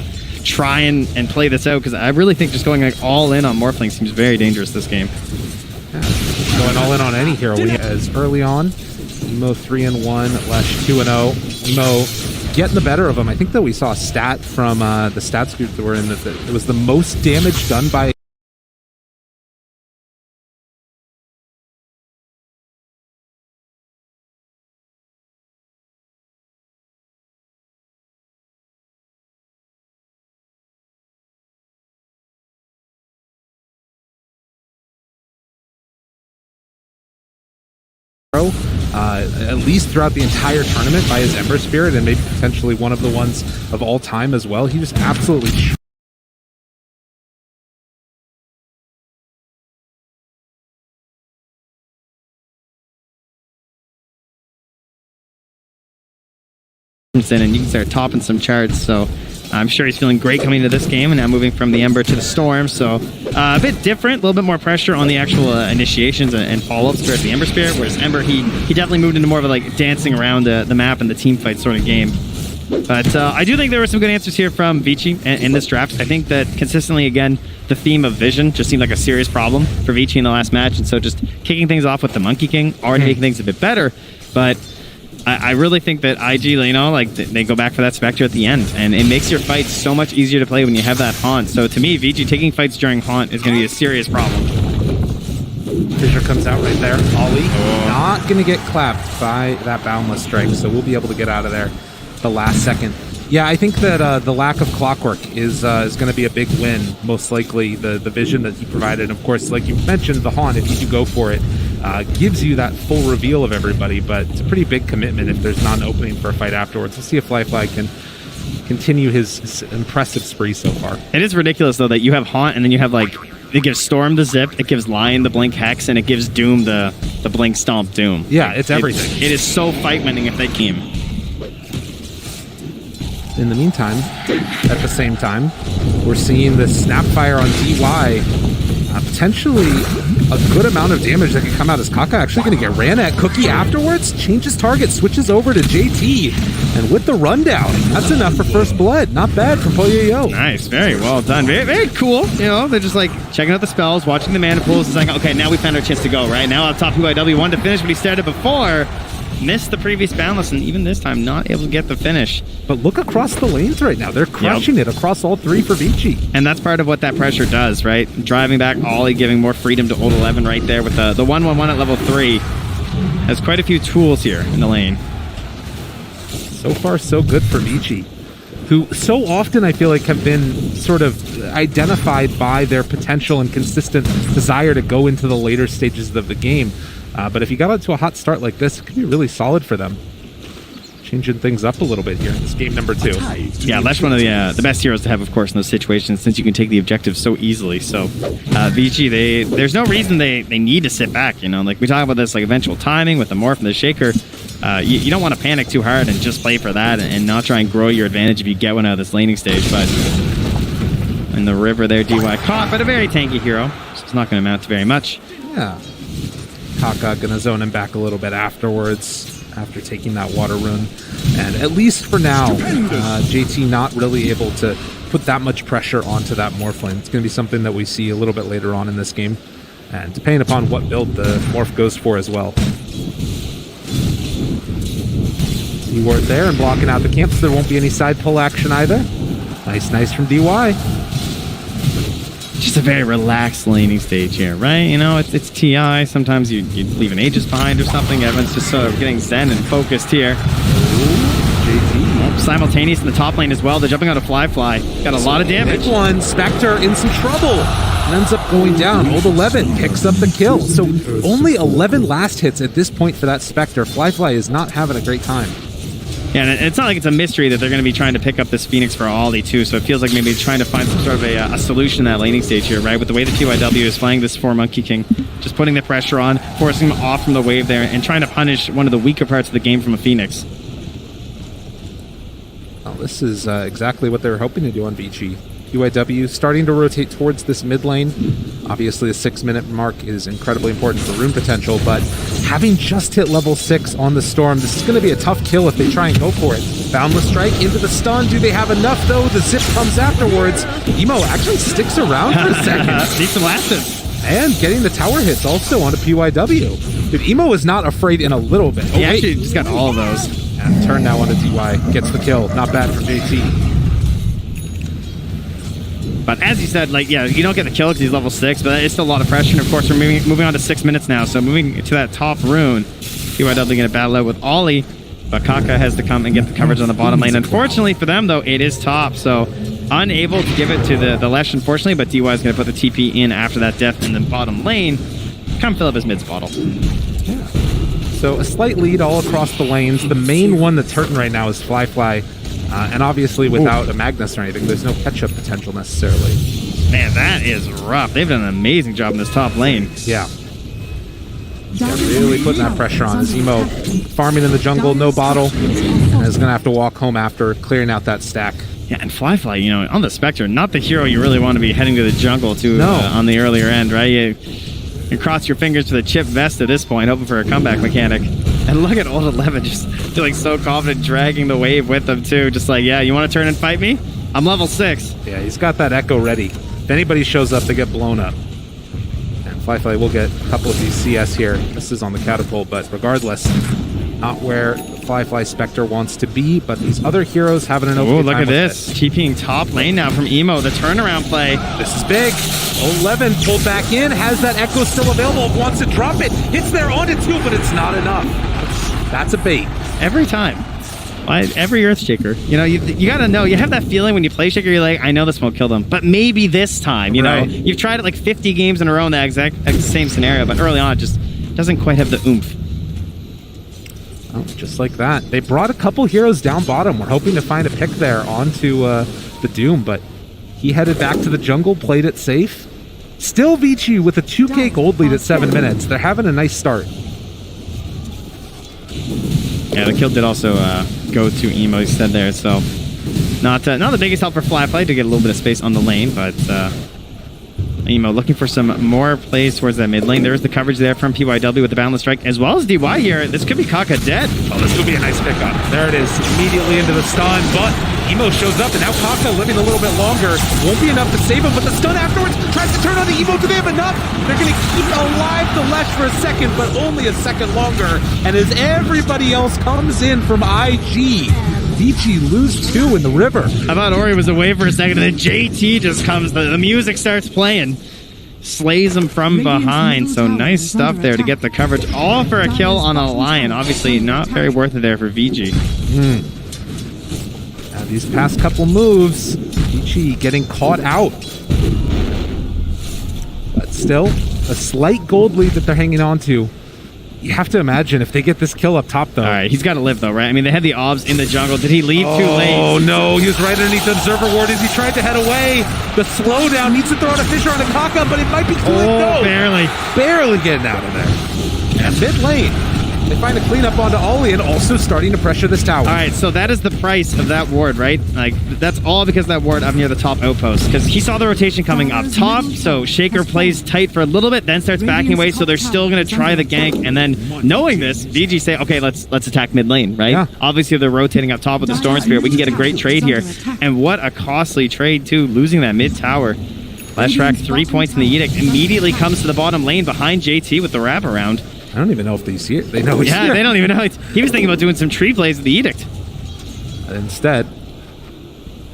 try and play this out, because I really think just going like all in on Morphling seems very dangerous this game. Yeah, going all in on any hero. We as early on, Emo 3-1, Lesh 2-0. Emo getting the better of him. I think that we saw a stat from the stats group that were in that it was the most damage done by at least throughout the entire tournament by his Ember Spirit, and maybe potentially one of the ones of all time as well. He just absolutely and you can start topping some charts, so I'm sure he's feeling great coming into this game, and now moving from the Ember to the Storm, so a bit different, a little bit more pressure on the actual initiations and follow-ups towards the Ember Spirit, whereas Ember, he definitely moved into more of a like dancing around the map and the team fight sort of game. But I do think there were some good answers here from VICI in this draft. I think that consistently, again, the theme of vision just seemed like a serious problem for VICI in the last match, and so just kicking things off with the Monkey King already making things a bit better, but I really think that IG, you know, like they go back for that Spectre at the end, and it makes your fight so much easier to play when you have that Haunt. So to me, VG taking fights during Haunt is going to be a serious problem. Fissure comes out right there. Ollie not going to get clapped by that Boundless Strike, so we'll be able to get out of there the last second. Yeah, I think that the lack of Clockwork is going to be a big win, most likely. The vision that he provided, of course, like you mentioned, the Haunt, if you do go for it, gives you that full reveal of everybody, but it's a pretty big commitment if there's not an opening for a fight afterwards. We'll see if Fly can continue his impressive spree so far. It is ridiculous, though, that you have Haunt, and then you have, like, it gives Storm the Zip, it gives Lion the Blink Hex, and it gives Doom the Blink Stomp Doom. Yeah, it's everything. It is so fight-winning if they came. In the meantime, at the same time, we're seeing the Snapfire on DY, potentially a good amount of damage that can come out as Kaka actually going to get ran at. Cookie afterwards changes target, switches over to JT, and with the rundown, that's enough for first blood. Not bad from Polyo. Nice, very well done. Very, very cool. You know, they're just like checking out the spells, watching the mana pools. It's like, okay, now we found our chance to go, right? Now up top, PYW wanted to finish what he started before. Missed the previous Boundless, and even this time not able to get the finish. But look across the lanes right now. They're crushing it across all three for VICI. And that's part of what that pressure does, right? Driving back Ollie, giving more freedom to Old 11 right there with the 1-1-1 at level 3. Has quite a few tools here in the lane. So far, so good for VICI, who so often I feel like have been sort of identified by their potential and consistent desire to go into the later stages of the game. But if you got out to a hot start like this, it could be really solid for them. Changing things up a little bit here in this game number 2. Yeah, that's one of the best heroes to have, of course, in those situations, since you can take the objective so easily. So, VICI, there's no reason they need to sit back, you know? Like, we talk about this, like, eventual timing with the Morph and the Shaker. You don't want to panic too hard and just play for that and not try and grow your advantage if you get one out of this laning stage. But in the river there, DY caught, but a very tanky hero. So it's not going to amount to very much. Yeah. Kaka gonna zone him back a little bit afterwards, after taking that water rune. And at least for now, JT not really able to put that much pressure onto that Morphling. It's gonna be something that we see a little bit later on in this game, and depending upon what build the Morph goes for as well. You weren't there and blocking out the camp, so there won't be any side pull action either. Nice from DY. Just a very relaxed laning stage here, right? You know, it's TI. Sometimes you leave an Aegis behind or something. Everyone's just sort of getting zen and focused here. JT. Simultaneous in the top lane as well. They're jumping out of Fly. Got a lot of damage. Big one. Spectre in some trouble. Ends up going down. Old 11 picks up the kill. So only 11 last hits at this point for that Spectre. Fly is not having a great time. Yeah, and it's not like it's a mystery that they're going to be trying to pick up this Phoenix for Ollie too, so it feels like maybe trying to find some sort of a solution in that laning stage here, right? With the way the TYW is playing this 4 Monkey King, just putting the pressure on, forcing him off from the wave there, and trying to punish one of the weaker parts of the game from a Phoenix. Well, this is exactly what they were hoping to do on VICI. UIW starting to rotate towards this mid lane. Obviously, the 6-minute mark is incredibly important for rune potential, but having just hit level 6 on the Storm, this is going to be a tough kill if they try and go for it. Boundless Strike into the stun. Do they have enough, though? The zip comes afterwards. Emo actually sticks around for a second. Decent lasted. And getting the tower hits also onto PYW. Dude, Emo is not afraid in a little bit. He actually just got all of those. And turn now onto TY. Gets the kill. Not bad for JT. But as you said, like, yeah, you don't get the kill because he's level 6, but it's still a lot of pressure. And of course, we're moving on to 6 minutes now. So moving to that top rune, TYW going to battle out with Ollie, but Kaka has to come and get the coverage on the bottom lane. Unfortunately for them, though, it is top, so unable to give it to the Lesh, unfortunately, but DY is going to put the TP in after that death in the bottom lane. Come fill up his mid's bottle. Yeah. So a slight lead all across the lanes. The main one that's hurting right now is Fly. And obviously without a Magnus or anything, there's no catch-up potential necessarily. Man, that is rough. They've done an amazing job in this top lane. Yeah. Really putting that pressure on. As Emo farming in the jungle, no bottle, and is going to have to walk home after clearing out that stack. Yeah, and Fly, you know, on the Spectre, not the hero you really want to be heading to the jungle to on the earlier end, right? You cross your fingers to the chip vest at this point, hoping for a comeback mechanic. And look at Old 11 just feeling so confident, dragging the wave with them too. Just like, yeah, you want to turn and fight me? I'm level 6. Yeah, he's got that Echo ready. If anybody shows up, they get blown up. And Fly will get a couple of these CS here. This is on the catapult, but regardless, not where Fly Spectre wants to be, but these other heroes having an okay time. Oh, look at this. TPing top lane now from Emo, the turnaround play. This is big. 11 pulled back in, has that Echo still available, wants to drop it. Hits there onto 2, but it's not enough. That's a bait. Every time. Every Earthshaker. You know, you gotta know, you have that feeling when you play Shaker, you're like, I know this won't kill them. But maybe this time, you know. You've tried it like 50 games in a row in the exact same scenario, but early on it just doesn't quite have the oomph. Oh, just like that. They brought a couple heroes down bottom. We're hoping to find a pick there onto the Doom, but he headed back to the jungle, played it safe. Still VICI with a 2k gold lead at 7 minutes. They're having a nice start. Yeah, the kill did also go to Emo, he said there, so not the biggest help for Fly to get a little bit of space on the lane, but Emo looking for some more plays towards that mid lane. There's the coverage there from PYW with the Boundless Strike, as well as DY here. This could be Kaka dead. Oh, this could be a nice pickup. There it is, immediately into the stun, but Emo shows up, and now Kaka living a little bit longer. Won't be enough to save him, but the stun afterwards tries to turn on the Emo. Do they have enough? They're going to keep alive the Lesh for a second, but only a second longer. And as everybody else comes in from IG, VICI lose 2 in the river. How about Ori was away for a second, and then JT just comes, the music starts playing. Slays him from behind, so nice stuff there to get the coverage. All for a kill on a Lion. Obviously not very worth it there for VG. Now these past couple moves, VICI getting caught out. But still, a slight gold lead that they're hanging on to. You have to imagine if they get this kill up top, though. All right, he's got to live, though, right? I mean, they had the obs in the jungle. Did he leave too late? Oh, no. He was right underneath the Observer Ward as he tried to head away. The slowdown needs to throw out a Fisher on a Kaka, but it might be too late. No. Barely. Barely getting out of there. And mid lane, they find a cleanup onto Ollie and also starting to pressure this tower. All right, so that is the price of that ward, right? Like, that's all because of that ward up near the top outpost. Because he saw the rotation coming up top, so Shaker plays tight for a little bit, then starts backing away, so they're still going to try the gank. And then, knowing this, VG say, okay, let's attack mid lane, right? Yeah. Obviously, they're rotating up top with the Storm Spirit. We can get a great trade here. And what a costly trade, too, losing that mid tower. Last track, 3 points in the Edict. Immediately comes to the bottom lane behind JT with the wraparound. I don't even know if they see it. They know he's here. Yeah, they don't even know. He was thinking about doing some tree plays with the Edict. Instead,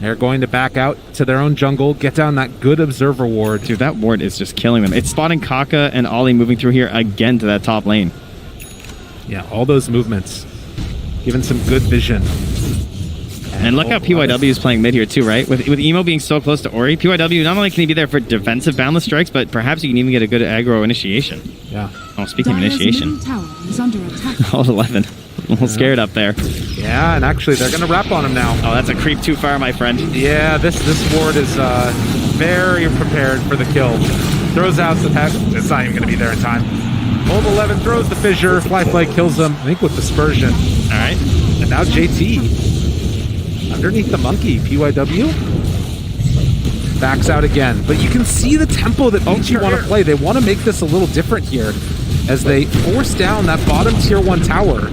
they're going to back out to their own jungle, get down that good Observer Ward. Dude, that ward is just killing them. It's spotting Kaka and Ollie moving through here again to that top lane. Yeah, all those movements. Giving some good vision. And look how PYW is playing mid here too, right? With Emo being so close to Ori, PYW, not only can he be there for defensive Boundless Strikes, but perhaps you can even get a good aggro initiation. Yeah. Oh, speaking of initiation. All 11. little scared up there. Yeah, and actually they're going to wrap on him now. Oh, that's a creep too far, my friend. Yeah, this ward is very prepared for the kill. Throws out the heck. It's not even going to be there in time. Old 11 throws the fissure. Flyfly kills him, I think, with dispersion. All right. And now JT. Underneath the monkey, PYW. Backs out again. But you can see the tempo that VICI want to play. They want to make this a little different here as they force down that bottom tier 1 tower.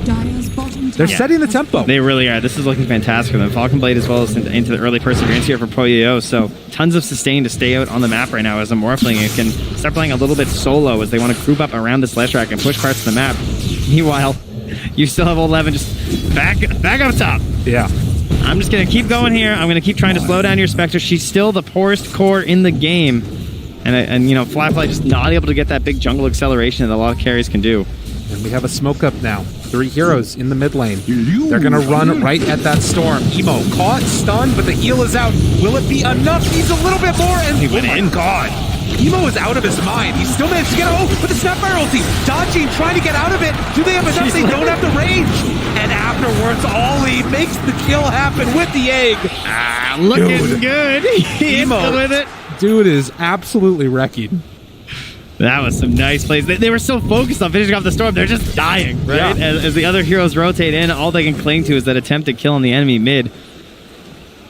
They're setting the tempo. They really are. This is looking fantastic for them. Falcon Blade as well as into the early perseverance here for PoYo. So tons of sustain to stay out on the map right now as a Morphling. It can start playing a little bit solo as they want to group up around this ledge track and push parts of the map. Meanwhile, you still have Old 11 just back up top. Yeah. I'm just going to keep going here. I'm going to keep trying to slow down your Spectre. She's still the poorest core in the game. And you know, Flyfly just not able to get that big jungle acceleration that a lot of carries can do. And we have a smoke up now. 3 heroes in the mid lane. They're going to run right at that storm. Emo caught, stunned, but the heal is out. Will it be enough? Needs a little bit more. And oh my God. Emo is out of his mind. He still managed to get out with the Snapfire ulti. Dodging, trying to get out of it. Do they have enough? They don't have the range. And afterwards, Ollie makes the kill happen with the egg. Looking good. Emo with it. Dude is absolutely wrecking. That was some nice plays. They were so focused on finishing off the storm, they're just dying, right? Yeah. As the other heroes rotate in, all they can cling to is that attempted kill on the enemy mid.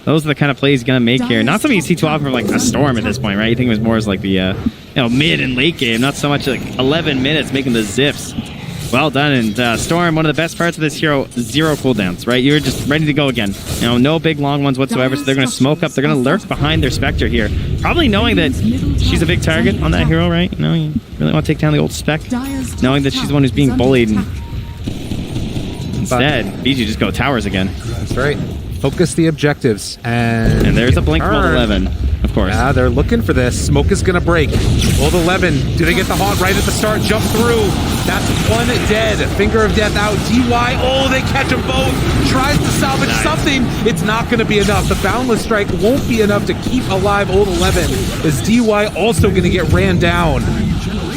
Those are the kind of plays he's going to make here. Not something you see too often from like a storm at this point, right? You think it was more as like the mid and late game, not so much like 11 minutes making the zips. Well done. And Storm, one of the best parts of this hero, 0 cooldowns, right? You're just ready to go again. You know, no big long ones whatsoever. So they're going to smoke up. They're going to lurk behind their Spectre here. Probably knowing that she's a big target on that hero, right? You know, you really want to take down the old Spec. Knowing that she's the one who's being bullied. And instead, VICI just go towers again. That's right. Focus the objectives. And there's a blink from Old 11, of course. Yeah, they're looking for this. Smoke is going to break. Old 11, do they get the haunt right at the start? Jump through. That's 1 dead. Finger of death out. DY, oh, they catch them both. Tries to salvage something. It's not going to be enough. The Boundless Strike won't be enough to keep alive Old 11. Is DY also going to get ran down?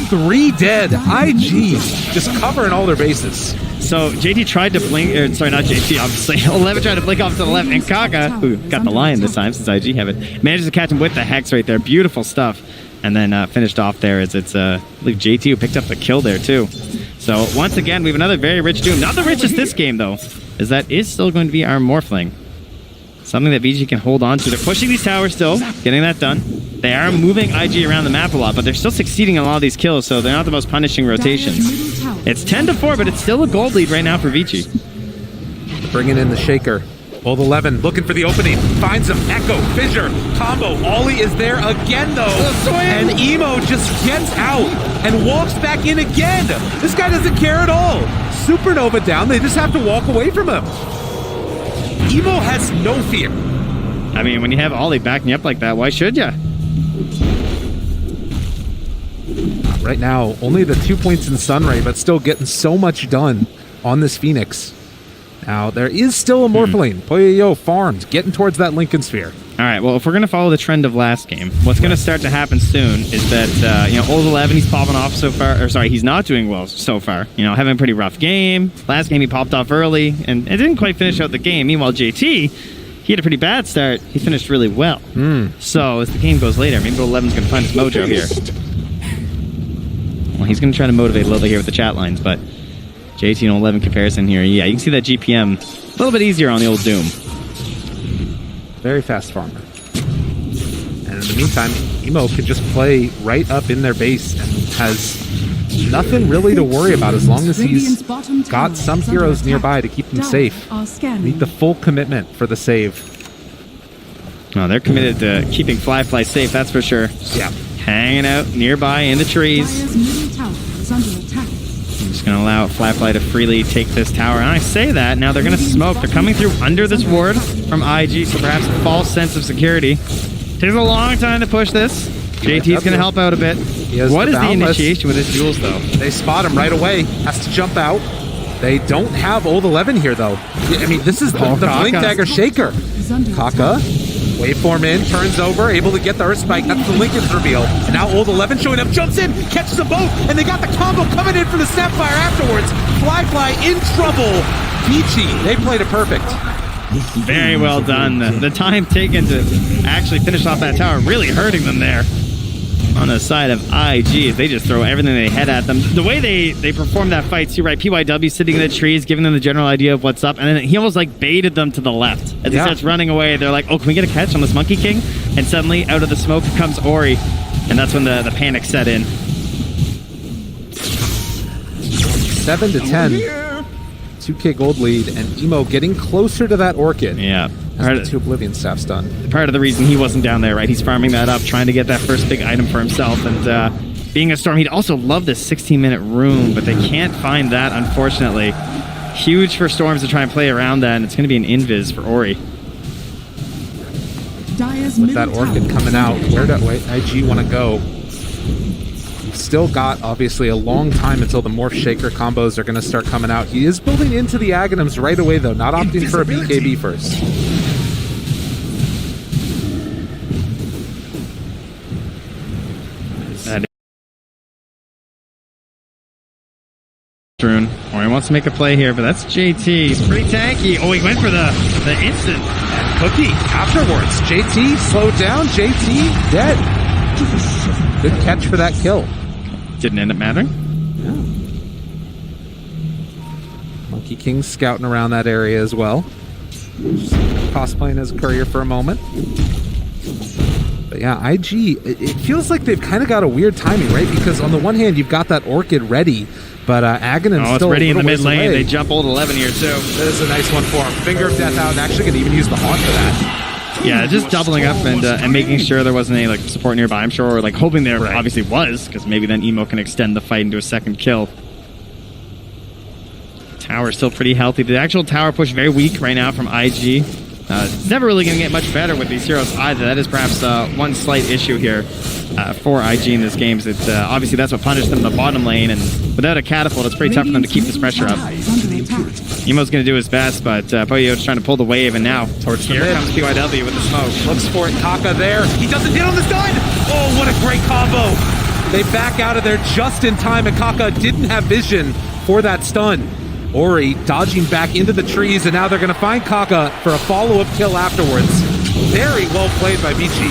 3 dead. IG just covering all their bases. So JT tried to blink, sorry, not JT, obviously. 11 tried to blink off to the left, and Kaka, who got the lion this time since IG have it, manages to catch him with the Hex right there. Beautiful stuff. And then finished off there as it's, I believe JT who picked up the kill there too. So once again, we have another very rich Doom. Not the richest this game though, as that is still going to be our Morphling. Something that VICI can hold on to. They're pushing these towers still, getting that done. They are moving IG around the map a lot, but they're still succeeding in a lot of these kills, so they're not the most punishing rotations. It's 10-4, but it's still a gold lead right now for VICI. Bringing in the Shaker. Old 11 looking for the opening. Finds him. Echo, Fissure, combo. Ollie is there again, though. And Emo just gets out and walks back in again. This guy doesn't care at all. Supernova down. They just have to walk away from him. Emo has no fear. I mean, when you have Ollie backing you up like that, why should you? Right now, only the 2 points in Sunray, but still getting so much done on this Phoenix. Now, there is still a Morphling. PoYo farmed, getting towards that Lincoln Sphere. All right, well, if we're going to follow the trend of last game, what's going to start to happen soon is that, Old 11, he's popping off so far, or sorry, he's not doing well so far. You know, having a pretty rough game. Last game, he popped off early, and it didn't quite finish out the game. Meanwhile, JT, he had a pretty bad start. He finished really well. So, as the game goes later, maybe Old 11's going to find his mojo here. Well, he's going to try to motivate a little bit here with the chat lines, but JT and 11 comparison here. Yeah, you can see that GPM a little bit easier on the old Doom. Very fast farmer. And in the meantime, Emo can just play right up in their base and has nothing really to worry about as long as he's got some heroes nearby to keep him safe. Need the full commitment for the save. Oh, they're committed to keeping Flyfly safe, that's for sure. Yeah. Hanging out nearby in the trees. I'm just going to allow Flyfly to freely take this tower. And I say that, now they're going to smoke. They're coming through under this ward from IG, so perhaps a false sense of security. Takes a long time to push this. JT's going to help out a bit. What is the initiation with his duels, though? They spot him right away. Has to jump out. They don't have Old 11 here, though. I mean, this is the Blink Dagger Shaker. Kaka Waveform in, turns over, able to get the Earth Spike. That's the Lincoln's reveal. And now Old 11 showing up, jumps in, catches them both, and they got the combo coming in for the Snapfire afterwards. Fly in trouble. VICI, they played it perfect. Very well done. The time taken to actually finish off that tower really hurting them there. On the side of IG, they just throw everything they had at them. The way they perform that fight too, right? PYW sitting in the trees, giving them the general idea of what's up, and then he almost like baited them to the left. As he starts running away, they're like, oh, can we get a catch on this Monkey King? And suddenly, out of the smoke comes Ori, and that's when the panic set in. 7 to 10. 2K gold lead, and Emo getting closer to that Orchid. Yeah. As the 2 Oblivion staff's done. Part of the reason he wasn't down there, right? He's farming that up, trying to get that first big item for himself. And being a Storm, he'd also love this 16-minute room, but they can't find that, unfortunately. Huge for Storms to try and play around that, and it's going to be an invis for Ori. With that Orchid coming out, where do IG want to go? We've still got, obviously, a long time until the Morph Shaker combos are going to start coming out. He is building into the Aghanims right away, though, not opting for a BKB first. Ori wants to make a play here, but that's JT. He's pretty tanky. Oh, he went for the instant. And Cookie afterwards. JT slowed down. JT dead. Good catch for that kill. Didn't end up mattering. Yeah. Monkey King scouting around that area as well. Just cosplaying as a courier for a moment. But yeah, IG, it feels like they've kind of got a weird timing, right? Because on the one hand, you've got that Orchid ready, but Aghanim's still ready in the mid lane. Away. They jump Old 11 here, too. That is a nice one for him. Finger of Death out, and actually going to even use the Haunt for that. Yeah, just doubling up and making sure there wasn't any like support nearby, I'm sure, or like hoping there obviously was, because maybe then Emo can extend the fight into a second kill. Tower still pretty healthy. The actual tower push very weak right now from IG. It's never really going to get much better with these heroes either. That is perhaps one slight issue here for IG in this game. Is that obviously that's what punished them in the bottom lane, and without a catapult, it's pretty tough for them to keep this pressure up. Emo's going to do his best, but Poyo's trying to pull the wave, and now here comes PYW with the smoke. Looks for it, Kaka there. He doesn't hit on the stun! Oh, what a great combo! They back out of there just in time, and Kaka didn't have vision for that stun. Ori dodging back into the trees, and now they're going to find Kaka for a follow-up kill afterwards. Very well played by VICI.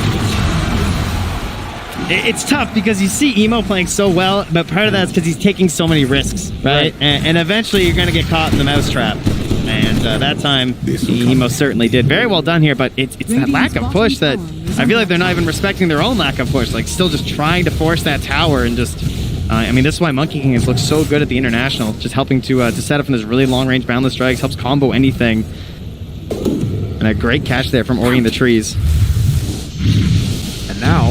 It's tough because you see Emo playing so well, but part of that is because he's taking so many risks, right? And eventually you're going to get caught in the mousetrap. And that time, he most certainly did. Very well done here, but it's that lack of push that I feel like they're not even respecting their own lack of push. Like, still just trying to force that tower and just... I mean, this is why Monkey King has looked so good at the International, just helping to set up in those really long-range boundless strikes, helps combo anything. And a great catch there from Ori in the trees. And now,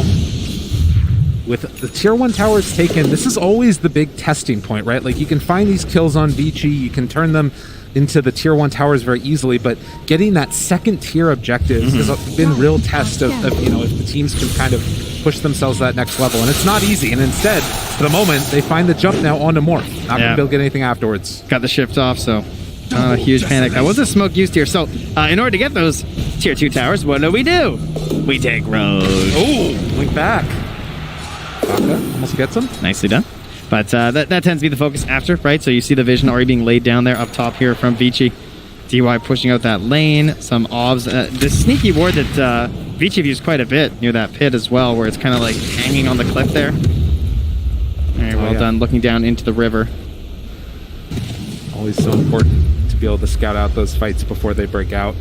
with the tier 1 towers taken, this is always the big testing point, right? Like, you can find these kills on VICI, you can turn them into the tier 1 towers very easily, but getting that second tier objective has been real test of, you know, if the teams can kind of push themselves that next level, and it's not easy. And instead, for the moment, they find the jump now onto Morph. Not going to be able to get anything afterwards. Got the shift off, so huge panic. That was a smoke used here. So in order to get those tier 2 towers, what do? We take Roche. Oh, link back. Kaka almost gets him. Nicely done. But that tends to be the focus after, right? So you see the vision already being laid down there up top here from VICI. DY pushing out that lane, some obs. This sneaky ward that VICI used quite a bit near that pit as well, where it's kind of like hanging on the cliff there. Very well done, looking down into the river. Always so important to be able to scout out those fights before they break out.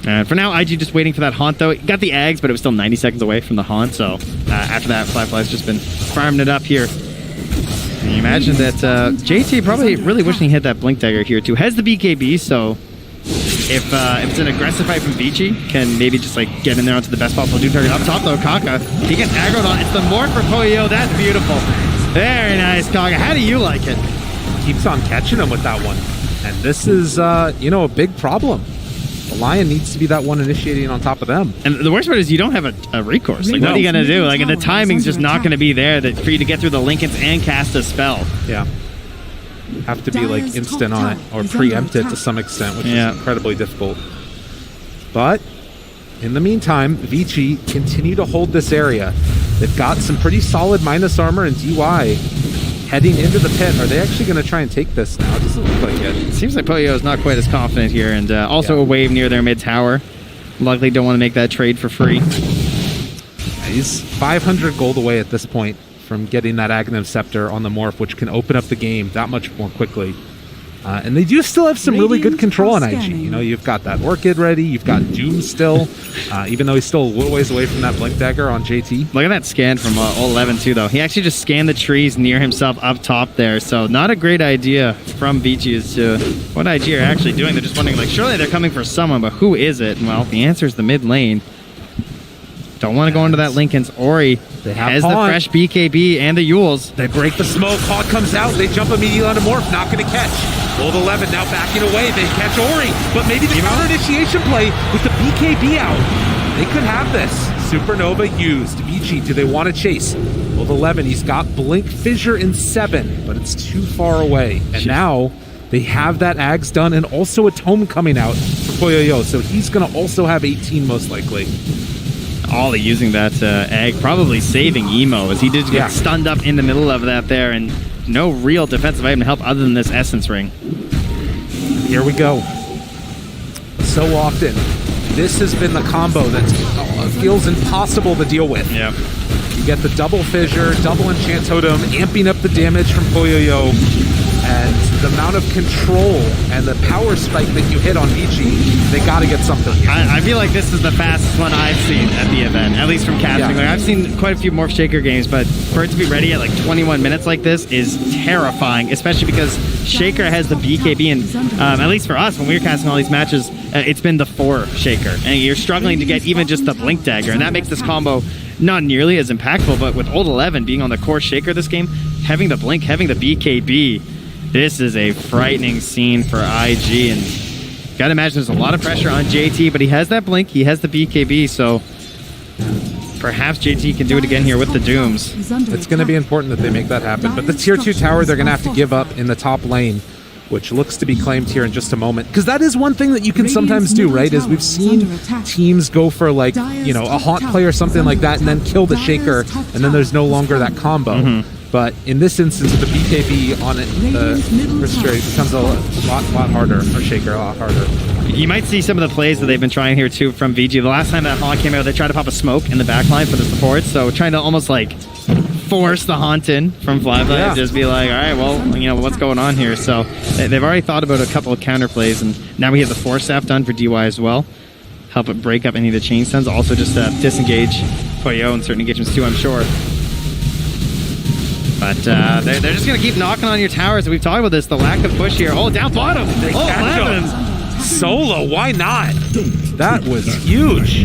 And for now, IG just waiting for that haunt, though. It got the Ags, but it was still 90 seconds away from the haunt, so after that, Fly's just been farming it up here. And you imagine that JT probably really wishing he had that Blink Dagger here, too. Has the BKB, so if it's an aggressive fight from VICI, can maybe just like get in there onto the best possible dude target. Up top, though, Kaka, he gets aggroed on. It's the Morph for Poyo. That's beautiful. Very nice, Kaka. How do you like it? Keeps on catching him with that one. And this is, you know, a big problem. The Lion needs to be that one initiating on top of them. And the worst part is you don't have a recourse. Like, what are you going to do? Like, the timing's just not going to be there for you to get through the Lincolns and cast a spell. Yeah. Have to be, like, instant on it or preempt it to some extent, which is incredibly difficult. But in the meantime, VICI continue to hold this area. They've got some pretty solid minus armor and DY heading into the pit. Are they actually going to try and take this now? It doesn't look like it. It seems like Polio is not quite as confident here, and also a wave near their mid tower. Luckily, don't want to make that trade for free. He's 500 gold away at this point from getting that Aghanim Scepter on the Morph, which can open up the game that much more quickly. And they do still have some really good control on IG. You know, you've got that Orchid ready, you've got Doom still, even though he's still a little ways away from that Blink Dagger on JT. Look at that scan from Old 11 too, though. He actually just scanned the trees near himself up top there, so not a great idea from VICI as to what IG are actually doing. They're just wondering, like, surely they're coming for someone, but who is it? And, well, the answer is the mid lane. Don't want to go into that Linken's. Ori has the fresh BKB and the Yules. They break the smoke. Hawk comes out. They jump immediately onto Morph. Not going to catch. Old 11 now backing away. They catch Ori. But maybe the counter initiation play with the BKB out. They could have this. Supernova used. VICI, do they want to chase? Old 11, he's got Blink Fissure in 7, but it's too far away. And now they have that Ags done and also a Tome coming out for Poyoyo. So he's going to also have 18 most likely. Ollie using that egg, probably saving Emo, as he did get stunned up in the middle of that there, and no real defensive item to help other than this Essence Ring. Here we go. So often, this has been the combo that feels impossible to deal with. Yeah. You get the double Fissure, double Enchant Totem, amping up the damage from Poyoyo, and the amount of control and the power spike that you hit on VICI, they got to get something here. I feel like this is the fastest one I've seen at the event, at least from casting. Like, I've seen quite a few Morph Shaker games, but for it to be ready at like 21 minutes like this is terrifying, especially because Shaker has the BKB, and at least for us, when we were casting all these matches, it's been the 4 Shaker, and you're struggling to get even just the Blink Dagger, and that makes this combo not nearly as impactful. But with Old 11 being on the core Shaker this game, having the Blink, having the BKB, this is a frightening scene for IG, and gotta imagine there's a lot of pressure on JT, but he has that Blink, he has the BKB, so perhaps JT can do it again here with the Dooms. It's going to be important that they make that happen, but the tier 2 tower they're going to have to give up in the top lane, which looks to be claimed here in just a moment. Because that is one thing that you can sometimes do, right? Is we've seen teams go for, like, you know, a Haunt play or something like that and then kill the Shaker, and then there's no longer that combo. But in this instance, with the BKB on it, the Restraint becomes a lot harder, or Shaker a lot harder. You might see some of the plays that they've been trying here too from VG. The last time that Haunt came out, they tried to pop a smoke in the backline for the support, so trying to almost like force the Haunt in from Flyby, just be like, all right, well, you know, what's going on here? So they've already thought about a couple of counter plays, and now we have the Force Staff done for DY as well. Help it break up any of the chain stuns, also just disengage Poyo in certain engagements too, I'm sure. But they're just going to keep knocking on your towers. We've talked about this, the lack of push here. Oh, down bottom. Solo, why not? That was huge.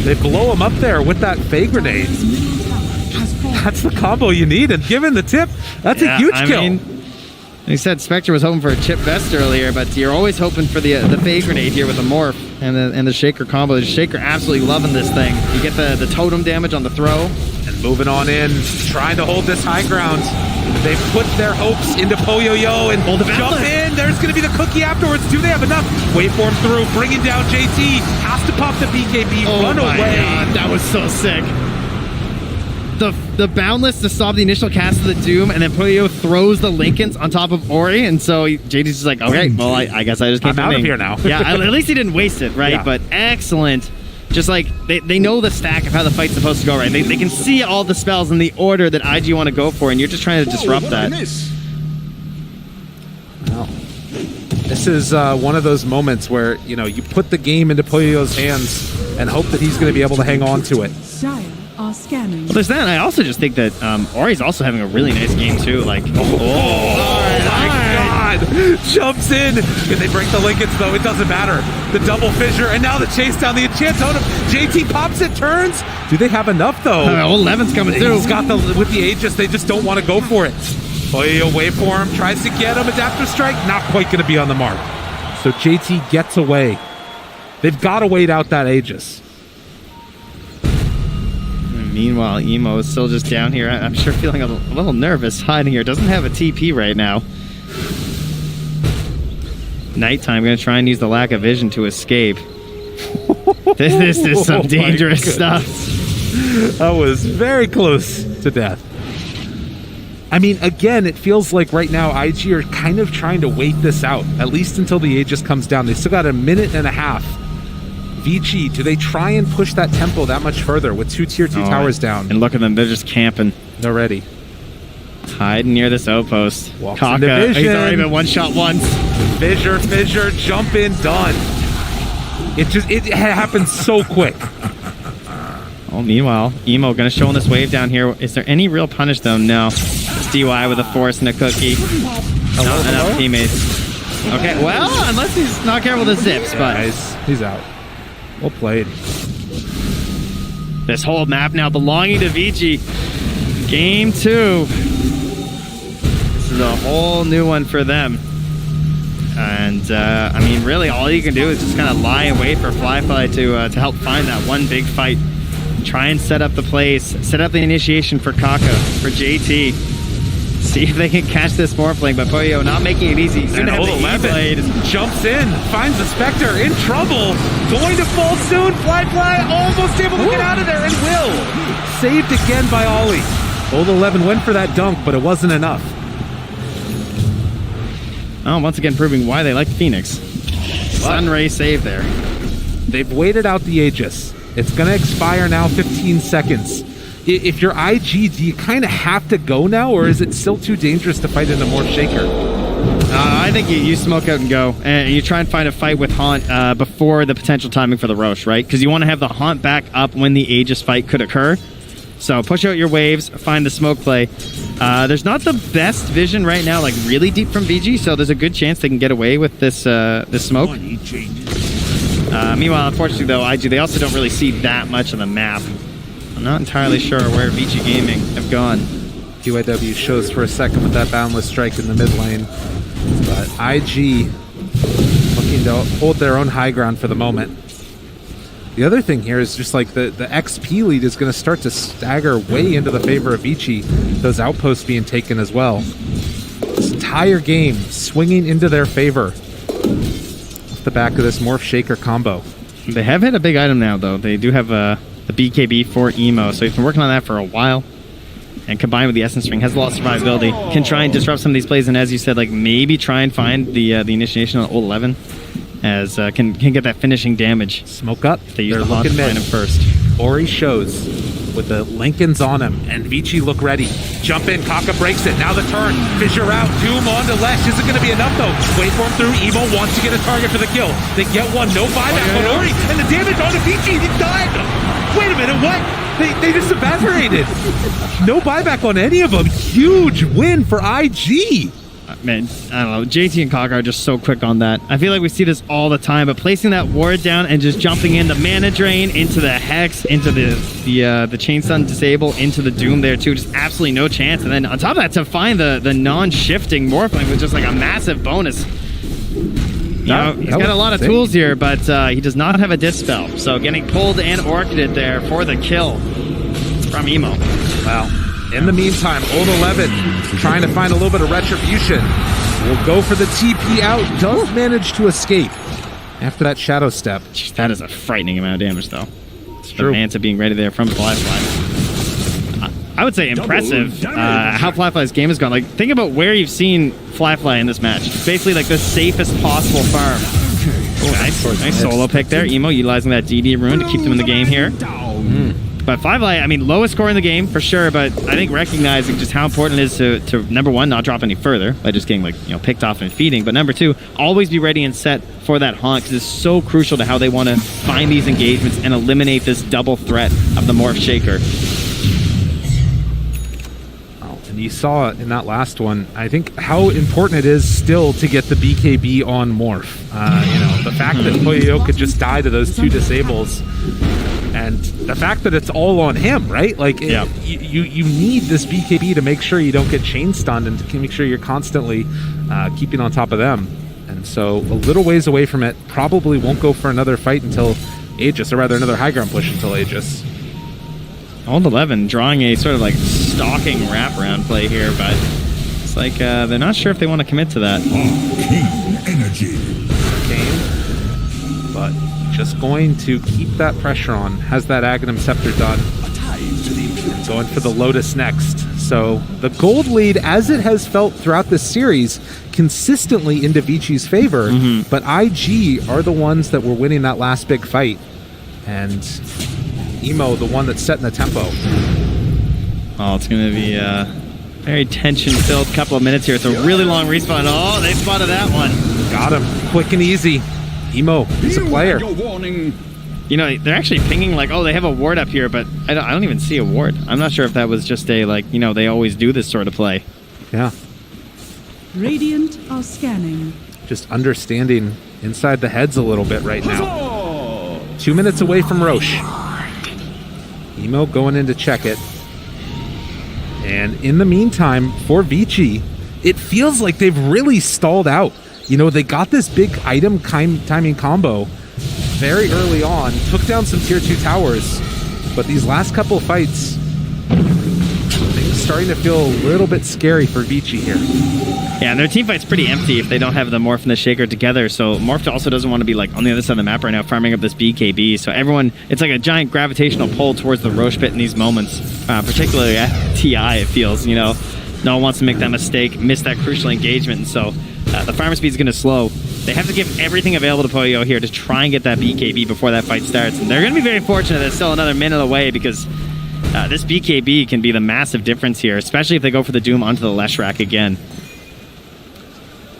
They blow him up there with that Fey Grenade. That's the combo you need, and given the tip, that's a huge kill. Mean, they said Spectre was hoping for a chip vest earlier, but you're always hoping for the Fey Grenade here with the Morph and the Shaker combo. The Shaker absolutely loving this thing. You get the totem damage on the throw. And moving on in, trying to hold this high ground. They put their hopes into Poyoyo and jump in. There's going to be the cookie afterwards. Do they have enough? Waveform through, bringing down JT. Has to pop the BKB, run away. God, that was so sick. The Boundless to stop the initial cast of the Doom, and then Poyo throws the Linken's on top of Ori, and so JT's just like, okay, well, I guess I just keep out of here now. Yeah, at least he didn't waste it, right? Yeah. But excellent. Just like, they know the stack of how the fight's supposed to go, right? They can see all the spells in the order that IG want to go for, and you're just trying to disrupt that. Well, this is one of those moments where, you know, you put the game into Poyoyo's hands and hope that he's going to be able to hang on to it. Well, there's that. I also just think that Ori's also having a really nice game, too. Like, jumps in. Can they break the Linken's, though? It doesn't matter. The double Fissure, and now the chase down the Enchant Totem. JT pops it, turns. Do they have enough, though? Old 11's coming through. He's got with the Aegis, they just don't want to go for it. Poyo Waveform tries to get him. Adaptive Strike, not quite going to be on the mark. So JT gets away. They've got to wait out that Aegis. Meanwhile, Emo is still just down here. I'm sure feeling a little nervous hiding here. Doesn't have a TP right now. Nighttime, going to try and use the lack of vision to escape. This is some dangerous stuff. That was very close to death. I mean, again, it feels like right now IG are kind of trying to wait this out, at least until the Aegis comes down. They still got a minute and a half. VICI, do they try and push that tempo that much further with 2 tier 2 towers down? And look at them, they're just camping. They're ready. Hiding near this outpost. Kaka, he's already been one shot once. Fissure, jump in, done. It happened so quick. Oh, meanwhile, Emo gonna show on this wave down here. Is there any real punish though? No. It's DY with a force and a cookie. Not enough teammates. Okay, well, unless he's not careful with the zips, but he's out. Well played. This whole map now belonging to VICI. Game 2. This is a whole new one for them. And, I mean, really, all you can do is just kind of lie and wait for Flyfly to help find that one big fight. Try and set up the plays. Set up the initiation for Kaka, for JT. See if they can catch this Morphling, but Poyo not making it easy. And Old11 jumps in, finds the Spectre, in trouble. Going to fall soon. Flyfly almost able to get out of there, and will. Saved again by Ollie. Old11 went for that dunk, but it wasn't enough. Oh, once again proving why they like Phoenix. Sunray save there. They've waited out the Aegis. It's going to expire now, 15 seconds. If you're IG, do you kind of have to go now, or is it still too dangerous to fight in a Morph Shaker? I think you smoke out and go, and you try and find a fight with Haunt before the potential timing for the Roche, right? Because you want to have the Haunt back up when the Aegis fight could occur. So push out your waves, find the smoke play. There's not the best vision right now, like really deep from VG, so there's a good chance they can get away with this this smoke. Meanwhile, unfortunately though, IG, they also don't really see that much of the map. I'm not entirely sure where VG Gaming have gone. QIW shows for a second with that boundless strike in the mid lane, but IG looking to hold their own high ground for the moment. The other thing here is just like the XP lead is going to start to stagger way into the favor of VICI, those outposts being taken as well. This entire game swinging into their favor off the back of this Morph Shaker combo. They have hit a big item now, though. They do have the BKB for Emo, so he's been working on that for a while. And combined with the Essence Ring, has a lot of survivability. Can try and disrupt some of these plays, and as you said, like maybe try and find the initiation on Old11. As can get that finishing damage. Smoke up. They use the launch to find him first. Ori shows with the Lincolns on him, and VICI look ready. Jump in, Kaka breaks it. Now the turn. Fissure out. Doom on to Lesh. Isn't going to be enough though. Wait for him through. Emo wants to get a target for the kill. They get one. No buyback on Ori, and the damage on to VICI. He died. Wait a minute. What? They just evaporated. No buyback on any of them. Huge win for IG. Man, I don't know. JT and Kaka are just so quick on that. I feel like we see this all the time, but placing that ward down and just jumping in the mana drain into the Hex, into the Chain Stun disable, into the Doom there too, just absolutely no chance. And then on top of that, to find the non-shifting Morphling was just like a massive bonus. You know, he's got a lot of tools here, but he does not have a Dispel. So getting pulled and orchided there for the kill from Emo. Wow. In the meantime, Old11 trying to find a little bit of retribution. Will go for the TP out. Does manage to escape after that Shadow Step. That is a frightening amount of damage, though. It's true. Manta being ready there from Flyfly. I would say impressive how Flyfly's game has gone. Like, think about where you've seen Flyfly in this match. Basically, like the safest possible farm. Nice solo pick there. Emo utilizing that DD rune to keep them in the game here. But Flyfly, I mean, lowest score in the game for sure, but I think recognizing just how important it is to number one, not drop any further by just getting, like, you know, picked off and feeding, but number two, always be ready and set for that Haunt, because it's so crucial to how they want to find these engagements and eliminate this double threat of the Morph Shaker. And you saw in that last one, I think, how important it is still to get the BKB on Morph. You know, the fact that Poyo could just die to those two disables, and the fact that it's all on him, right? Like, you need this BKB to make sure you don't get chain stunned and to make sure you're constantly keeping on top of them. And so a little ways away from it, probably won't go for another fight until Aegis, or rather another high ground push until Aegis. Old11 drawing a sort of like stalking wraparound play here, but it's like they're not sure if they want to commit to that. Arcane energy. But just going to keep that pressure on. Has that Aghanim Scepter done. Going for the Lotus next. So the gold lead, as it has felt throughout this series, consistently into VICI's favor, but IG are the ones that were winning that last big fight. And Emo, the one that's setting the tempo. Oh, it's going to be a very tension-filled couple of minutes here. It's a really long respawn. Oh, they spotted that one. Got him. Quick and easy. Emo, he's a player. You know, they're actually pinging like, oh, they have a ward up here, but I don't even see a ward. I'm not sure if that was just a, like, you know, they always do this sort of play. Yeah. Radiant are scanning. Just understanding inside the heads a little bit right now. 2 minutes away from Roche. Emo going in to check it. And in the meantime, for VICI, it feels like they've really stalled out. You know, they got this big item timing combo very early on, took down some tier 2 towers, but these last couple of fights, things starting to feel a little bit scary for VICI here. Yeah, and their team fight's pretty empty if they don't have the Morph and the Shaker together, so Morph also doesn't want to be like on the other side of the map right now farming up this BKB, so everyone, it's like a giant gravitational pull towards the Roche pit in these moments, particularly at TI, it feels, you know. No one wants to make that mistake, miss that crucial engagement, and so the farmer speed is going to slow. They have to give everything available to Poyo here to try and get that BKB before that fight starts. And they're going to be very fortunate that it's still another minute away because this BKB can be the massive difference here, especially if they go for the Doom onto the Leshrac again.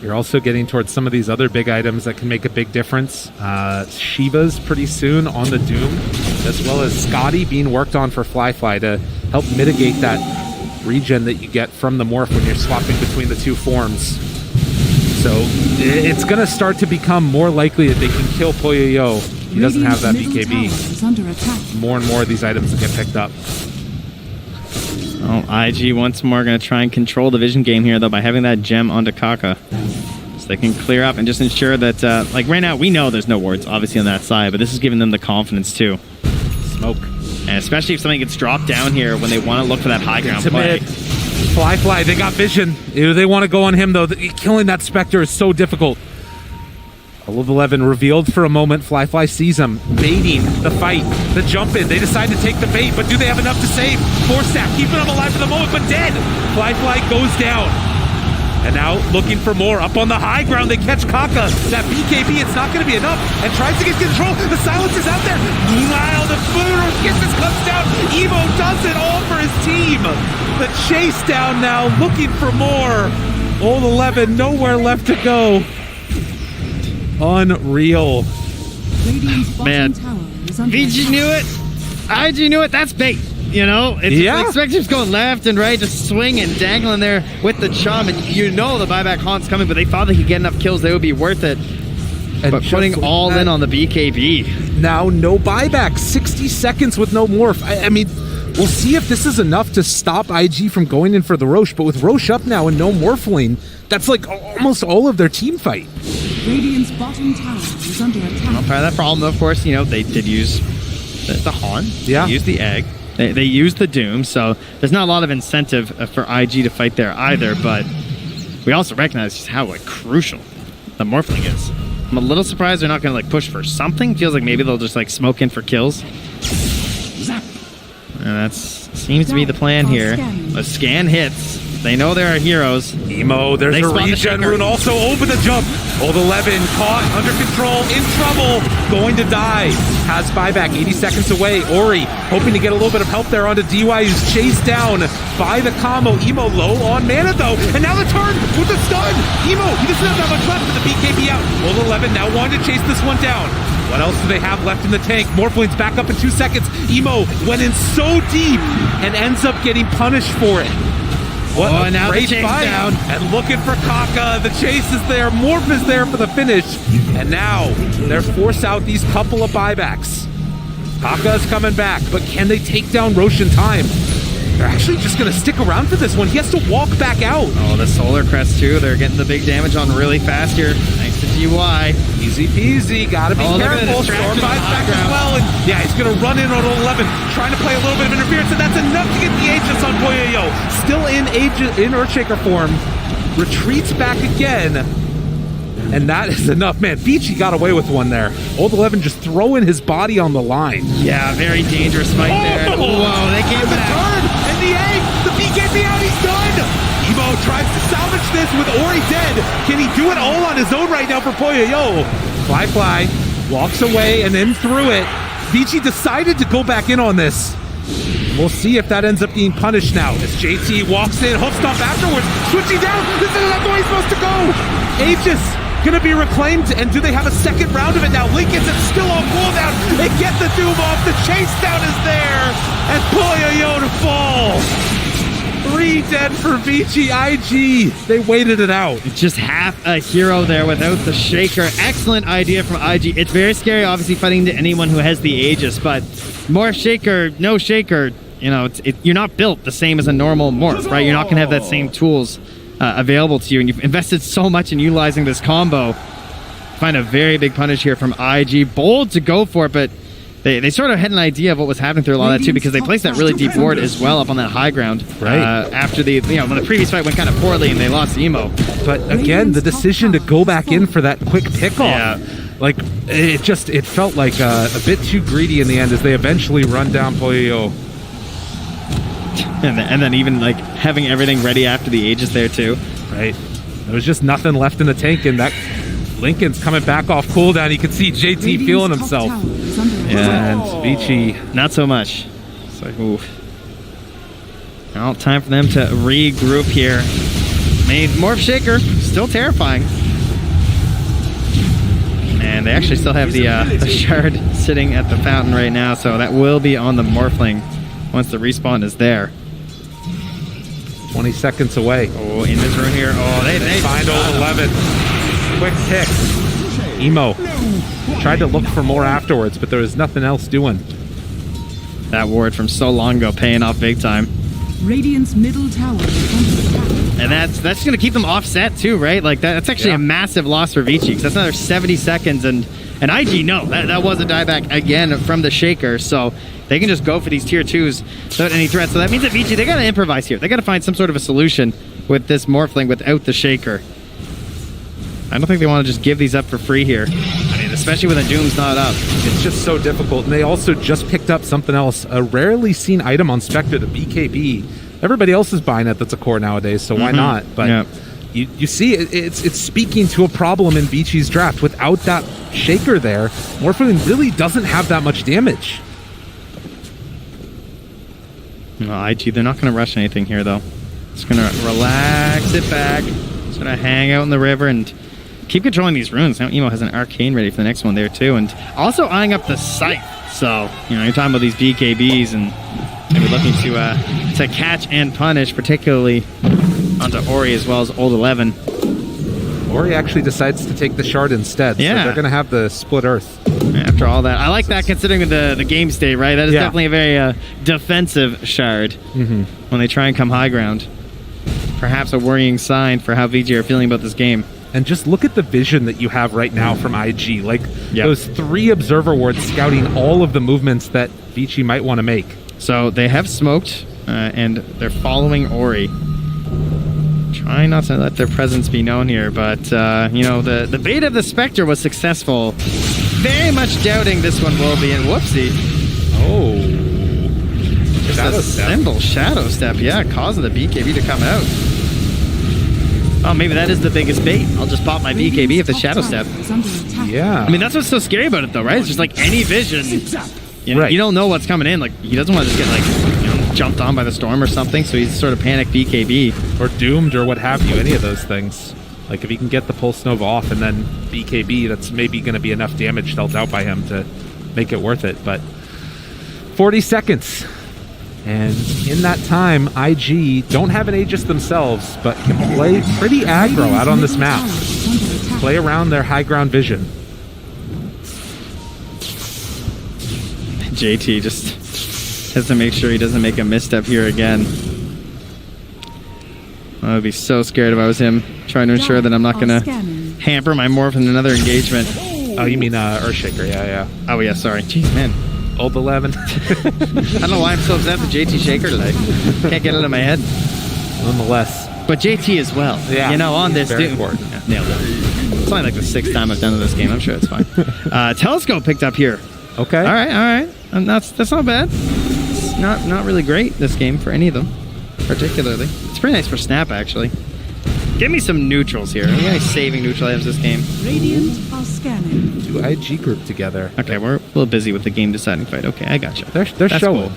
You're also getting towards some of these other big items that can make a big difference. Shiva's pretty soon on the Doom, as well as Scotty being worked on for Fly to help mitigate that regen that you get from the Morph when you're swapping between the two forms. So it's going to start to become more likely that they can kill Poyo. He doesn't have that BKB. More and more of these items will get picked up. Oh, IG once more going to try and control the vision game here, though, by having that gem onto Kaka. So they can clear up and just ensure that, like right now, we know there's no wards, obviously, on that side, but this is giving them the confidence, too. Smoke. And especially if something gets dropped down here when they want to look for that high ground play. Fly, they got vision. They want to go on him, though. Killing that Spectre is so difficult. All of 11 revealed for a moment. Fly sees him, baiting the fight, the jump in. They decide to take the bait, but do they have enough to save? Forstack keeping him alive for the moment, but dead. Fly goes down. And now looking for more. Up on the high ground, they catch Kaka. That BKB, it's not going to be enough. And tries to get control. The silence is out there. Meanwhile, the Furor Kisses comes down. Evo does it all for his team. The chase down now, looking for more. Old 11, nowhere left to go. Unreal. Man, VG knew it. IG knew it. That's bait. You know, it's like Spectre's going left and right, just swinging, dangling there with the chum, and you know the buyback haunt's coming, but they thought they could get enough kills, they would be worth it. But putting all in on the BKB. Now, no buyback, 60 seconds with no morph. I mean, we'll see if this is enough to stop IG from going in for the Roche, but with Roche up now and no morphling, that's like almost all of their team fight. Radiant's bottom tower is under attack. Well, part of that problem, of course, you know, they did use the haunt, they used the egg. They used the Doom, so there's not a lot of incentive for IG to fight there either, but we also recognize just how crucial the Morphling is. I'm a little surprised they're not going to push for something. Feels like maybe they'll just smoke in for kills. And that seems to be the plan here. A scan hits. They know there are heroes. Emo, there's a regen rune also over the jump. Old 11 caught, under control, in trouble, going to die. Has buyback, 80 seconds away. Ori hoping to get a little bit of help there onto DY, who's chased down by the combo. Emo low on mana though, and now the turn with the stun. Emo, he doesn't have that much left with the BKB out. Old 11 now wanting to chase this one down. What else do they have left in the tank? Morphling's back up in 2 seconds. Emo went in so deep and ends up getting punished for it. What a now great the chase fight. down. And looking for Kaka. The chase is there. Morph is there for the finish. And now they're forced out these couple of buybacks. Kaka is coming back, but can they take down Roche in time? They're actually just going to stick around for this one. He has to walk back out. Oh, the Solar Crest too. They're getting the big damage on really fast here. Thanks to GY. Easy peasy. Gotta be careful. Storm buys back as well. And yeah, he's going to run in on 11, trying to play a little bit of interference, and that's enough to get the Aegis on Poyo. Still in Earthshaker form. Retreats back again. And that is enough. Man, VICI got away with one there. Old 11 just throwing his body on the line. Yeah, very dangerous fight there. Whoa, they came back. Turn and the egg. The BKB out. He's done. Evo tries to salvage this with Ori dead. Can he do it all on his own right now for Poyo? Fly walks away and then through it. VICI decided to go back in on this. We'll see if that ends up being punished now. As JT walks in, hoof stomp afterwards, switching down. This is not the way he's supposed to go. Aegis gonna be reclaimed, and do they have a second round of it now? Lincoln's still on cooldown. They get the Doom off. The chase down is there, and Poyo to fall. 3 dead for VICI. IG, they waited it out. Just half a hero there without the Shaker. Excellent idea from IG. It's very scary, obviously, fighting to anyone who has the Aegis, but more Shaker, no Shaker, you know, you're not built the same as a normal morph, right? You're not going to have that same tools available to you, and you've invested so much in utilizing this combo. Find a very big punish here from IG. Bold to go for it, but they sort of had an idea of what was happening through a lot of that too, because they placed that really deep ward as well up on that high ground. Right. After when the previous fight went kind of poorly and they lost Emo. But again, the decision to go back in for that quick pickoff. Yeah. Like, it felt like a bit too greedy in the end as they eventually run down Poyo. And then even like having everything ready after the Aegis there too. Right. There was just nothing left in the tank, and that Lincoln's coming back off cooldown. You can see JT feeling himself. Yeah, and VICI, not so much. It's like, ooh. Now, time for them to regroup here. Made Morph Shaker, still terrifying. And they actually still have the shard sitting at the fountain right now, so that will be on the Morphling once the respawn is there. 20 seconds away. Oh, in this room here. Oh, they find old 11. Quick pick. Emo tried to look for more afterwards, but there was nothing else doing. That ward from so long ago paying off big time. Radiant's middle tower is under attack. And that's going to keep them offset too, right? Like that's actually a massive loss for VICI, because that's another 70 seconds, and IG, no, that was a dieback again from the Shaker, so they can just go for these tier 2s without any threat. So that means that VICI, they got to improvise here. They got to find some sort of a solution with this Morphling without the Shaker. I don't think they want to just give these up for free here. I mean, especially when the Doom's not up. It's just so difficult. And they also just picked up something else, a rarely seen item on Spectre, the BKB. Everybody else is buying it that's a core nowadays, so why not? But you see, it's speaking to a problem in VICI's draft. Without that Shaker there, Morphling really doesn't have that much damage. No, IG, they're not going to rush anything here, though. Just going to relax it back. Just going to hang out in the river and keep controlling these runes. Now Emo has an Arcane ready for the next one there, too. And also eyeing up the Scythe. So, you know, you're talking about these BKBs and maybe looking to catch and punish, particularly onto Ori as well as Old 11. Ori actually decides to take the shard instead. Yeah. So they're going to have the split earth. After all that. I like that considering the game state, right? That is definitely a very defensive shard when they try and come high ground. Perhaps a worrying sign for how VG are feeling about this game. And just look at the vision that you have right now from IG. Like those 3 observer wards scouting all of the movements that VG might want to make. So they have smoked and they're following Ori. Trying not to let their presence be known here, but you know, the bait of the Spectre was successful. Very much doubting this one will be, and whoopsie. Oh. Just a simple Shadow Step, yeah, causing the BKB to come out. Oh, maybe that is the biggest bait. I'll just pop my BKB if the Shadow Step. Yeah. I mean, that's what's so scary about it, though, right? It's just like any vision. You know, you don't know what's coming in. Like, he doesn't want to just get, like, you know, jumped on by the storm or something, so he's sort of panic BKB. Or doomed or what have you, any of those things. Like, if he can get the Pulse Nova off and then BKB, that's maybe going to be enough damage dealt out by him to make it worth it. But 40 seconds. And in that time, IG don't have an Aegis themselves, but can play pretty aggro out on this map. Play around their high ground vision. JT just has to make sure he doesn't make a misstep here again. I would be so scared if I was him, trying to ensure that I'm not going to hamper my morph in another engagement. Oh, you mean Earthshaker, yeah. Oh, yeah, sorry. Jeez, man. Old 11. I don't know why I'm so obsessed with JT Shaker today. Can't get it out of my head. Nonetheless. But JT as well. Yeah. You know, on this very dude. important. Yeah, nailed it. It's only like the 6th time I've done this game. I'm sure it's fine. Telescope picked up here. Okay. All right. And that's not bad. It's not really great, this game, for any of them, particularly. It's pretty nice for Snap, actually. Give me some neutrals here. Are you guys saving neutral items this game? Radiant are scanning. 2 IG group together. Okay, we're a little busy with the game deciding fight. Okay, I gotcha. They're That's showing. cool.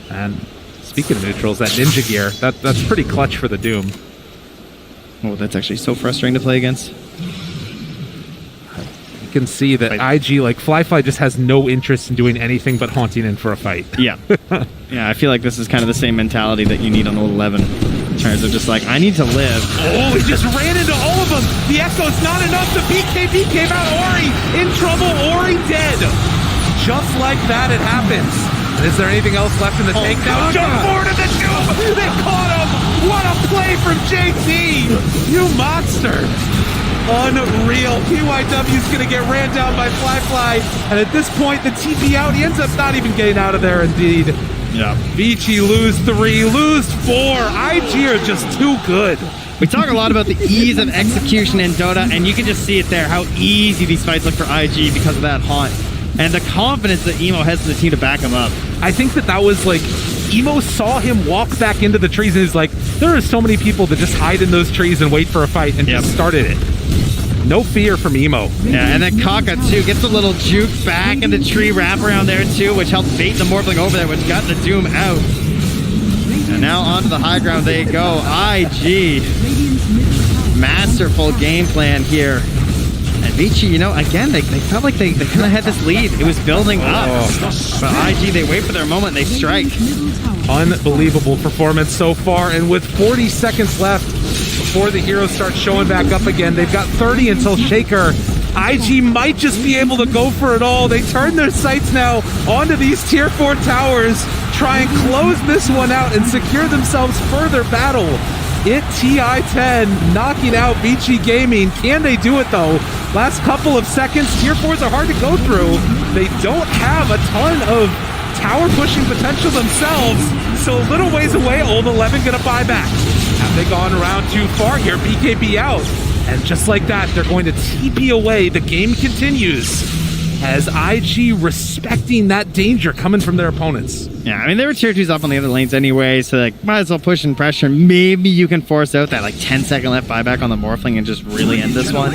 And speaking of neutrals, that ninja gear, that's pretty clutch for the Doom. Oh, that's actually so frustrating to play against. You can see that IG, like Fly just has no interest in doing anything but haunting in for a fight. Yeah. Yeah, I feel like this is kind of the same mentality that you need on the 11. In terms of just like, I need to live. Oh, he just ran into all of them. The Echo's not enough. The BKB came out. Ori in trouble. Ori dead. Just like that, it happens. And is there anything else left in the tank now? Jump forward to the Doom. They caught him. What a play from JT. You monster. Unreal. PYW's going to get ran down by Fly. And at this point, the TP out. He ends up not even getting out of there, indeed. Yeah. VICI lose 3, lose 4. IG are just too good. We talk a lot about the ease of execution in Dota, and you can just see it there, how easy these fights look for IG because of that haunt. And the confidence that Emo has in the team to back him up. I think that was like, Emo saw him walk back into the trees and he's like, there are so many people that just hide in those trees and wait for a fight and just started it. No fear from Emo. Yeah, and then Kaka, too, gets a little juke back in the tree wraparound there, too, which helped bait the Morphling over there, which got the Doom out. And now onto the high ground they go. IG. Masterful game plan here. And VICI, you know, again, they felt like they kind of had this lead. It was building up. But IG, they wait for their moment, they strike. Unbelievable performance so far, and with 40 seconds left before the heroes start showing back up again, they've got 30 until Shaker. IG might just be able to go for it all. They turn their sights now onto these tier 4 towers, try and close this one out and secure themselves further battle. It TI10 knocking out VICI Gaming. Can they do it though? Last couple of seconds, tier 4s are hard to go through. They don't have a ton of tower pushing potential themselves, so a little ways away. Old 11 gonna buy back. Have they gone around too far here? BKB out. And just like that, they're going to TP away. The game continues as IG respecting that danger coming from their opponents. Yeah, I mean, there were tier 2s up on the other lanes anyway, so like, might as well push and pressure. Maybe you can force out that like 10-second left buyback on the Morphling and just really end this one.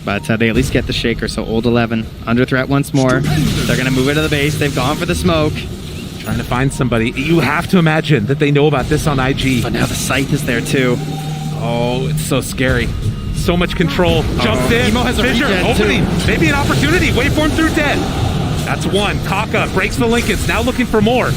But they at least get the Shaker, so Old 11 under threat once more. They're going to move into the base. They've gone for the smoke. Trying to find somebody. You have to imagine that they know about this on IG. But now the Scythe is there too. Oh, it's so scary. So much control. Jumps in. Emo has a Fissure opening. Maybe an opportunity. Waveform through dead. That's one. Kaka breaks the Lincolns. Now looking for more.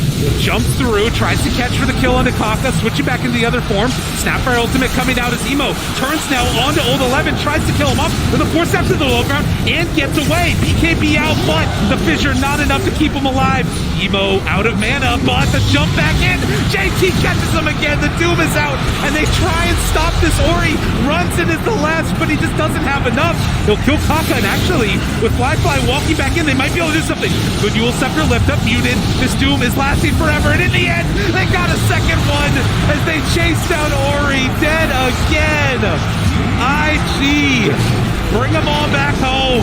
Jumps through. Tries to catch for the kill onto Kaka. Switching back into the other form. Snapfire ultimate coming out as Emo turns now onto Old 11. Tries to kill him up with a 4 steps to the low ground and gets away. BKB out, but the Fissure not enough to keep him alive. Emo out of mana, but the jump back in. JT catches him again. The Doom is out, and they try and stop this. Ori runs in as the last, but he just doesn't have enough. He'll kill Kaka, and actually, with Fly walking back in, they might be able to do something. Good Yule Scepter lift up, muted. This Doom is lasting forever, and in the end, they got a second one as they chase down Ori, dead again. IG, bring them all back home.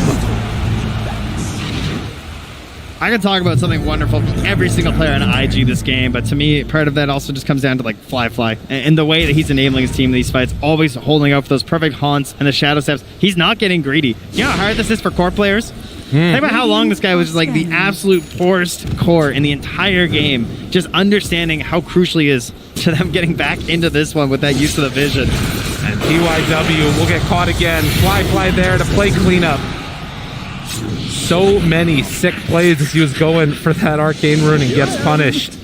I can talk about something wonderful from every single player on IG this game, but to me, part of that also just comes down to like Fly. And the way that he's enabling his team in these fights, always holding out for those perfect haunts and the shadow steps. He's not getting greedy. You know how hard this is for core players? Think about how long this guy was just like the absolute forced core in the entire game. Just understanding how crucial he is to them getting back into this one with that use of the vision. And PYW will get caught again. Fly there to play cleanup. So many sick plays as he was going for that arcane rune and gets punished.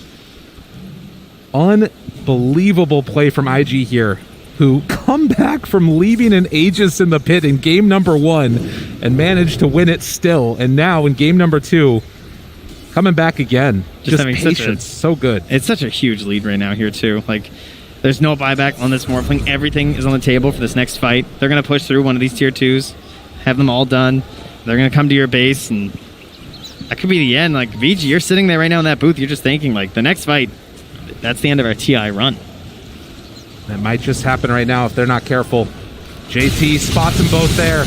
Unbelievable play from IG here, who come back from leaving an Aegis in the pit in game number 1 and managed to win it still. And now in game number 2, coming back again. Just patience. So good. It's such a huge lead right now here too. Like, there's no buyback on this Morphling. Everything is on the table for this next fight. They're going to push through one of these tier 2s, have them all done. They're going to come to your base, and that could be the end. Like, VG, you're sitting there right now in that booth. You're just thinking, like, the next fight, that's the end of our TI run. That might just happen right now if they're not careful. JT spots them both there.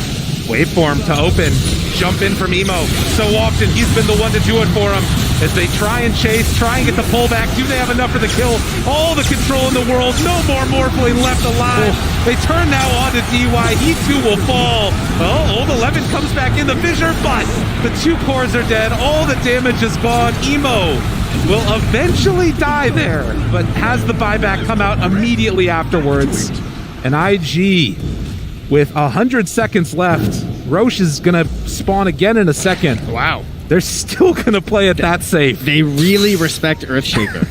Waveform to open. Jump in from Emo. So often he's been the one to do it for him. As they try and chase, try and get the pullback. Do they have enough for the kill? All the control in the world. No more Morphling left alive. They turn now on to DY. He too will fall. Oh, Old 11 comes back in the fissure, but the 2 cores are dead. All the damage is gone. Emo will eventually die there, but has the buyback come out immediately afterwards. And IG with 100 seconds left. Roche is going to spawn again in a second. Wow. They're still going to play it that safe. They really respect Earthshaker,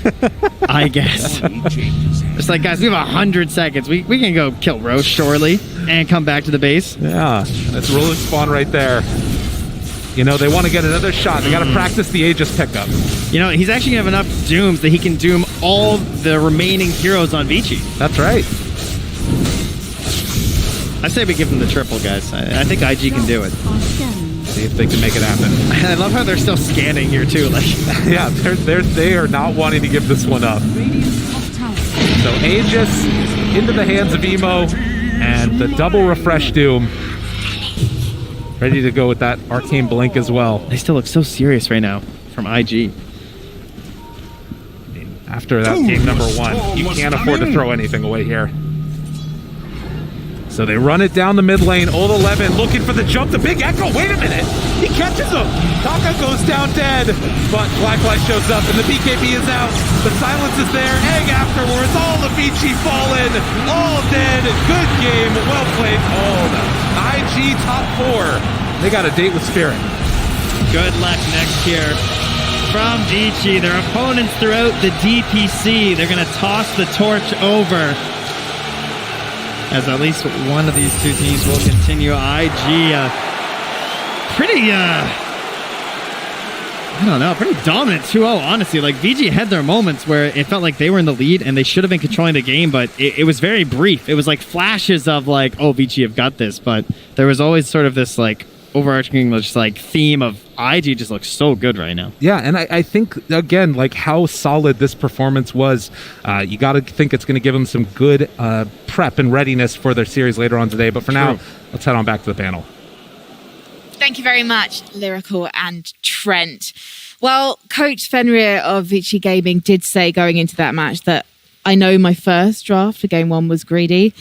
I guess. It's like, guys, we have 100 seconds. We can go kill Roche, surely, and come back to the base. Yeah, that's rolling spawn right there. You know, they want to get another shot. They got to practice the Aegis pickup. You know, he's actually going to have enough dooms that he can doom all the remaining heroes on VICI. That's right. I say we give him the triple, guys. I think IG can do it. See if they can make it happen. I love how they're still scanning here too. Like, yeah, they are not wanting to give this one up. So Aegis into the hands of Emo, and the double refresh doom. Ready to go with that arcane blink as well. They still look so serious right now from IG. After that game number 1, you can't afford to throw anything away here. So they run it down the mid lane. Old 11 looking for the jump. The big echo. Wait a minute. He catches him. Taka goes down dead. But Blacklight shows up and the BKB is out. The silence is there. Egg afterwards. All the VICI fall in. All dead. Good game. Well played. All IG top 4. They got a date with Spirit. Good luck next year from VICI. Their opponents throughout the DPC. They're going to toss the torch over, as at least one of these 2 teams will continue. IG, pretty dominant 2-0, honestly. Like, VG had their moments where it felt like they were in the lead and they should have been controlling the game, but it was very brief. It was like flashes of like, oh, VG have got this, but there was always sort of this like overarching just like theme of IG just looks so good right now. Yeah, and I think, again, like how solid this performance was, you got to think it's going to give them some good prep and readiness for their series later on today. But for now, let's head on back to the panel. Thank you very much, Lyrical and Trent. Well, Coach Fenrir of VICI Gaming did say going into that match that I know my first draft for game 1 was greedy,